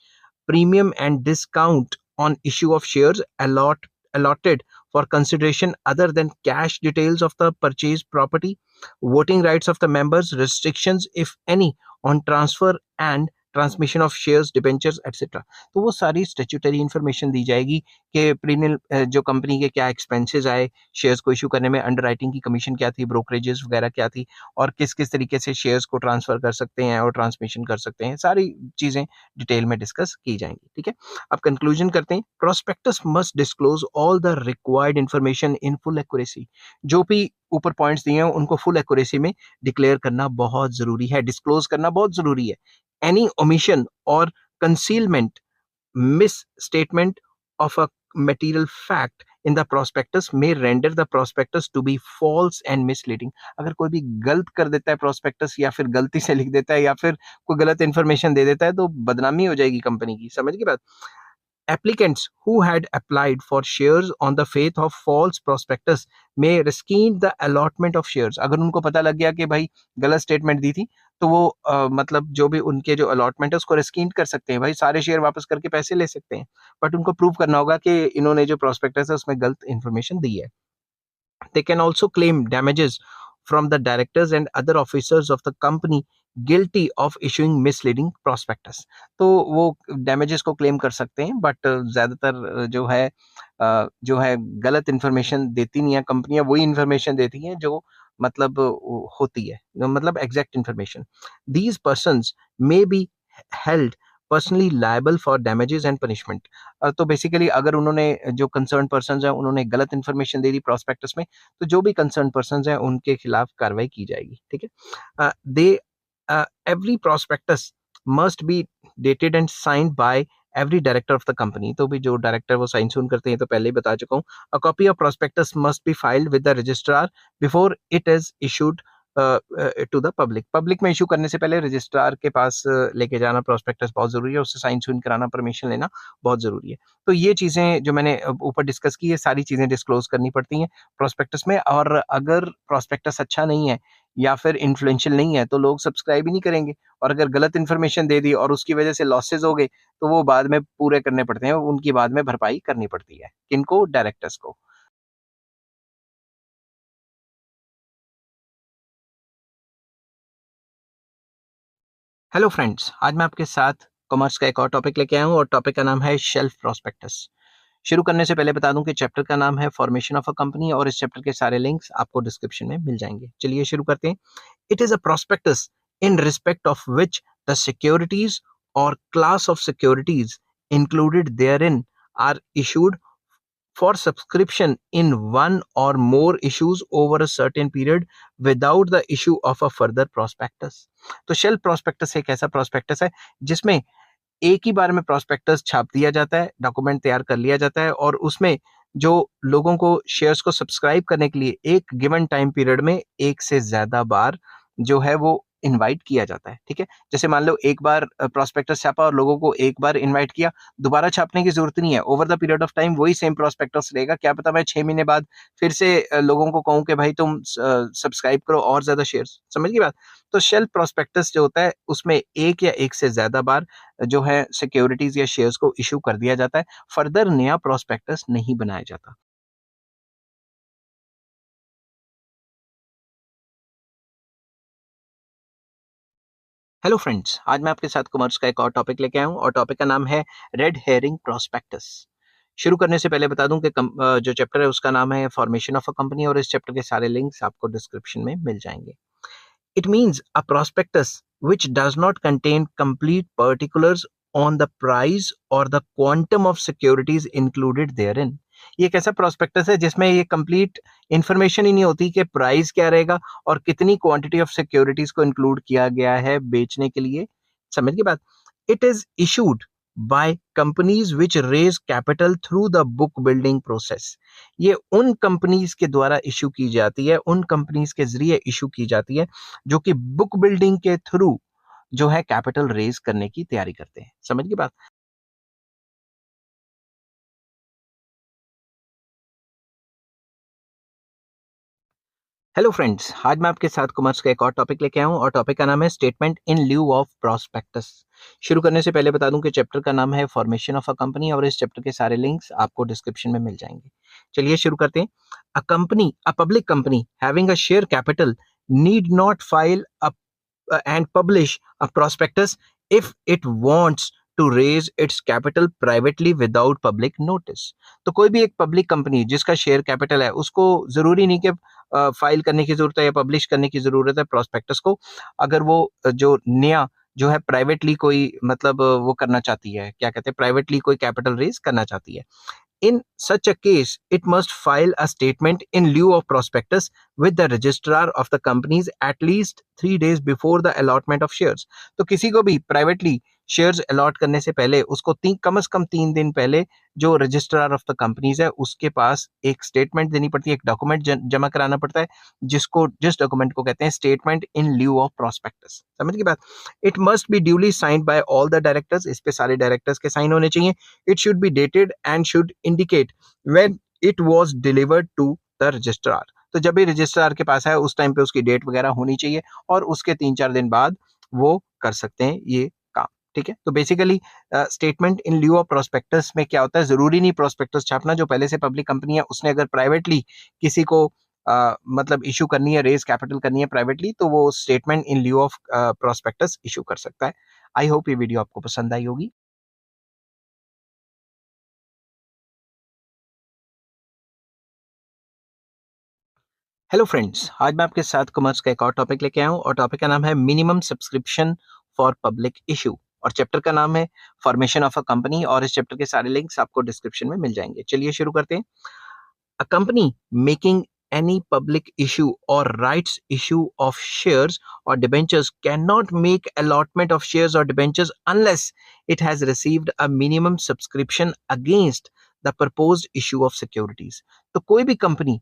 premium and discount on issue of shares allotted for consideration other than cash, details of the purchased property, voting rights of the members, restrictions if any on transfer and transmission of shares, debentures etcetera. तो वो सारी स्टेट्यूटरी इंफॉर्मेशन दी जाएगी कि प्रीमियल जो कंपनी के क्या एक्सपेंसेस आए शेयर्स को इशू करने में, अंडरराइटिंग की कमीशन क्या थी, ब्रोकरेजेस वगैरह क्या थी, और किस किस तरीके से शेयर्स को ट्रांसफर कर सकते हैं और ट्रांसमिशन कर सकते हैं. सारी चीजें डिटेल में डिस्कस की जाएंगी. ठीक है, अब कंक्लूजन करते हैं. Prospectus must disclose all the required information in full accuracy. जो भी ऊपर पॉइंट्स दिए हैं उनको फुल एक्यूरेसी में डिक्लेयर करना बहुत जरूरी है, डिस्क्लोज करना बहुत जरूरी है. Any omission or concealment, misstatement of a material fact in the prospectus may render the prospectus to be false and misleading. अगर कोई भी गलत कर देता है प्रोस्पेक्टस या फिर गलती से लिख देता है या फिर कोई गलत इंफॉर्मेशन दे देता है तो बदनामी हो जाएगी कंपनी की. समझ गई बात. Applicants who had applied for shares on the faith of false prospectus may rescind the allotment of shares. अगर उनको पता लग गया कि भाई गलत स्टेटमेंट दी थी तो वो मतलब जो भी उनके जो अलॉटमेंट है उसको रेस्किंड कर सकते हैं, भाई सारे शेयर वापस करके पैसे ले सकते हैं. बट उनको प्रूव करना होगा कि इन्होंने जो प्रोस्पेक्टस है उसमें गलत इन्फॉर्मेशन दी है. They can also claim damages from the directors and other officers of the company guilty of issuing misleading prospectus. तो वो damages को claim कर सकते हैं, बट ज़्यादातर जो है गलत इन्फॉर्मेशन देती नहीं है कंपनियां, वही इन्फॉर्मेशन देती हैं जो मतलब होती है, मतलब exact information. These persons may be held personally liable for damages and punishment. तो बेसिकली अगर उन्होंने जो कंसर्न पर्सन्स हैं उन्होंने गलत इन्फॉर्मेशन दे दी प्रॉस्पेक्टस में, तो जो भी कंसर्न पर्सन्स हैं उनके खिलाफ कार्रवाई की जाएगी, ठीक है। They every prospectus must be dated and signed by every director of the company. तो भी जो डायरेक्टर वो साइन सून करते हैं, तो पहले ही बता चुका हूँ। A copy of prospectus must be filed with the registrar before it is issued to the public. Public में इशू करने से पहले रजिस्ट्रार के पास लेके जाना प्रॉस्पेक्टस बहुत जरूरी है, उससे साइन सून कराना, परमिशन लेना बहुत जरूरी है। तो ये चीजें जो मैंने ऊपर डिस्कस की, ये सारी चीजें डिस्क्लोज करनी पड़ती हैं प्रॉस्पेक्टस में। और अगर प्रॉस्पेक्टस अच्छा नहीं है या फिर इन्फ्लुएंशियल नहीं है, तो लोग सब्सक्राइब ही नहीं करेंगे। और अगर गलत इन्फॉर्मेशन दे दी और उसकी वजह से लॉसेज हो गए, तो वो बाद में पूरे करने पड़ते हैं, उनकी बाद में भरपाई करनी पड़ती है। किनको? डायरेक्टर्स को। हेलो फ्रेंड्स, आज मैं आपके साथ कॉमर्स का एक और टॉपिक लेके आया हूँ और टॉपिक का नाम है शेल्फ प्रोस्पेक्टस। शुरू करने से पहले बता दूं कि चैप्टर का नाम है फॉर्मेशन ऑफ अ कंपनी और इस चैप्टर के सारे लिंक्स आपको डिस्क्रिप्शन में मिल जाएंगे। चलिए शुरू करते हैं। It is a prospectus in respect of which the securities or class of securities included therein are issued for subscription in one or more issues over a certain period without the issue of a further prospectus। तो शेल्फ प्रोस्पेक्टस एक ऐसा प्रोस्पेक्टस है जिसमें एक ही बार में प्रोस्पेक्टस छाप दिया जाता है, डॉक्यूमेंट तैयार कर लिया जाता है और उसमें जो लोगों को शेयर्स को सब्सक्राइब करने के लिए एक गिवन टाइम पीरियड में एक से ज्यादा बार जो है वो इनवाइट किया जाता है, ठीक है। जैसे मान लो एक बार प्रोस्पेक्टस छापा और लोगों को एक बार इनवाइट किया, दोबारा छापने की जरूरत नहीं है। Over the period of time वही सेम प्रोस्पेक्टस रहेगा। क्या पता मैं 6 महीने बाद फिर से लोगों को कहूँ कि भाई तुम सब्सक्राइब करो और ज्यादा शेयर्स। समझ गई बात? तो शेल्फ प्रोस्पेक्टस जो होता है उसमें एक या एक से ज्यादा बार जो है सिक्योरिटीज या शेयर्स को इशू कर दिया जाता है। फर्दर नया प्रोस्पेक्टस नहीं बनाया जाता। हेलो फ्रेंड्स, आज मैं आपके साथ कॉमर्स का एक और टॉपिक लेके आया हूँ और टॉपिक का नाम है रेड हेयरिंग प्रोस्पेक्टस। शुरू करने से पहले बता दूं कि जो चैप्टर है उसका नाम है फॉर्मेशन ऑफ अ कंपनी और इस चैप्टर के सारे लिंक्स आपको डिस्क्रिप्शन में मिल जाएंगे। It means a prospectus which does not contain complete particulars on the price or the quantum of securities included therein। ये एक ऐसा प्रोस्पेक्टस है जिसमें ये कंप्लीट इंफॉर्मेशन ही नहीं होती कि प्राइस क्या रहेगा और कितनी क्वांटिटी ऑफ सिक्योरिटीज को इंक्लूड किया गया है बेचने के लिए। समझ की बात? It is issued by companies which raise capital through the book building process. ये उन कंपनीज के द्वारा इशू की जाती है, उन कंपनीज के जरिए इशू की जाती है जो कि बुक बिल्डिंग के थ्रू जो है कैपिटल रेज करने की तैयारी करते हैं। समझ की बात? हेलो फ्रेंड्स, आज मैं आपके साथ कॉमर्स का एक और टॉपिक लेके आया हूँ और टॉपिक का नाम है statement in lieu of prospectus. शुरू करने से पहले बता दूं कि चैप्टर का नाम है फॉर्मेशन ऑफ अ कंपनी और इस चैप्टर के सारे लिंक्स आपको डिस्क्रिप्शन में मिल जाएंगे। चलिए शुरू करते हैं। अ public company having a share capital need not file a and publish a prospectus if it wants to raise its capital privately without public notice। तो कोई भी एक पब्लिक कंपनी जिसका शेयर कैपिटल है उसको जरूरी नहीं कि फाइल करने की जरूरत है या पब्लिश करने की जरूरत है प्रोस्पेक्टस को। अगर वो जो नया जो है प्राइवेटली कोई मतलब वो करना चाहती है, क्या कहते हैं, प्राइवेटली कोई कैपिटल रेज करना चाहती है। In such a case, it must file a statement in lieu of prospectus with the registrar of the companies at least 3 days before the allotment of shares। तो किसी को भी प्राइवेटली शेयर्स अलॉट करने से पहले उसको कम से कम 3 दिन पहले जो रजिस्ट्रार ऑफ द कंपनीज है उसके पास एक स्टेटमेंट देनी पड़ती है, एक डॉक्यूमेंट जमा कराना पड़ता है जिस डॉक्यूमेंट को कहते हैं statement in lieu of prospectus. समझ की बात? It must be duly signed by all the directors. इस पे सारे डायरेक्टर्स के साइन होने चाहिए। It should be dated and should indicate when it was delivered to the registrar। तो जब भी रजिस्ट्रार के पास है उस टाइम पे उसकी डेट वगैरह होनी चाहिए और उसके 3-4 दिन बाद वो कर सकते हैं ये काम। ठीक है, तो basically statement in lieu of prospectus में क्या होता है, जरूरी नहीं प्रोस्पेक्टस छापना। जो पहले से पब्लिक कंपनी है उसने अगर प्राइवेटली किसी को मतलब इशू करनी है, रेज कैपिटल करनी है प्राइवेटली, तो वो statement in lieu of prospectus issue कर सकता है। आई होप ये वीडियो आपको पसंद आई होगी। हेलो फ्रेंड्स, आज मैं आपके साथ कॉमर्स का एक और टॉपिक लेके आया हूँ और टॉपिक का नाम है minimum subscription for public issue. और चैप्टर का नाम है फॉर्मेशन ऑफ अ कंपनी और इस चैप्टर के सारे लिंक्स आपको डिस्क्रिप्शन में मिल जाएंगे। चलिए शुरू करते हैं। A company making any public issue or rights issue of shares or debentures cannot make allotment of shares or debentures unless it has received a minimum subscription against the proposed issue of securities। तो कोई भी कंपनी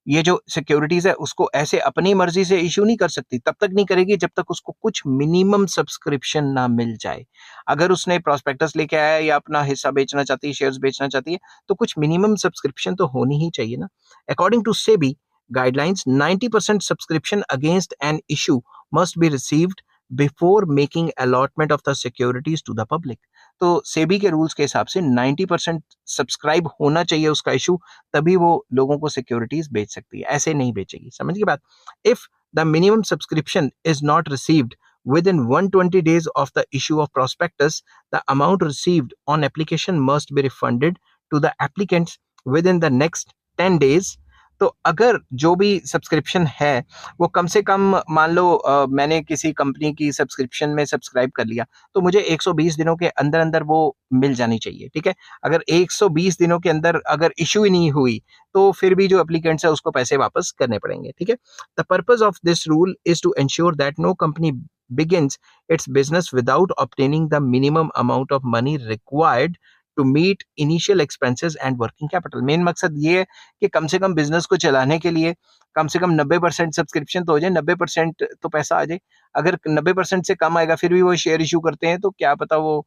ये जो सिक्योरिटीज है उसको ऐसे अपनी मर्जी से इशू नहीं कर सकती, तब तक नहीं करेगी जब तक उसको कुछ मिनिमम सब्सक्रिप्शन ना मिल जाए। अगर उसने प्रोस्पेक्टस लेके आया या अपना हिस्सा बेचना चाहती है, शेयर्स बेचना चाहती है, तो कुछ मिनिमम सब्सक्रिप्शन तो होनी ही चाहिए ना। According to SEBI guidelines, 90% subscription against an issue must be received before making allotment of the securities to the public। तो सेबी के रूल्स के हिसाब से 90% सब्सक्राइब होना चाहिए उसका इशू, तभी वो लोगों को सिक्योरिटीज बेच सकती है, ऐसे नहीं बेचेगी। समझ की बात। If the minimum subscription is not received within 120 days of the issue of prospectus, the amount received on application must be refunded to the applicants within the next 10 days। तो अगर जो भी सब्सक्रिप्शन है वो कम से कम, मान लो मैंने किसी कंपनी की सब्सक्रिप्शन में सब्सक्राइब कर लिया, तो मुझे 120 दिनों के अंदर अंदर वो मिल जानी चाहिए। ठीक है, अगर 120 दिनों के अंदर अगर इशू ही नहीं हुई तो फिर भी जो एप्लीकेंट्स है उसको पैसे वापस करने पड़ेंगे। ठीक है, the purpose of this rule is to ensure that no company begins its business without obtaining the minimum amount of money required to meet initial expenses and working capital। Main मकसद ये है कि कम से कम बिजनेस को चलाने के लिए कम से कम 90% सब्सक्रिप्शन तो हो जाए, 90% तो पैसा आ जाए। अगर 90% से कम आएगा फिर भी वो शेयर इशू करते हैं, तो क्या पता वो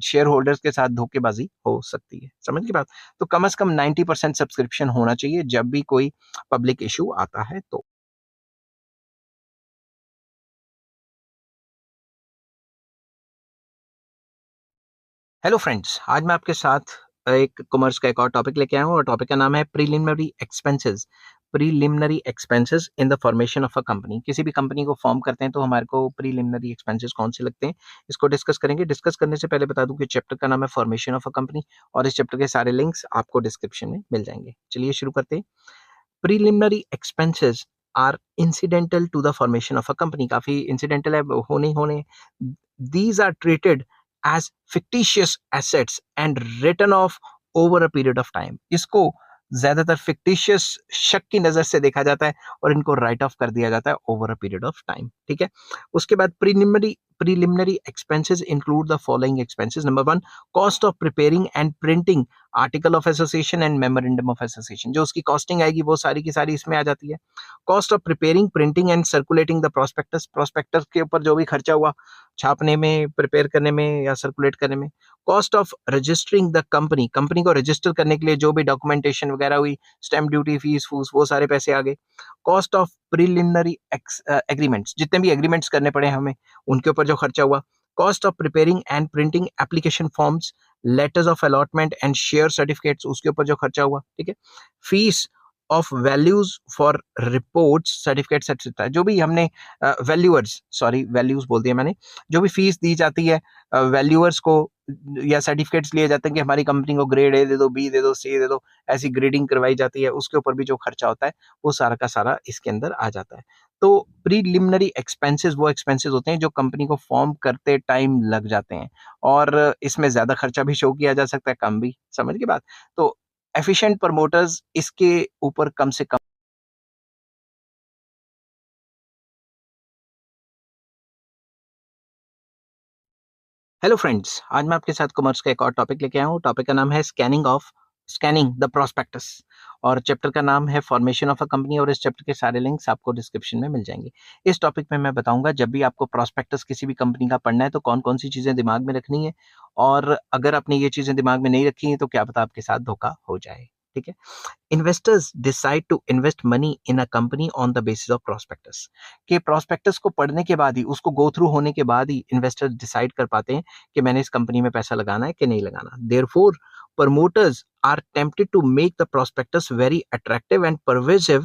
शेयर होल्डर्स के साथ धोखेबाजी हो सकती है। समझ की बात। तो कम से कम 90% सब्सक्रिप्शन होना चाहिए जब भी कोई पब्लिक इशू आता है। तो हेलो फ्रेंड्स, आज मैं आपके साथ एक कॉमर्स का एक और टॉपिक लेके आया हूँ और टॉपिक का नाम है preliminary expenses. Preliminary expenses in the formation of a company. किसी भी कंपनी को फॉर्म करते हैं तो हमारे को प्रीलिमिनरी एक्सपेंसेस कौन से लगते हैं, इसको डिस्कस करेंगे। डिस्कस करने से पहले बता दूं कि चैप्टर का नाम है फॉर्मेशन ऑफ अ कंपनी और इस चैप्टर के सारे लिंक्स आपको डिस्क्रिप्शन में मिल जाएंगे। चलिए शुरू करते हैं। Preliminary expenses are incidental to the formation of a company. काफी इंसिडेंटल है, होने होने these are treated as fictitious assets and written off over a period of time। इसको ज्यादातर फिक्टिशियस शक की नजर से देखा जाता है और इनको राइट ऑफ कर दिया जाता है over a period of time. ठीक है, उसके बाद preliminary expenses include the following expenses. Number 1, cost of preparing and printing article of association and memorandum of association. जो उसकी कॉस्टिंग आएगी वो सारी की सारी इसमें आ जाती है। Cost of preparing, printing and circulating the prospectus. Prospectus के ऊपर जो भी खर्चा हुआ छापने में, प्रिपेयर करने में या सर्कुलेट करने में। Cost of registering the company, company को रजिस्टर करने के लिए जो भी डॉक्यूमेंटेशन वगैरह हुई, स्टैम्प ड्यूटी, फीस फूस, वो सारे पैसे आ गए। कॉस्ट ऑफ प्रीलिमिनरी एग्रीमेंट्स, जितने भी एग्रीमेंट्स करने पड़े हमें उनके ऊपर जो खर्चा हुआ। Cost of preparing and printing application forms, letters of allotment and share certificates, उसके ऊपर जो खर्चा हुआ। ठीक है, fees of values for reports, certificates etcetera. जो भी हमने वैल्यूअर्स, सॉरी वैल्यूज बोल दिया मैंने, जो भी फीस दी जाती है वैल्यूअर्स को या सर्टिफिकेट्स लिए जाते हैं कि हमारी कंपनी को ग्रेड ए दे दो, बी दे दो, सी दे दो, ऐसी ग्रेडिंग करवाई जाती है, उसके ऊपर भी जो खर्चा होता है वो सारा का सारा इसके अंदर आ जाता है। तो प्रीलिमिनरी एक्सपेंसेस वो एक्सपेंसेस होते हैं जो कंपनी को फॉर्म करते टाइम लग जाते हैं और इसमें ज्यादा खर्चा भी शो किया जा सकता है, कम भी। समझ की बात। तो एफिशिएंट प्रमोटर्स इसके ऊपर कम से कम। हेलो फ्रेंड्स, आज मैं आपके साथ कॉमर्स का एक और टॉपिक लेके आया हूँ। टॉपिक का नाम है स्कैनिंग द प्रोस्पेक्टस और चैप्टर का नाम है फॉर्मेशन ऑफ अ कंपनी और इस चैप्टर के सारे लिंक्स आपको डिस्क्रिप्शन में मिल जाएंगे। इस टॉपिक में मैं बताऊंगा जब भी आपको प्रोस्पेक्टस किसी भी कंपनी का पढ़ना है तो कौन कौन सी चीजें दिमाग में रखनी है और अगर आपने ये चीजें दिमाग में नहीं रखी हैं तो क्या पता आपके साथ धोखा हो जाए। ठीक है, investors decide to invest money in a company on the basis of prospectus. के प्रोस्पेक्टस को पढ़ने के बाद ही, उसको गो थ्रू होने के बाद ही इन्वेस्टर्स डिसाइड कर पाते हैं कि मैंने इस कंपनी में पैसा लगाना है कि नहीं लगाना। Therefore promoters are tempted to make the prospectus very attractive and pervasive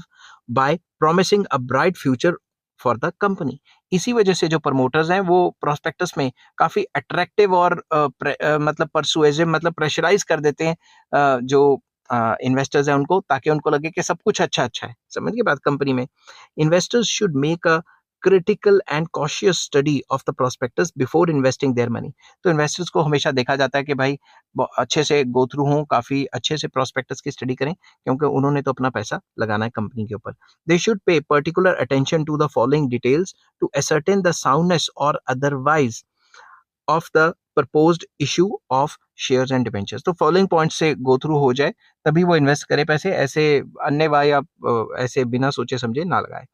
by promising a bright future for the company। इसी वजह से जो प्रमोटर्स हैं वो प्रोस्पेक्टस में काफी अट्रैक्टिव और मतलब परसुएसिव, मतलब प्रेशराइज कर देते हैं जो इन्वेस्टर्स हैं उनको, ताकि उनको लगे कि सब कुछ अच्छा अच्छा है। समझ के बाद कंपनी में investors should make a critical and cautious study of the prospectus before investing their money. तो इन्वेस्टर्स को हमेशा देखा जाता है कि भाई अच्छे से गो थ्रू हों, काफी अच्छे से प्रोस्पेक्टस की स्टडी करें, क्योंकि उन्होंने तो अपना पैसा लगाना है कंपनी के ऊपर. They should pay particular attention to the following details to ascertain the soundness or otherwise of the proposed issue of shares and debentures. तो फॉलोइंग पॉइंट से गो थ्रू हो जाए तभी वो इन्वेस्ट करे पैसे, ऐसे अन्य वाय आप ऐसे बिना सोचे समझे ना लगाए.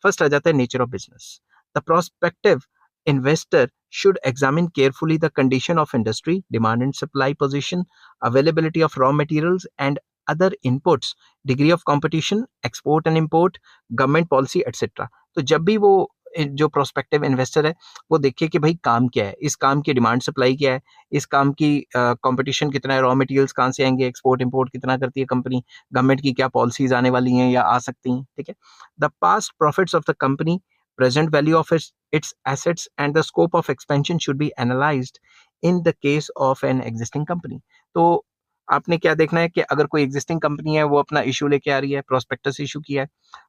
फर्स्ट आ जाता है nature of business. The prospective investor should examine carefully the condition of industry, demand and supply position, availability of raw materials and other inputs, degree of competition, export and import, government policy, etc. तो जब भी वो जो प्रोस्पेक्टिव इन्वेस्टर है वो देखिए कि भाई काम क्या है, इस काम की डिमांड सप्लाई क्या है, इस काम की कंपटीशन कितना है, रॉ मटेरियल्स कहाँ से आएंगे, एक्सपोर्ट इंपोर्ट कितना करती है कंपनी, गवर्नमेंट की क्या पॉलिसीज आने वाली हैं या आ सकती हैं. ठीक है. The past profits of the company, present value of its assets and the scope of expansion should be analyzed in the case of an existing company. तो आपने क्या देखना है कि अगर कोई एग्जिस्टिंग कंपनी है वो अपना इशू लेके आ रही है, प्रोस्पेक्टस इशू किया है,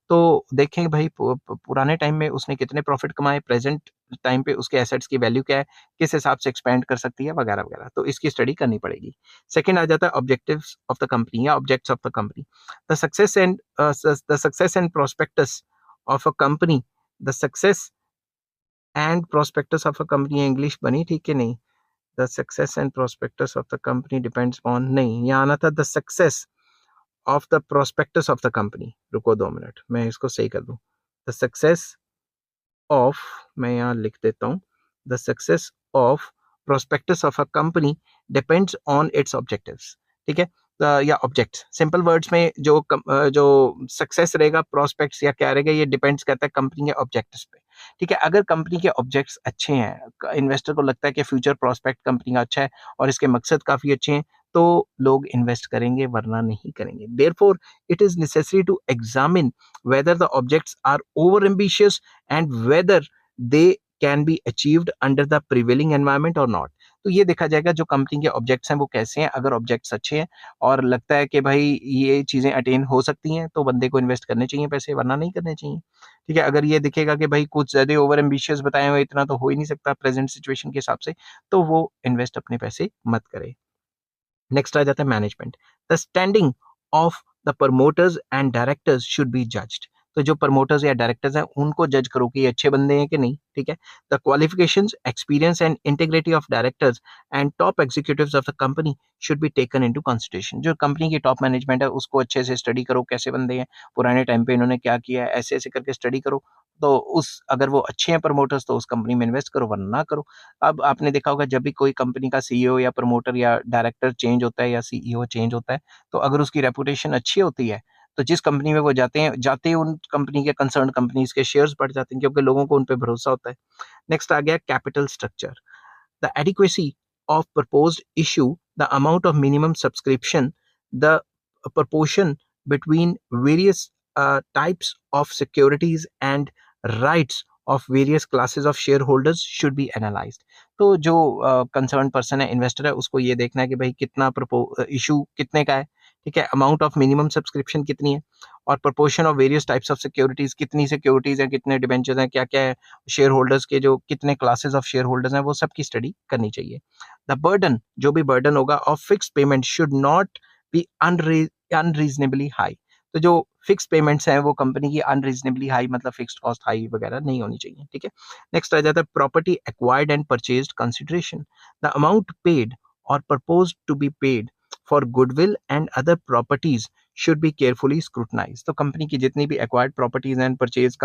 तो देखेंगे भाई पुराने टाइम में उसने कितने प्रॉफिट कमाए, प्रेजेंट टाइम पे उसके एसेट्स की वैल्यू क्या है, किस हिसाब से एक्सपेंड कर सकती है, वगैरह वगैरह. तो इसकी स्टडी करनी पड़ेगी. सेकंड आ जाता है ऑब्जेक्टिव्स ऑफ द कंपनी या objects of the company. The success and prospectus of a company, the success and prospectus of a company, English बनी ठीक है नहीं, the success and prospectus of the company depends on, नहीं यहाँ आना था the success of the prospectus of the company. रुको 2 मिनट मैं इसको सही कर दूं. द सक्सेस ऑफ, मैं यहाँ लिख देता हूँ, the success of prospectus of a company depends on it's objectives. ठीक है. या ऑब्जेक्ट्स, सिंपल वर्ड्स में जो सक्सेस रहेगा प्रोस्पेक्ट्स या क्या रहेगा, ये डिपेंड्स करता है कंपनी के ऑब्जेक्ट्स पे. ठीक है. अगर कंपनी के ऑब्जेक्ट्स अच्छे हैं, इन्वेस्टर को लगता है कि फ्यूचर प्रोस्पेक्ट कंपनी का अच्छा है और इसके मकसद काफी अच्छे हैं, तो लोग इन्वेस्ट करेंगे, वरना नहीं करेंगे. Therefore it is necessary to examine whether the objects are over ambitious and whether they can be achieved under the prevailing environment or not. तो ये देखा जाएगा जो कंपनी के ऑब्जेक्ट्स हैं वो कैसे हैं. अगर ऑब्जेक्ट्स अच्छे हैं और लगता है कि भाई ये चीजें अटेन हो सकती हैं, तो बंदे को इन्वेस्ट करने चाहिए पैसे, वरना नहीं करने चाहिए. ठीक है. अगर ये दिखेगा कि भाई कुछ ज्यादा ओवर एम्बिशियस बताए हुए, इतना तो हो ही नहीं सकता प्रेजेंट सिचुएशन के हिसाब से, तो वो इन्वेस्ट अपने पैसे मत करे. नेक्स्ट आ जाता है management. The standing of the promoters and directors should be judged. तो जो प्रमोटर्स या डायरेक्टर्स हैं उनको जज करो कि ये अच्छे बंदे हैं कि नहीं. ठीक है. The qualifications, experience and integrity of directors and top executives of the company should be taken into consideration. जो कंपनी की टॉप मैनेजमेंट है उसको अच्छे से स्टडी करो, कैसे बंदे हैं, पुराने टाइम पे इन्होंने क्या किया है, ऐसे ऐसे करके स्टडी करो. तो उस अगर वो अच्छे हैं प्रमोटर्स तो उस कंपनी में इन्वेस्ट करो, वरना ना करो. अब आपने देखा होगा जब भी कोई कंपनी का सीईओ या प्रमोटर या डायरेक्टर चेंज होता है या सीईओ चेंज होता है, तो अगर उसकी रेपुटेशन अच्छी होती है तो जिस कंपनी में वो जाते ही उन कंपनी के कंसर्न कंपनीज के शेयर्स बढ़ जाते हैं, क्योंकि लोगों को उन पे भरोसा होता है. नेक्स्ट आ गया capital structure. The adequacy of proposed issue, the amount of minimum subscription, the proportion between various types of securities and rights of various classes of shareholders should be analyzed. तो जो कंसर्न पर्सन है, इन्वेस्टर है, उसको ये देखना है कि भाई कितना इशू कितने का है. ठीक है. अमाउंट ऑफ मिनिमम सब्सक्रिप्शन कितनी है, और proportion of various types of securities, कितनी सिक्योरिटीज हैं, कितने डिबेंचर्स हैं, क्या क्या है, शेयर होल्डर्स के जो कितने क्लासेस ऑफ शेयर होल्डर्स हैं, वो सब की स्टडी करनी चाहिए. द बर्डन, जो भी बर्डन होगा of fix payment should not B unreasonably high. तो जो फिक्स पेमेंट्स हैं वो कंपनी की अनरीजनेबली हाई, मतलब फिक्स्ड कॉस्ट हाई वगैरह नहीं होनी चाहिए. ठीक है. नेक्स्ट आ जाता है property acquired and purchased consideration. The amount paid or proposed to be paid for goodwill and other properties should be carefully scrutinise. तो कंपनी की जितनी भी acquired properties and purchase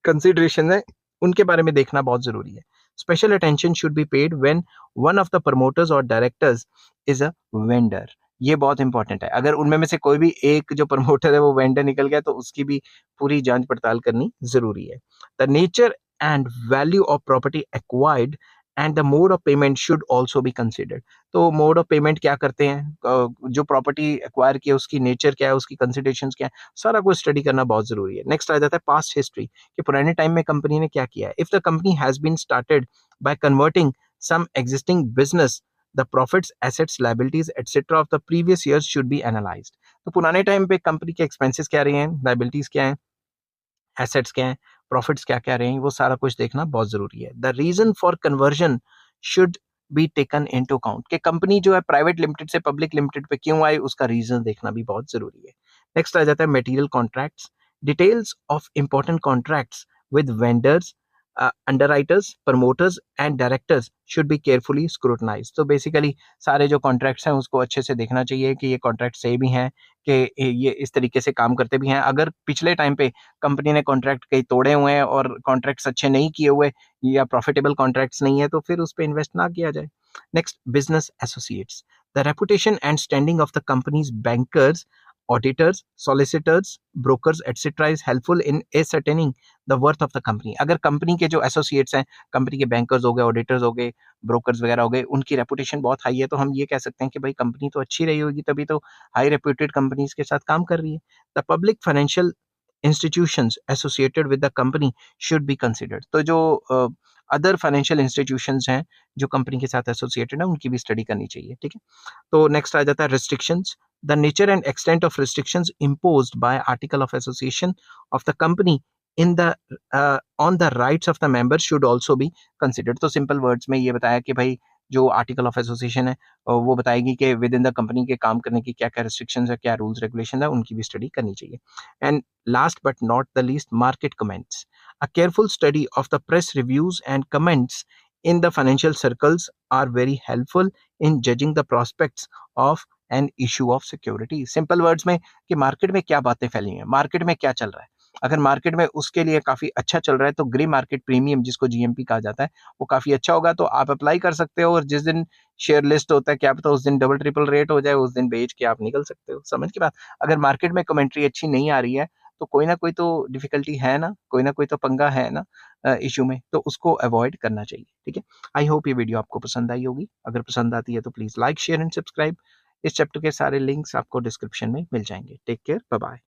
consideration है उनके बारे में देखना बहुत जरूरी है. Special attention should be paid when one of the promoters or directors is a vendor. ये बहुत इंपॉर्टेंट है. अगर उनमें में से कोई भी एक जो प्रमोटर है वो वेंडर निकल गया तो उसकी भी पूरी जांच पड़ताल करनी जरूरी है. The nature and value of property acquired and the mode of payment should also be considered. तो मोड ऑफ पेमेंट क्या करते हैं, जो प्रॉपर्टी एक्वायर की है उसकी नेचर क्या है, उसकी कंसिडरेशंस क्या है, सारा कुछ स्टडी करना बहुत जरूरी है. नेक्स्ट आ जाता है पास्ट हिस्ट्री, कि पुराने टाइम में कंपनी ने क्या किया है. If the company has been started by converting some existing business, the profits, assets, liabilities, etc. of the previous years should be analyzed. तो पुराने टाइम पे कंपनी के एक्सपेंसेस क्या रहे हैं, लाइबिलिटीज क्या हैं, एसेट्स क्या हैं, प्रॉफिट्स क्या-क्या रहे हैं, वो सारा कुछ देखना बहुत ज़रूरी है। The reason for conversion should be taken into account कि कंपनी जो है प्राइवेट लिमिटेड से पब्लिक लिमिटेड पे क्यों आई, उसका रीज़न देखना भी बहुत ज़रूरी है। नेक्स्ट आ जाता है material contracts, details of important contracts with vendors, underwriters, promoters and directors should be carefully scrutinised. तो बेसिकली सारे जो कॉन्ट्रैक्ट्स हैं उसको अच्छे से देखना चाहिए कि ये कॉन्ट्रैक्ट सही भी हैं, कि ये इस तरीके से काम करते भी हैं। अगर पिछले टाइम पे कंपनी ने कॉन्ट्रैक्ट कई तोड़े हुए हैं और कॉन्ट्रैक्ट्स अच्छे नहीं किए हुए या प्रॉफिटेबल कॉन्ट्रैक्ट्स नहीं है, तो फिर उस पे इन्वेस्ट ना किया जाए। Next, business associates, the reputation and standing of the companies bankers, auditors, solicitors, brokers etcetera is helpful in ascertaining the worth of the company. अगर कंपनी के जो एसोसिएट्स हैं, कंपनी के बैंकर्स हो गए, ऑडिटर्स हो गए, ब्रोकर्स वगैरह हो गए, उनकी रेपुटेशन बहुत हाई है, तो हम ये कह सकते हैं कि भाई कंपनी तो अच्छी रही होगी, तभी तो हाई रेप्यूटेड कंपनीज के साथ काम कर रही है। The public financial institutions associated with the company should be considered. तो जो अदर फाइनेंशियल इंस्टीट्यूशंस हैं जो कंपनी के साथ एसोसिएटेड है, उनकी भी स्टडी करनी चाहिए। ठीक है, तो नेक्स्ट आ जाता है restrictions, the nature and extent of restrictions imposed bye article of association of the company in the on the rights of the members should also be considered. तो सिंपल वर्ड्स में ये बताया कि भाई जो आर्टिकल ऑफ एसोसिएशन है वो बताएगी कि विद इन द कंपनी के काम करने की क्या क्या रिस्ट्रिक्शंस है, क्या रूल्स रेगुलेशन है, उनकी भी स्टडी करनी चाहिए। And last but not the least, market comments, a careful study of the press reviews and comments in the financial circles are very helpful in judging the prospects of an issue of security। Simple words में कि मार्केट में क्या बातें फैली हैं, मार्केट में क्या चल रहा है। अगर मार्केट में उसके लिए काफ़ी अच्छा चल रहा है तो ग्रे मार्केट प्रीमियम, जिसको जीएमपी कहा जाता है, वो काफ़ी अच्छा होगा, तो आप अप्लाई कर सकते हो। और जिस दिन शेयर लिस्ट होता है, क्या पता उस दिन डबल ट्रिपल रेट हो जाए, उस दिन बेच के आप निकल सकते हो। समझ की बात? अगर मार्केट में कमेंट्री अच्छी नहीं आ रही है तो कोई ना कोई तो डिफिकल्टी है ना, कोई ना कोई तो पंगा है ना इशू में, तो उसको अवॉइड करना चाहिए। ठीक है, आई होप ये वीडियो आपको पसंद आई होगी। अगर पसंद आती है तो please like, share and subscribe. इस चैप्टर के सारे लिंक्स आपको डिस्क्रिप्शन में मिल जाएंगे। Take care, bye bye.